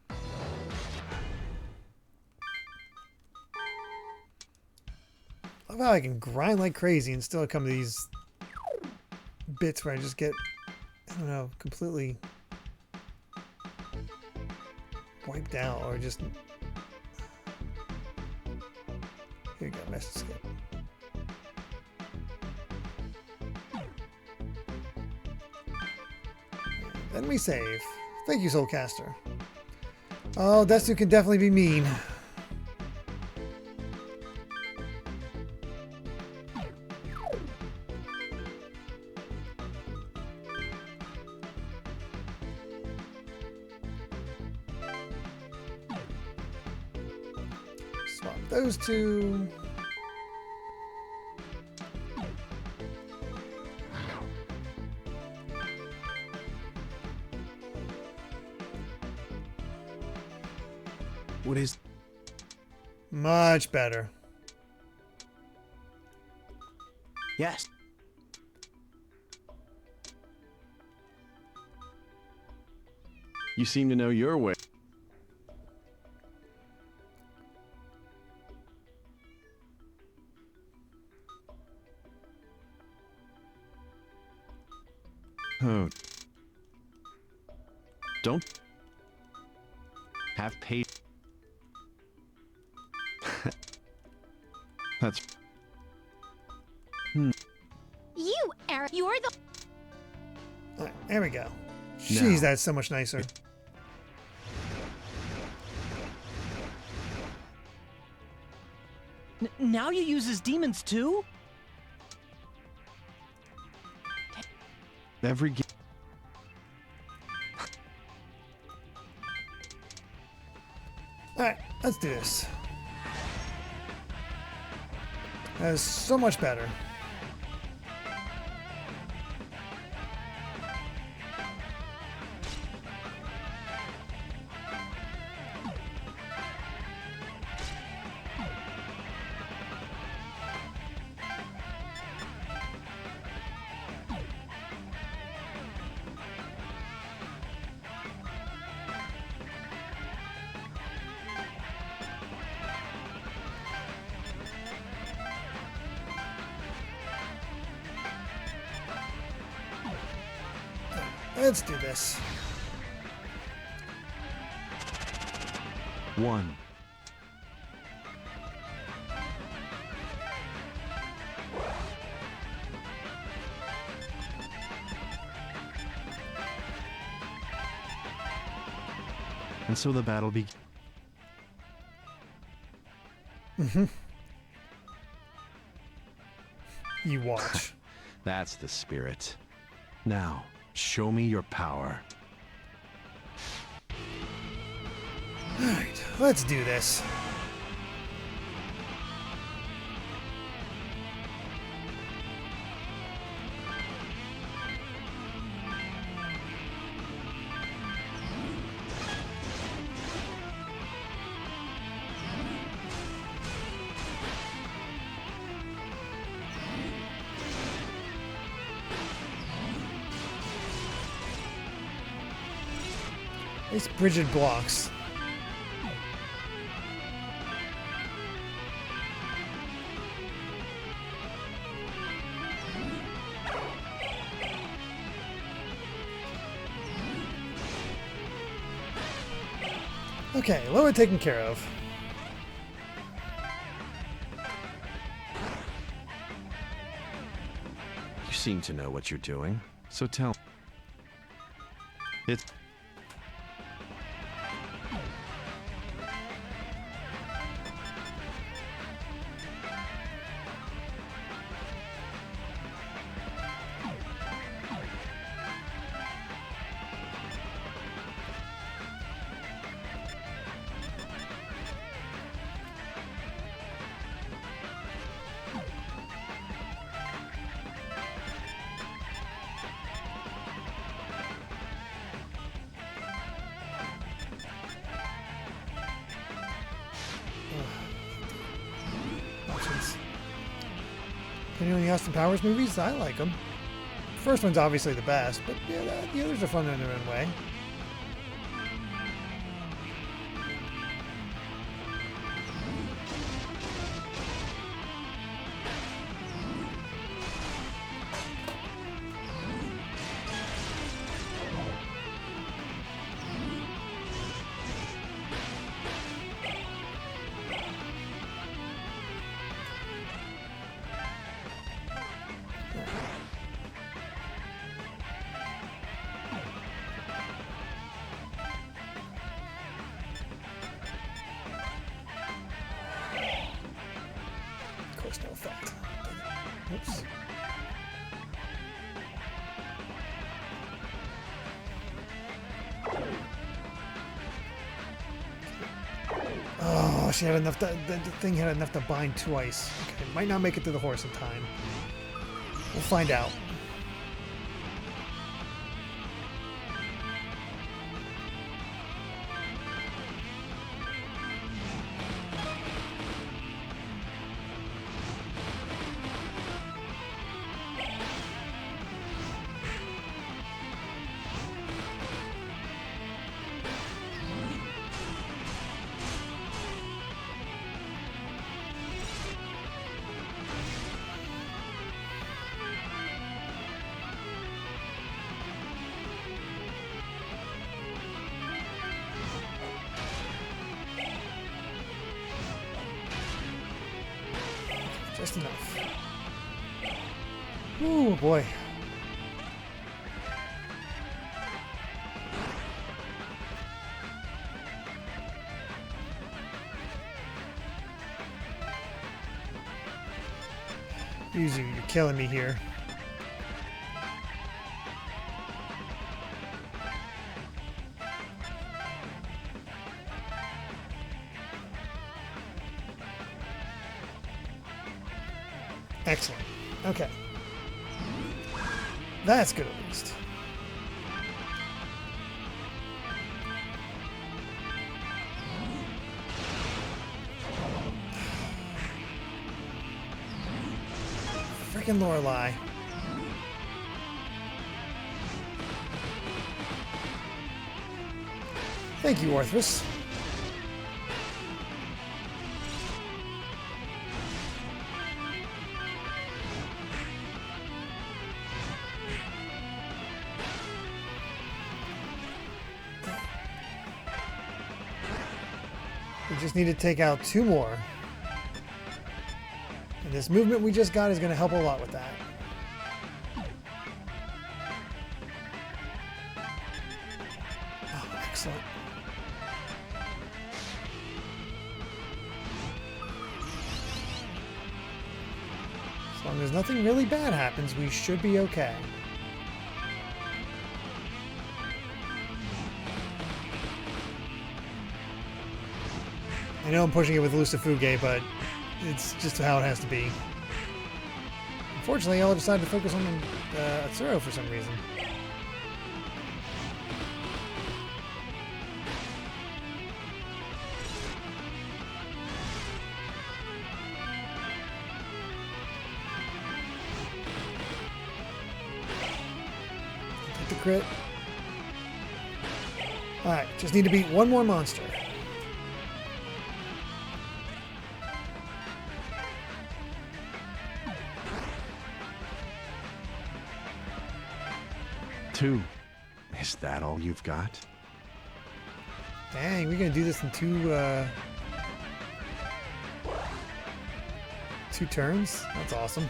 I love how I can grind like crazy and still come to these bits where I just get, I don't know, completely wiped out or just... Here you go, message skip. Then we save. Thank you, Soulcaster. Oh, Desu can definitely be mean. those two. What is... Much better. Yes. You seem to know your way. Oh. Don't have paid. That's... You, Eric, you're the... All right, there we go. Jeez, that's so much nicer. Now you use his demons too? Every... Alright, let's do this. That is so much better. Let's do this. 1. And so the battle begins. You watch. That's the spirit. Now, show me your power. Alright, let's do this. These Bridget blocks. Okay, Loa taken care of. You seem to know what you're doing, so tell me. It's... Any of the Austin Powers movies? I like them. First one's obviously the best, but yeah, the others are fun in their own way. No effect. Oops. Oh, she had enough. The thing had enough to bind twice. Okay, might not make it to the horse in time. We'll find out. Just enough. Ooh, boy. Yuzu, you're killing me here. Excellent. Okay. That's good at least. Freaking Lorelei. Thank you, Orthrus. We just need to take out 2 more. And this movement we just got is going to help a lot with that. Oh, excellent. As long as nothing really bad happens, we should be okay. I know I'm pushing it with Lucifuge, but it's just how it has to be. Unfortunately, I'll decide to focus on Atsuro for some reason. Take the crit. Alright, just need to beat 1 more monster. Two. Is that all you've got? Dang, we're gonna do this in 2 turns? That's awesome.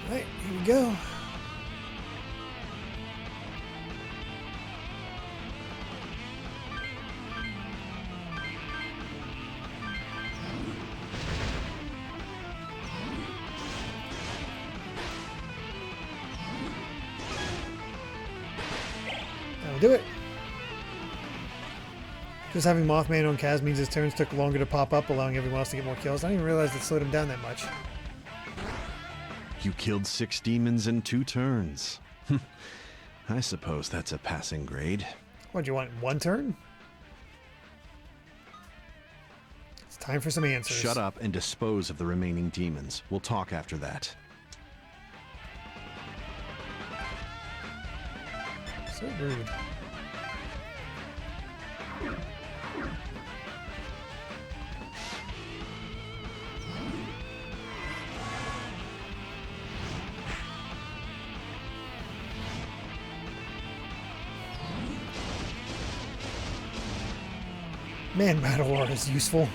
Alright, here we go. That'll do it. Just having Mothman on Kaz means his turns took longer to pop up, allowing everyone else to get more kills. I didn't even realize it slowed him down that much. You killed 6 demons in 2 turns. I suppose that's a passing grade. What, do you want 1 turn? It's time for some answers. Shut up and dispose of the remaining demons. We'll talk after that. So rude. Man, Battle Aura is useful.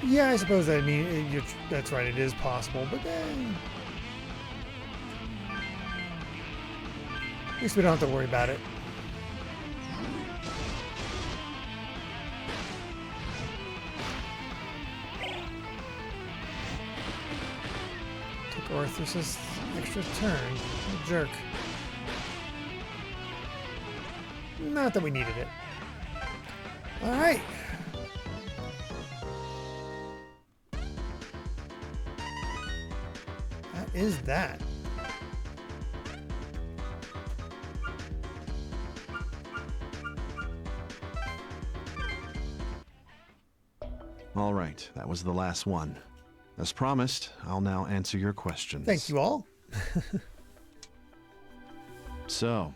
Yeah, I suppose that, I mean, that's right, it is possible, but at least we don't have to worry about it. Took Orthus's extra turn. What a jerk. Not that we needed it. Alright. That is that. All right, that was the last one. As promised, I'll now answer your questions. Thank you all. So,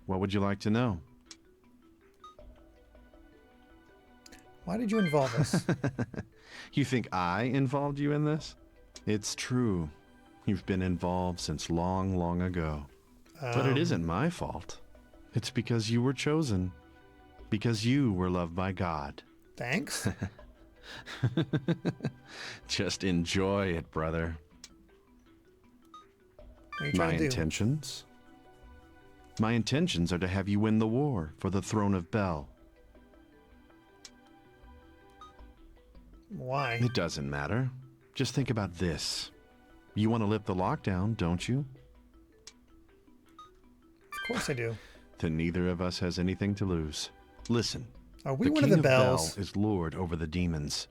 what would you like to know? Why did you involve us? You think I involved you in this? It's true. You've been involved since long, long ago. But it isn't my fault. It's because you were chosen. Because you were loved by God. Thanks. Just enjoy it, brother. What are you My trying to do? intentions? My intentions are to have you win the war for the throne of Bel. Why? It doesn't matter. Just think about this. You want to lift the lockdown, don't you? Of course I do. Then neither of us has anything to lose. Listen. Are we the one of King the bells? Bel is lord over the demons.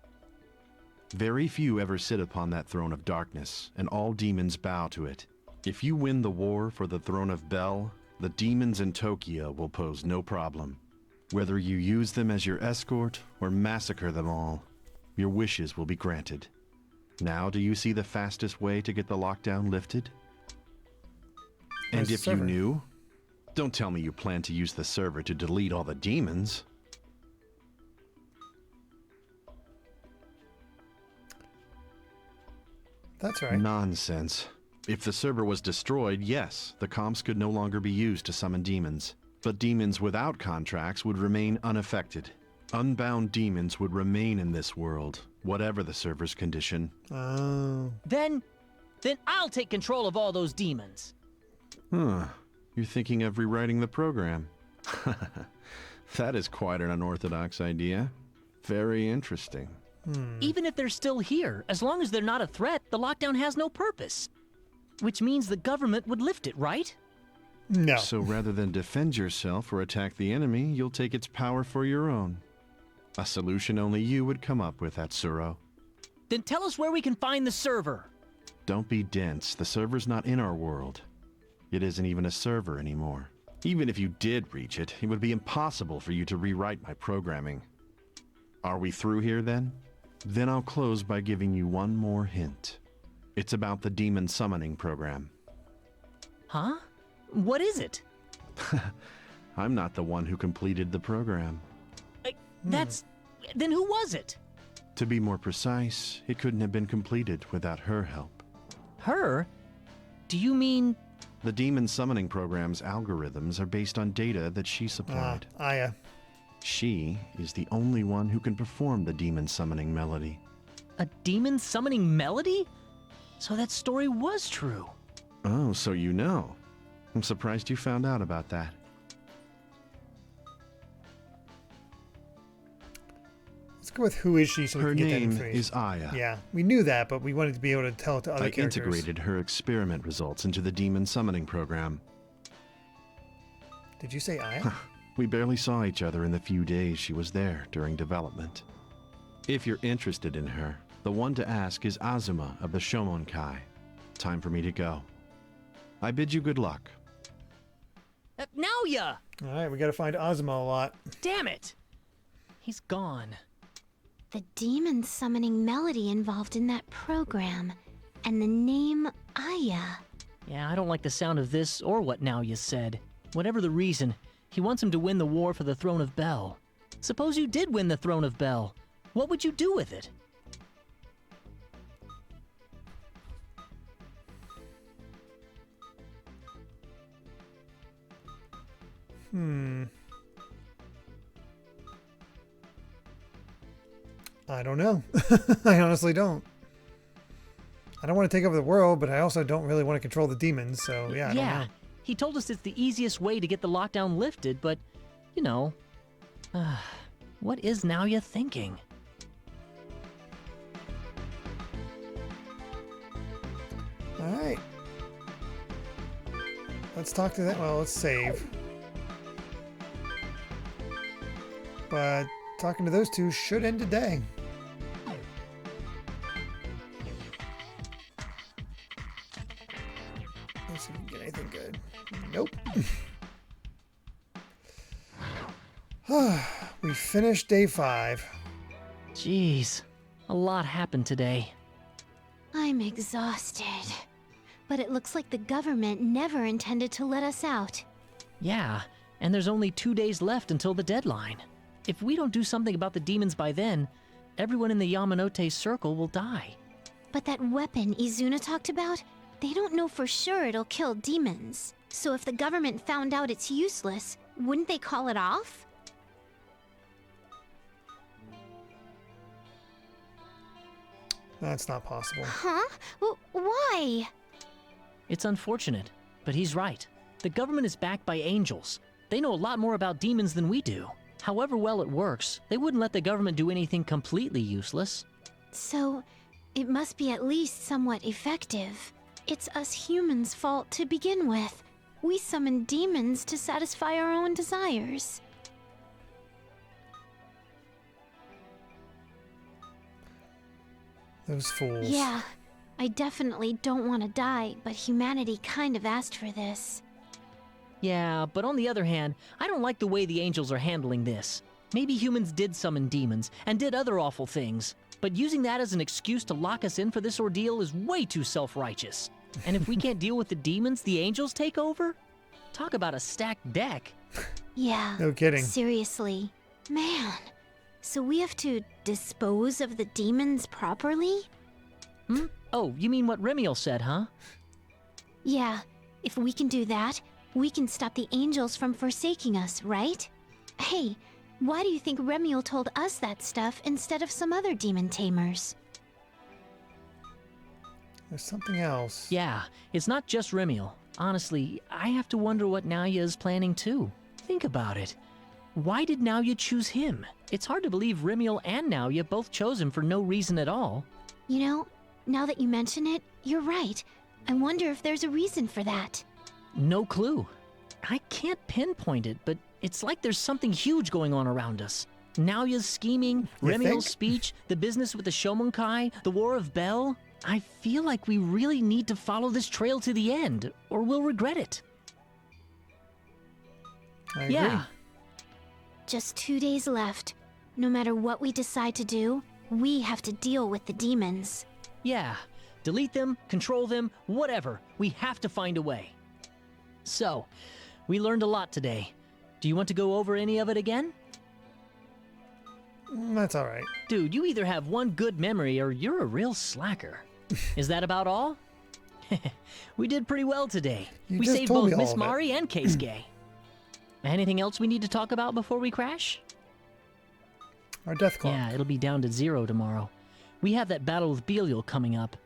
Very few ever sit upon that throne of darkness, and all demons bow to it. If you win the war for the throne of Bel, the demons in Tokyo will pose no problem. Whether you use them as your escort or massacre them all, your wishes will be granted. Now, do you see the fastest way to get the lockdown lifted? And if you knew, don't tell me you plan to use the server to delete all the demons. That's right. Nonsense. If the server was destroyed, yes, the comps could no longer be used to summon demons. But demons without contracts would remain unaffected. Unbound demons would remain in this world, whatever the server's condition. Oh. Then I'll take control of all those demons. Huh. You're thinking of rewriting the program. That is quite an unorthodox idea. Very interesting. Even if they're still here, as long as they're not a threat, the lockdown has no purpose. Which means the government would lift it, right? No. So rather than defend yourself or attack the enemy, you'll take its power for your own. A solution only you would come up with, Atsuro. Then tell us where we can find the server. Don't be dense. The server's not in our world. It isn't even a server anymore. Even if you did reach it, it would be impossible for you to rewrite my programming. Are we through here then? Then I'll close by giving you one more hint. It's about the demon summoning program. Huh? What is it? I'm not the one who completed the program. Then who was it? To be more precise, it couldn't have been completed without her help. Her? Do you mean... The demon summoning program's algorithms are based on data that she supplied. Aya. She is the only one who can perform the demon summoning melody. A demon summoning melody? So that story was true. Oh, so you know. I'm surprised you found out about that. Let's go with who is she so we Her can get that name information. is Aya. Yeah, we knew that, but we wanted to be able to tell it to other I characters. integrated her experiment results into the demon summoning program. Did you say Aya? We barely saw each other in the few days she was there during development. If you're interested in her, the one to ask is Azuma of the Shomonkai. Time for me to go. I bid you good luck. Naoya! Alright, we gotta find Azuma a lot. Damn it! He's gone. The demon summoning melody involved in that program, and the name Aya. Yeah, I don't like the sound of this or what Naoya said. Whatever the reason, he wants him to win the war for the throne of Bel. Suppose you did win the throne of Bel. What would you do with it? I don't know. I honestly don't. I don't want to take over the world, but I also don't really want to control the demons, so yeah, I don't know. He told us it's the easiest way to get the lockdown lifted, but, you know, what is Naoya thinking? Alright. Let's talk to that. Well, let's save. But talking to those two should end today. Let's see if we can get anything good. Nope. We finished day 5. Jeez, a lot happened today. I'm exhausted. But it looks like the government never intended to let us out. Yeah, and there's only 2 days left until the deadline. If we don't do something about the demons by then, everyone in the Yamanote circle will die. But that weapon Izuna talked about, they don't know for sure it'll kill demons. So if the government found out it's useless, wouldn't they call it off? That's not possible. Huh? Why? It's unfortunate, but he's right. The government is backed by angels. They know a lot more about demons than we do. However well it works, they wouldn't let the government do anything completely useless. So, it must be at least somewhat effective. It's us humans' fault to begin with. We summon demons to satisfy our own desires. Those fools. Yeah, I definitely don't want to die, but humanity kind of asked for this. Yeah, but on the other hand, I don't like the way the angels are handling this. Maybe humans did summon demons and did other awful things, but using that as an excuse to lock us in for this ordeal is way too self-righteous. And if we can't deal with the demons, the angels take over? Talk about a stacked deck. Yeah. No kidding. Seriously. Man. So we have to dispose of the demons properly? Hmm? Oh, you mean what Remiel said, huh? Yeah. If we can do that, we can stop the angels from forsaking us, right? Hey, why do you think Remiel told us that stuff instead of some other demon tamers? There's something else. Yeah, it's not just Remiel. Honestly, I have to wonder what Naoya is planning too. Think about it. Why did Naoya choose him? It's hard to believe Remiel and Naoya both chose him for no reason at all. You know, now that you mention it, you're right. I wonder if there's a reason for that. No clue. I can't pinpoint it, but it's like there's something huge going on around us. Naoya's scheming, Remiel's speech, the business with the Shomonkai, the War of Bel. I feel like we really need to follow this trail to the end, or we'll regret it. I agree. Yeah. Just 2 days left. No matter what we decide to do, we have to deal with the demons. Yeah. Delete them, control them, whatever. We have to find a way. So, we learned a lot today. Do you want to go over any of it again? That's all right. Dude, you either have one good memory or you're a real slacker. Is that about all? We did pretty well today. You We just saved told me both all Miss of it. Mari and Keisuke. Anything else we need to talk about before we crash? Our death clock. Yeah, it'll be down to 0 tomorrow. We have that battle with Belial coming up.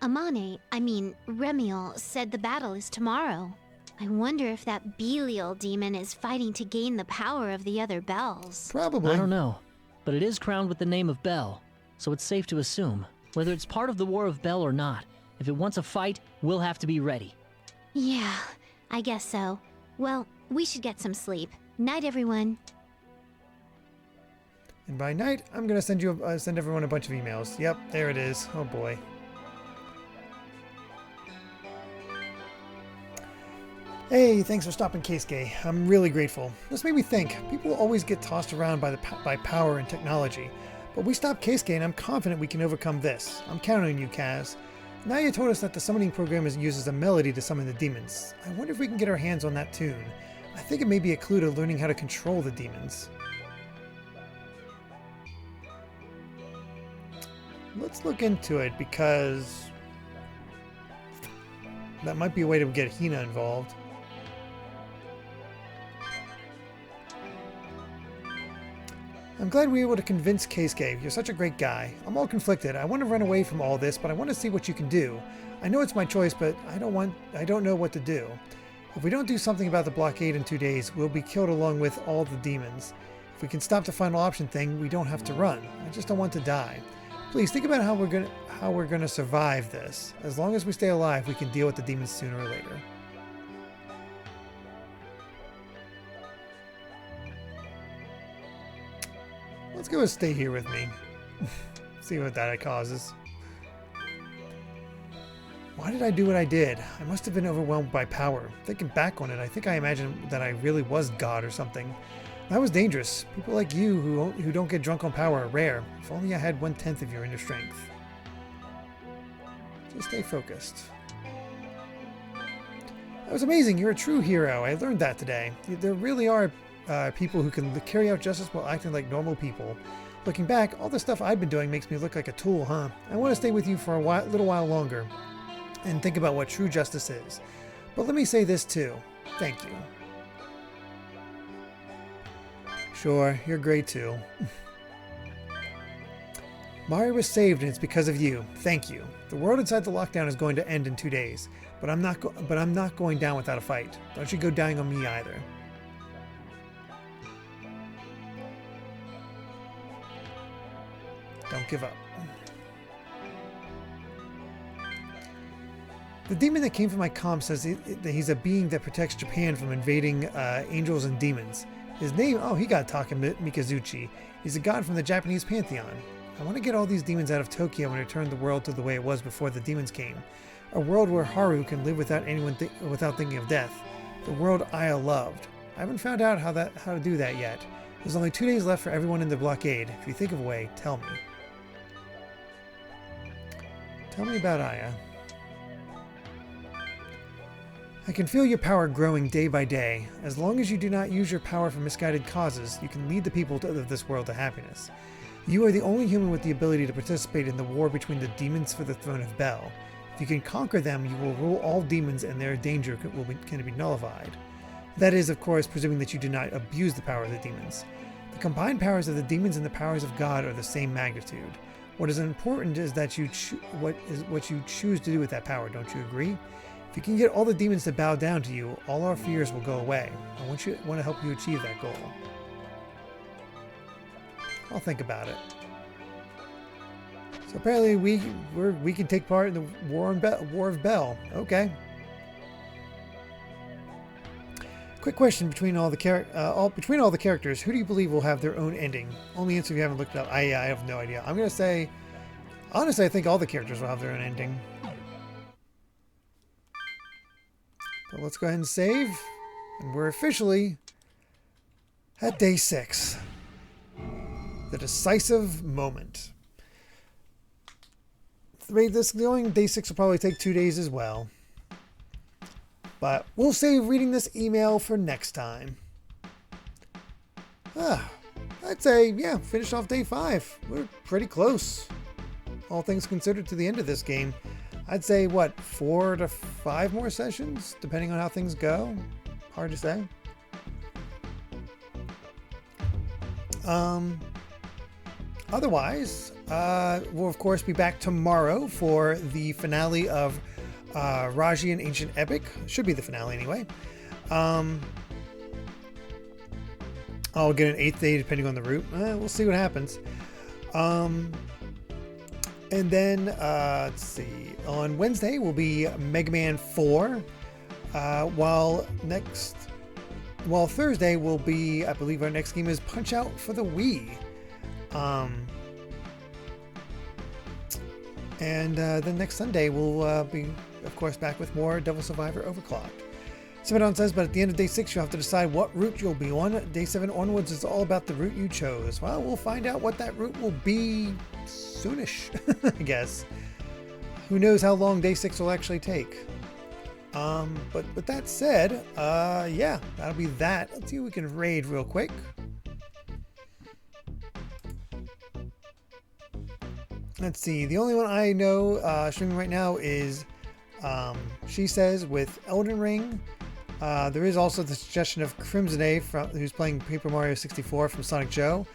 Remiel said the battle is tomorrow. I wonder if that Belial demon is fighting to gain the power of the other bells. Probably. I don't know, but it is crowned with the name of Bel, so it's safe to assume. Whether it's part of the War of Bel or not, if it wants a fight, we'll have to be ready. Yeah, I guess so. Well, we should get some sleep. Night, everyone. And by night, I'm gonna send everyone a bunch of emails. Yep, there it is. Oh boy. Hey, thanks for stopping, Keisuke. I'm really grateful. This made me think. People always get tossed around by power and technology, but we stopped Keisuke, and I'm confident we can overcome this. I'm counting on you, Kaz. Now you told us that the summoning program uses a melody to summon the demons. I wonder if we can get our hands on that tune. I think it may be a clue to learning how to control the demons. Let's look into it, because that might be a way to get Hina involved. I'm glad we were able to convince Keisuke. You're such a great guy. I'm all conflicted. I want to run away from all this, but I want to see what you can do. I know it's my choice, but I don't know what to do. If we don't do something about the blockade in 2 days, we'll be killed along with all the demons. If we can stop the final option thing, we don't have to run. I just don't want to die. Please think about how we're gonna survive this. As long as we stay alive, we can deal with the demons sooner or later. Let's go and stay here with me. See what that causes. Why did I do what I did? I must have been overwhelmed by power. Thinking back on it, I think I imagined that I really was God or something. That was dangerous. People like you who don't get drunk on power are rare. If only I had 1/10 of your inner strength. Just stay focused. That was amazing. You're a true hero. I learned that today. There really are people who can carry out justice while acting like normal people. Looking back, all the stuff I've been doing makes me look like a tool, huh? I want to stay with you for a little while longer and think about what true justice is. But let me say this too. Thank you. Sure, you're great too. Mari was saved and it's because of you. Thank you. The world inside the lockdown is going to end in 2 days, but I'm not going down without a fight. Don't you go dying on me either. Don't give up. The demon that came from my comm says that he's a being that protects Japan from invading angels and demons. His name, oh, he got Taka Mikazuchi. He's a god from the Japanese pantheon. I want to get all these demons out of Tokyo and return the world to the way it was before the demons came. A world where Haru can live without anyone without thinking of death. The world Aya loved. I haven't found out how to do that yet. There's only 2 days left for everyone in the blockade. If you think of a way, tell me. Tell me about Aya. I can feel your power growing day by day. As long as you do not use your power for misguided causes, you can lead the people of this world to happiness. You are the only human with the ability to participate in the war between the demons for the throne of Bel. If you can conquer them, you will rule all demons and their danger can be nullified. That is, of course, presuming that you do not abuse the power of the demons. The combined powers of the demons and the powers of God are the same magnitude. What is important is that what you choose to do with that power, don't you agree? If you can get all the demons to bow down to you, all our fears will go away. I want to help you achieve that goal. I'll think about it. So apparently we can take part in the War of Bel. Okay. Quick question between all the characters, who do you believe will have their own ending? Only answer if you haven't looked it up. I have no idea. I'm gonna say, honestly, I think all the characters will have their own ending. But let's go ahead and save, and we're officially at day 6. The decisive moment. Day 6 will probably take 2 days as well. But we'll save reading this email for next time. I'd say, yeah, finish off day 5. We're pretty close, all things considered, to the end of this game. I'd say, what, 4 to 5 more sessions, depending on how things go? Hard to say. Otherwise, we'll of course be back tomorrow for the finale of Raji and Ancient Epic. Should be the finale anyway. I'll get an 8th day depending on the route. We'll see what happens. And then, let's see, on Wednesday will be Mega Man 4, while Thursday will be, I believe our next game is Punch Out for the Wii. And then next Sunday we'll be, of course, back with more Devil Survivor Overclocked. Simodon says, but at the end of day 6, you'll have to decide what route you'll be on. Day 7 onwards is all about the route you chose. Well, we'll find out what that route will be soonish, I guess. Who knows how long day 6 will actually take. But with that said, yeah, that'll be that. Let's see if we can raid real quick. Let's see, the only one I know streaming right now is She Says with Elden Ring, There is also the suggestion of Crimson A, who's playing Paper Mario 64 from Sonic Joe,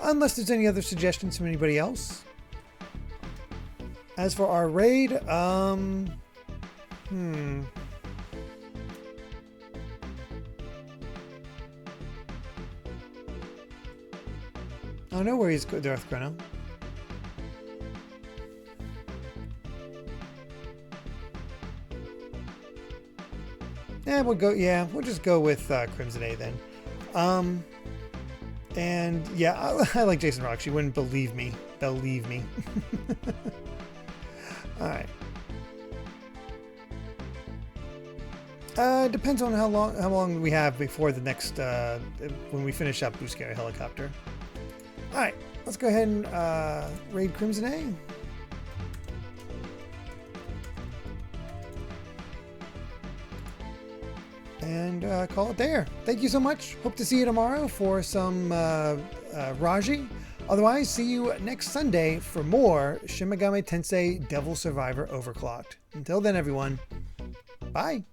unless there's any other suggestions from anybody else. As for our raid, I don't know where he's Darth Chrono. Yeah, we'll just go with Crimson A then. And yeah, I like Jason Rock. She wouldn't believe me. Believe me. All right. Depends on how long we have before the next when we finish up Blue Scary Helicopter. All right, let's go ahead and raid Crimson A. And call it there. Thank you so much. Hope to see you tomorrow for some Raji. Otherwise, see you next Sunday for more Shin Megami Tensei Devil Survivor Overclocked. Until then, everyone, bye.